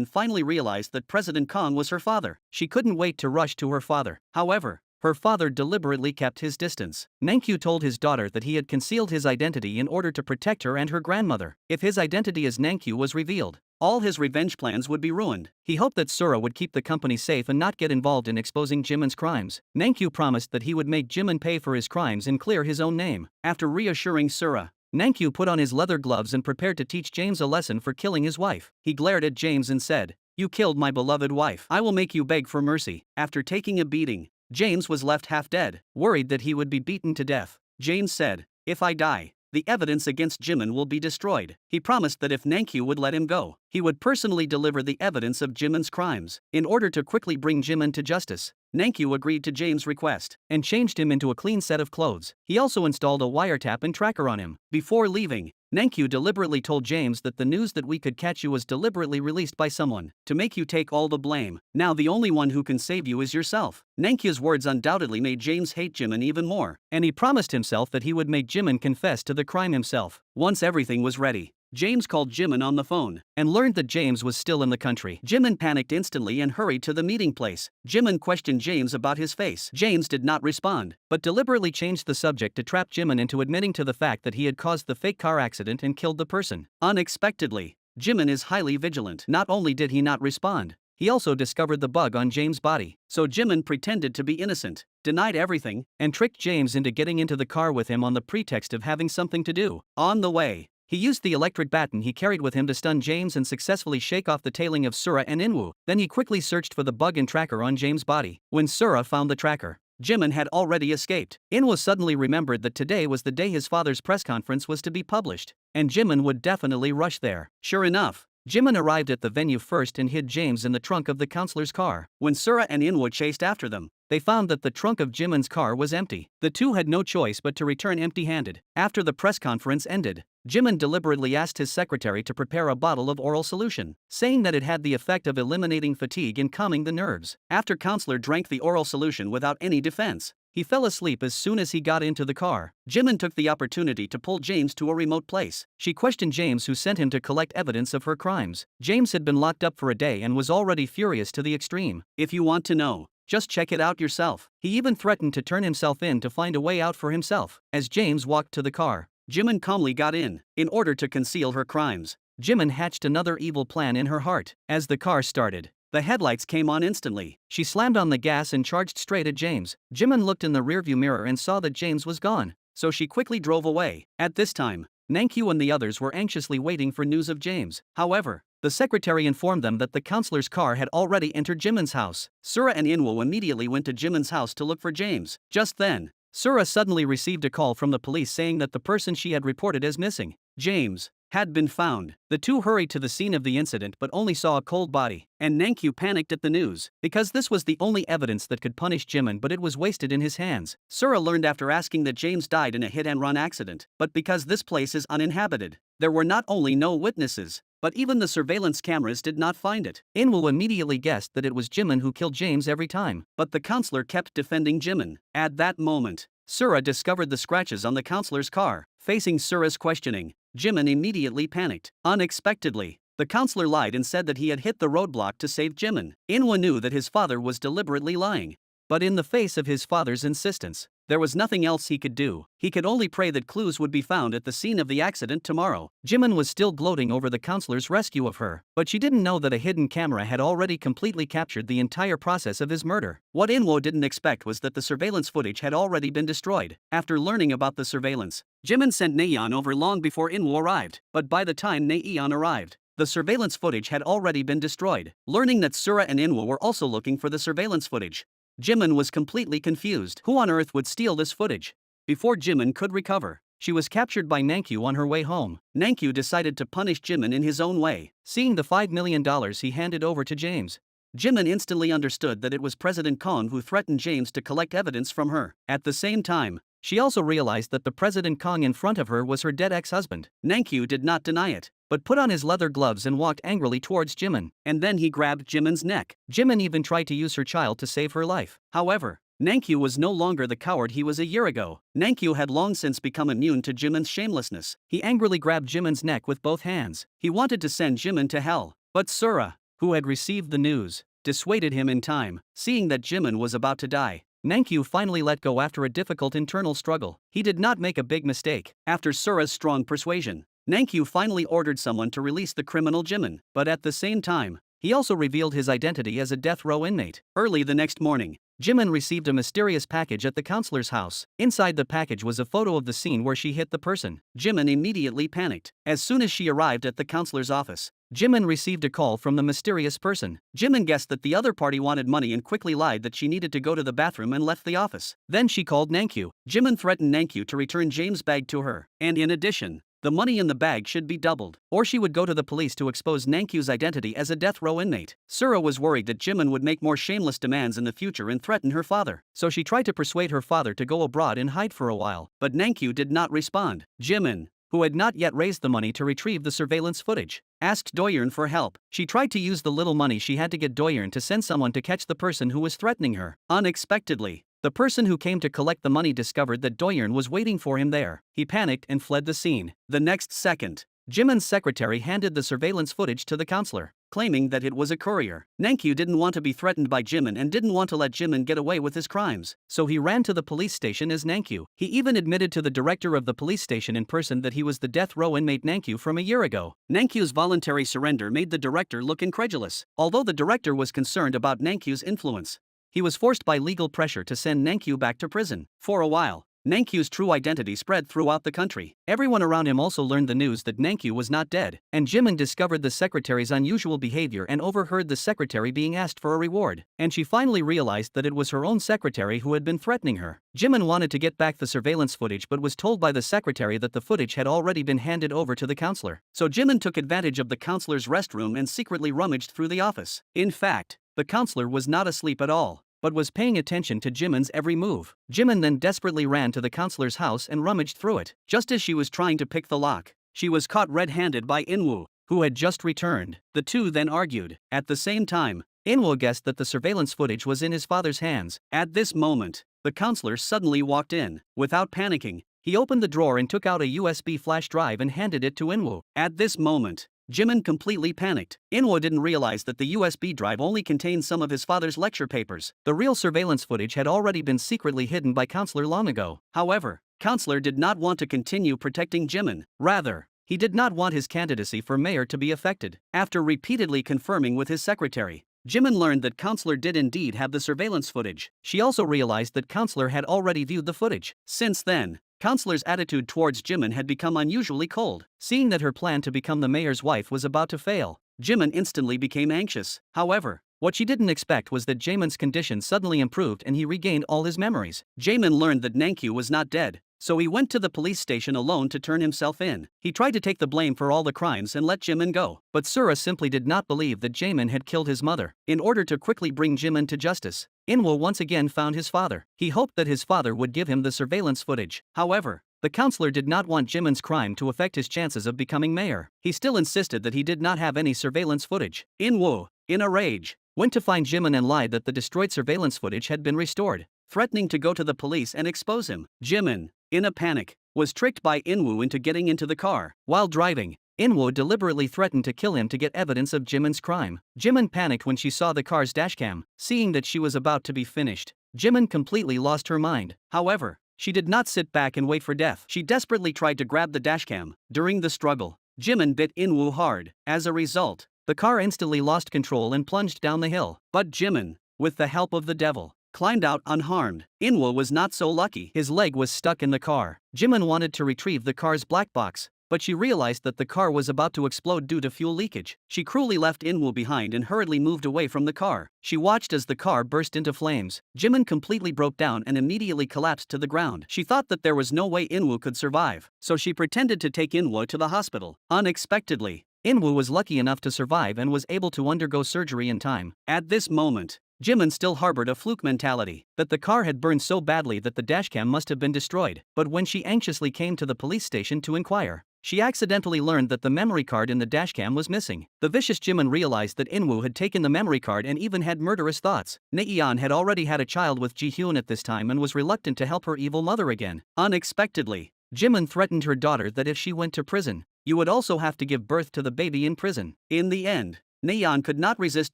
finally realized that President Kang was her father. She couldn't wait to rush to her father. However, her father deliberately kept his distance. Nankyu told his daughter that he had concealed his identity in order to protect her and her grandmother. If his identity as Nankyu was revealed, all his revenge plans would be ruined. He hoped that Sura would keep the company safe and not get involved in exposing Jimin's crimes. Nankyu promised that he would make Jimin pay for his crimes and clear his own name. After reassuring Sura, Nankyu put on his leather gloves and prepared to teach James a lesson for killing his wife. He glared at James and said, "You killed my beloved wife. I will make you beg for mercy." After taking a beating, James was left half dead. Worried that he would be beaten to death, James said, "If I die, the evidence against Jimin will be destroyed." He promised that if Nankyu would let him go, he would personally deliver the evidence of Jimin's crimes. In order to quickly bring Jimin to justice, Nankyu agreed to James' request and changed him into a clean set of clothes. He also installed a wiretap and tracker on him. Before leaving, Nankyu deliberately told James that the news that we could catch you was deliberately released by someone to make you take all the blame. Now the only one who can save you is yourself. Nankyu's words undoubtedly made James hate Jimin even more, and he promised himself that he would make Jimin confess to the crime himself. Once everything was ready, James called Jimin on the phone and learned that James was still in the country. Jimin panicked instantly and hurried to the meeting place. Jimin questioned James about his face. James did not respond, but deliberately changed the subject to trap Jimin into admitting to the fact that he had caused the fake car accident and killed the person. Unexpectedly, Jimin is highly vigilant. Not only did he not respond, he also discovered the bug on James' body. So Jimin pretended to be innocent, denied everything, and tricked James into getting into the car with him on the pretext of having something to do. On the way, he used the electric baton he carried with him to stun James and successfully shake off the tailing of Sura and Inwoo. Then he quickly searched for the bug and tracker on James' body. When Sura found the tracker, Jimin had already escaped. Inwoo suddenly remembered that today was the day his father's press conference was to be published, and Jimin would definitely rush there. Sure enough, Jimin arrived at the venue first and hid James in the trunk of the counselor's car. When Sura and Inwoo chased after them, they found that the trunk of Jimin's car was empty. The two had no choice but to return empty-handed. After the press conference ended, Jimin deliberately asked his secretary to prepare a bottle of oral solution, saying that it had the effect of eliminating fatigue and calming the nerves. After counselor drank the oral solution without any defense, he fell asleep as soon as he got into the car. Jimin took the opportunity to pull James to a remote place. She questioned James, who sent him to collect evidence of her crimes. James had been locked up for a day and was already furious to the extreme. If you want to know, just check it out yourself. He even threatened to turn himself in to find a way out for himself. As James walked to the car, Jimin calmly got in order to conceal her crimes. Jimin hatched another evil plan in her heart. As the car started, the headlights came on instantly. She slammed on the gas and charged straight at James. Jimin looked in the rearview mirror and saw that James was gone, so she quickly drove away. At this time, Nankyu and the others were anxiously waiting for news of James. However, the secretary informed them that the counselor's car had already entered Jimin's house. Sura and Inwoo immediately went to Jimin's house to look for James. Just then, Sura suddenly received a call from the police saying that the person she had reported as missing, James, had been found. The two hurried to the scene of the incident but only saw a cold body, and Nankyu panicked at the news, because this was the only evidence that could punish Jimin, but it was wasted in his hands. Sura learned after asking that James died in a hit-and-run accident, but because this place is uninhabited, there were not only no witnesses, but even the surveillance cameras did not find it. Inwoo immediately guessed that it was Jimin who killed James every time, but the counselor kept defending Jimin. At that moment, Sura discovered the scratches on the counselor's car. Facing Sura's questioning, Jimin immediately panicked. Unexpectedly, the counselor lied and said that he had hit the roadblock to save Jimin. Inwoo knew that his father was deliberately lying, but in the face of his father's insistence, there was nothing else he could do. He could only pray that clues would be found at the scene of the accident tomorrow. Jimin was still gloating over the counselor's rescue of her, but she didn't know that a hidden camera had already completely captured the entire process of his murder. What Inwoo didn't expect was that the surveillance footage had already been destroyed. After learning about the surveillance, Jimin sent Naeon over long before Inwoo arrived, but by the time Naeon arrived, the surveillance footage had already been destroyed. Learning that Sura and Inwoo were also looking for the surveillance footage, Jimin was completely confused. Who on earth would steal this footage? Before Jimin could recover, she was captured by Nankyu on her way home. Nankyu decided to punish Jimin in his own way. Seeing the $5 million he handed over to James, Jimin instantly understood that it was President Kong who threatened James to collect evidence from her. At the same time, she also realized that the President Kong in front of her was her dead ex-husband. Nankyu did not deny it, but put on his leather gloves and walked angrily towards Jimin. And then he grabbed Jimin's neck. Jimin even tried to use her child to save her life. However, Nankyu was no longer the coward he was a year ago. Nankyu had long since become immune to Jimin's shamelessness. He angrily grabbed Jimin's neck with both hands. He wanted to send Jimin to hell, but Sura, who had received the news, dissuaded him in time. Seeing that Jimin was about to die, Nankyu finally let go after a difficult internal struggle. He did not make a big mistake. After Sura's strong persuasion, Nankyu finally ordered someone to release the criminal Jimin, but at the same time, he also revealed his identity as a death row inmate. Early the next morning, Jimin received a mysterious package at the counselor's house. Inside the package was a photo of the scene where she hit the person. Jimin immediately panicked. As soon as she arrived at the counselor's office, Jimin received a call from the mysterious person. Jimin guessed that the other party wanted money and quickly lied that she needed to go to the bathroom and left the office. Then she called Nankyu. Jimin threatened Nankyu to return James' bag to her, and in addition, the money in the bag should be doubled, or she would go to the police to expose Nankyu's identity as a death row inmate. Sura was worried that Jimin would make more shameless demands in the future and threaten her father, so she tried to persuade her father to go abroad and hide for a while, but Nankyu did not respond. Jimin, who had not yet raised the money to retrieve the surveillance footage, asked Doyeon for help. She tried to use the little money she had to get Doyeon to send someone to catch the person who was threatening her. Unexpectedly, the person who came to collect the money discovered that Doyeon was waiting for him there. He panicked and fled the scene. The next second, Jimin's secretary handed the surveillance footage to the counselor. claiming that it was a courier. Nankyu didn't want to be threatened by Jimin and didn't want to let Jimin get away with his crimes, so he ran to the police station as Nankyu. He even admitted to the director of the police station in person that he was the death row inmate Nankyu from a year ago. Nankyu's voluntary surrender made the director look incredulous, although the director was concerned about Nankyu's influence. He was forced by legal pressure to send Nankyu back to prison. For a while, Nankyu's true identity spread throughout the country. Everyone around him also learned the news that Nankyu was not dead, and Jimin discovered the secretary's unusual behavior and overheard the secretary being asked for a reward, and she finally realized that it was her own secretary who had been threatening her. Jimin wanted to get back the surveillance footage but was told by the secretary that the footage had already been handed over to the counselor. So Jimin took advantage of the counselor's restroom and secretly rummaged through the office. In fact, the counselor was not asleep at all, but was paying attention to Jimin's every move. Jimin then desperately ran to the counselor's house and rummaged through it. Just as she was trying to pick the lock, she was caught red-handed by Inwoo, who had just returned. The two then argued. At the same time, Inwoo guessed that the surveillance footage was in his father's hands. At this moment, the counselor suddenly walked in. Without panicking, he opened the drawer and took out a USB flash drive and handed it to Inwoo. At this moment, Jimin completely panicked. Inwoo didn't realize that the USB drive only contained some of his father's lecture papers. The real surveillance footage had already been secretly hidden by Counselor long ago. However, Counselor did not want to continue protecting Jimin. Rather, he did not want his candidacy for mayor to be affected. After repeatedly confirming with his secretary, Jimin learned that Counselor did indeed have the surveillance footage. She also realized that Counselor had already viewed the footage. Since then, Counselor's attitude towards Jimin had become unusually cold. Seeing that her plan to become the mayor's wife was about to fail, Jimin instantly became anxious. However, what she didn't expect was that Jaemin's condition suddenly improved and he regained all his memories. Jaemin learned that Nankyu was not dead, so he went to the police station alone to turn himself in. He tried to take the blame for all the crimes and let Jimin go, but Sura simply did not believe that Jaemin had killed his mother. In order to quickly bring Jimin to justice, Inwoo once again found his father. He hoped that his father would give him the surveillance footage. However, the counselor did not want Jimin's crime to affect his chances of becoming mayor. He still insisted that he did not have any surveillance footage. Inwoo, in a rage, went to find Jimin and lied that the destroyed surveillance footage had been restored, threatening to go to the police and expose him. Jimin, in a panic, was tricked by Inwoo into getting into the car. While driving, Inwoo deliberately threatened to kill him to get evidence of Jimin's crime. Jimin panicked when she saw the car's dashcam. Seeing that she was about to be finished, Jimin completely lost her mind. However, she did not sit back and wait for death. She desperately tried to grab the dashcam. During the struggle, Jimin bit Inwoo hard. As a result, the car instantly lost control and plunged down the hill. But Jimin, with the help of the devil, climbed out unharmed. Inwoo was not so lucky. His leg was stuck in the car. Jimin wanted to retrieve the car's black box, but she realized that the car was about to explode due to fuel leakage. She cruelly left Inwoo behind and hurriedly moved away from the car. She watched as the car burst into flames. Jimin completely broke down and immediately collapsed to the ground. She thought that there was no way Inwoo could survive, so she pretended to take Inwoo to the hospital. Unexpectedly, Inwoo was lucky enough to survive and was able to undergo surgery in time. At this moment, Jimin still harbored a fluke mentality, that the car had burned so badly that the dashcam must have been destroyed. But when she anxiously came to the police station to inquire, she accidentally learned that the memory card in the dashcam was missing. The vicious Jimin realized that Inwoo had taken the memory card and even had murderous thoughts. Naeon had already had a child with Ji-hyun at this time and was reluctant to help her evil mother again. Unexpectedly, Jimin threatened her daughter that if she went to prison, you would also have to give birth to the baby in prison. In the end, Naeon could not resist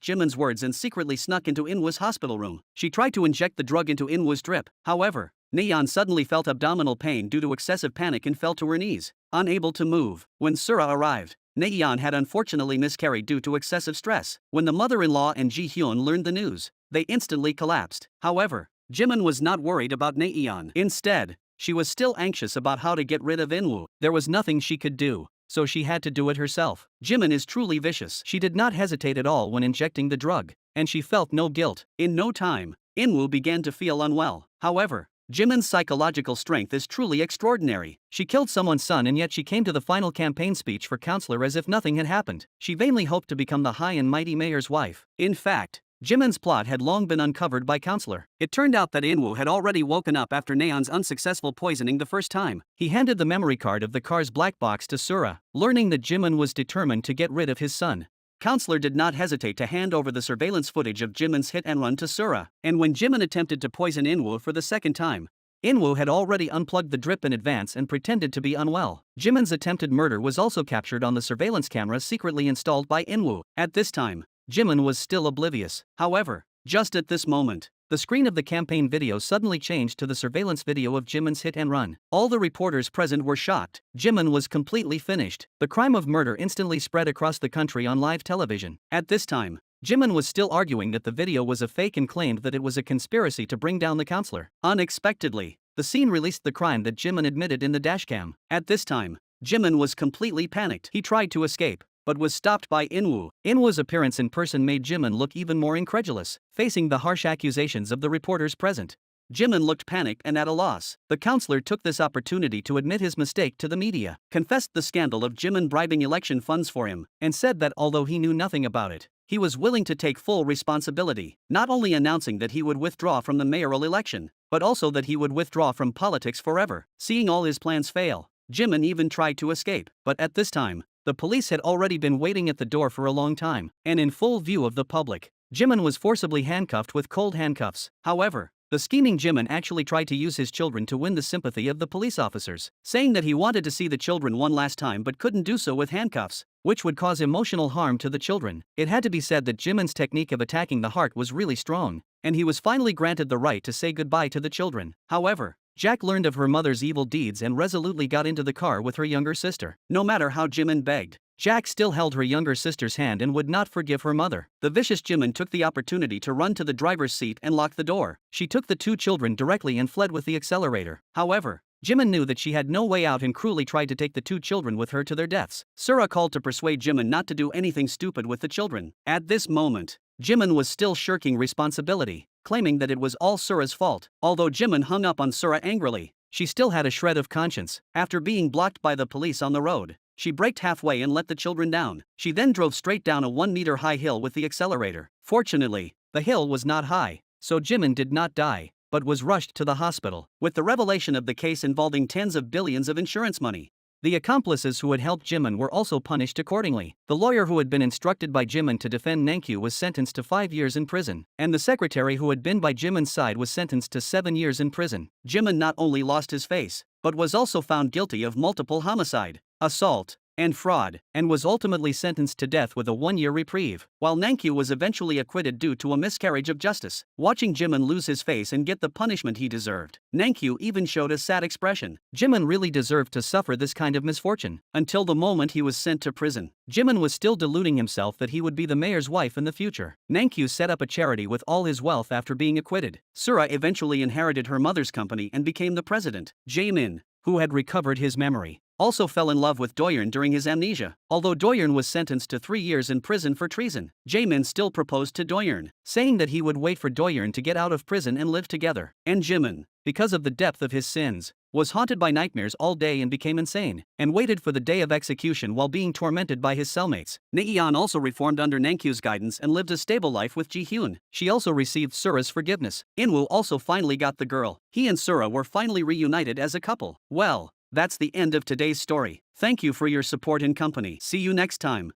Jimin's words and secretly snuck into Inwoo's hospital room. She tried to inject the drug into Inwoo's drip. However, Naeon suddenly felt abdominal pain due to excessive panic and fell to her knees, unable to move. When Sura arrived, Naeon had unfortunately miscarried due to excessive stress. When the mother-in-law and Ji-hyun learned the news, they instantly collapsed. However, Jimin was not worried about Naeon. Instead, she was still anxious about how to get rid of Inwoo. There was nothing she could do, so she had to do it herself. Jimin is truly vicious. She did not hesitate at all when injecting the drug, and she felt no guilt. In no time, Inwoo began to feel unwell. However, Jimin's psychological strength is truly extraordinary. She killed someone's son and yet she came to the final campaign speech for counselor as if nothing had happened. She vainly hoped to become the high and mighty mayor's wife. In fact, Jimin's plot had long been uncovered by Counselor. It turned out that Inwoo had already woken up after Naeon's unsuccessful poisoning the first time. He handed the memory card of the car's black box to Sura, learning that Jimin was determined to get rid of his son. Counselor did not hesitate to hand over the surveillance footage of Jimin's hit and run to Sura, and when Jimin attempted to poison Inwoo for the second time, Inwoo had already unplugged the drip in advance and pretended to be unwell. Jimin's attempted murder was also captured on the surveillance camera secretly installed by Inwoo. At this time, Jimin was still oblivious. However, just at this moment, the screen of the campaign video suddenly changed to the surveillance video of Jimin's hit and run. All the reporters present were shocked. Jimin was completely finished. The crime of murder instantly spread across the country on live television. At this time, Jimin was still arguing that the video was a fake and claimed that it was a conspiracy to bring down the counselor. Unexpectedly, the scene released the crime that Jimin admitted in the dashcam. At this time, Jimin was completely panicked. He tried to escape, but was stopped by Inwoo. Inwoo's appearance in person made Jimin look even more incredulous, facing the harsh accusations of the reporters present. Jimin looked panicked and at a loss. The counselor took this opportunity to admit his mistake to the media, confessed the scandal of Jimin bribing election funds for him, and said that although he knew nothing about it, he was willing to take full responsibility, not only announcing that he would withdraw from the mayoral election, but also that he would withdraw from politics forever. Seeing all his plans fail, Jimin even tried to escape, but at this time, the police had already been waiting at the door for a long time, and in full view of the public, Jimin was forcibly handcuffed with cold handcuffs. However, the scheming Jimin actually tried to use his children to win the sympathy of the police officers, saying that he wanted to see the children one last time but couldn't do so with handcuffs, which would cause emotional harm to the children. It had to be said that Jimin's technique of attacking the heart was really strong, and he was finally granted the right to say goodbye to the children. However, Jack learned of her mother's evil deeds and resolutely got into the car with her younger sister. No matter how Jimin begged, Jack still held her younger sister's hand and would not forgive her mother. The vicious Jimin took the opportunity to run to the driver's seat and lock the door. She took the two children directly and fled with the accelerator. However, Jimin knew that she had no way out and cruelly tried to take the two children with her to their deaths. Sura called to persuade Jimin not to do anything stupid with the children. At this moment, Jimin was still shirking responsibility, claiming that it was all Sura's fault. Although Jimin hung up on Sura angrily, she still had a shred of conscience. After being blocked by the police on the road, she braked halfway and let the children down. She then drove straight down a 1-meter high hill with the accelerator. Fortunately, the hill was not high, so Jimin did not die, but was rushed to the hospital. With the revelation of the case involving tens of billions of insurance money, the accomplices who had helped Jimin were also punished accordingly. The lawyer who had been instructed by Jimin to defend Nankyu was sentenced to 5 years in prison, and the secretary who had been by Jimin's side was sentenced to 7 years in prison. Jimin not only lost his face, but was also found guilty of multiple homicide, assault, and fraud, and was ultimately sentenced to death with a 1-year reprieve, while Nankyu was eventually acquitted due to a miscarriage of justice. Watching Jimin lose his face and get the punishment he deserved, Nankyu even showed a sad expression. Jimin really deserved to suffer this kind of misfortune. Until the moment he was sent to prison, Jimin was still deluding himself that he would be the mayor's wife in the future. Nankyu set up a charity with all his wealth after being acquitted. Sura eventually inherited her mother's company and became the president. Jaemin, who had recovered his memory, also fell in love with Doyeon during his amnesia. Although Doyeon was sentenced to 3 years in prison for treason, Jaemin still proposed to Doyeon, saying that he would wait for Doyeon to get out of prison and live together. And Jimin, because of the depth of his sins, was haunted by nightmares all day and became insane, and waited for the day of execution while being tormented by his cellmates. Naeon also reformed under Nankyu's guidance and lived a stable life with Ji-hyun. She also received Sura's forgiveness. Inwoo also finally got the girl. He and Sura were finally reunited as a couple. Well, that's the end of today's story. Thank you for your support and company. See you next time.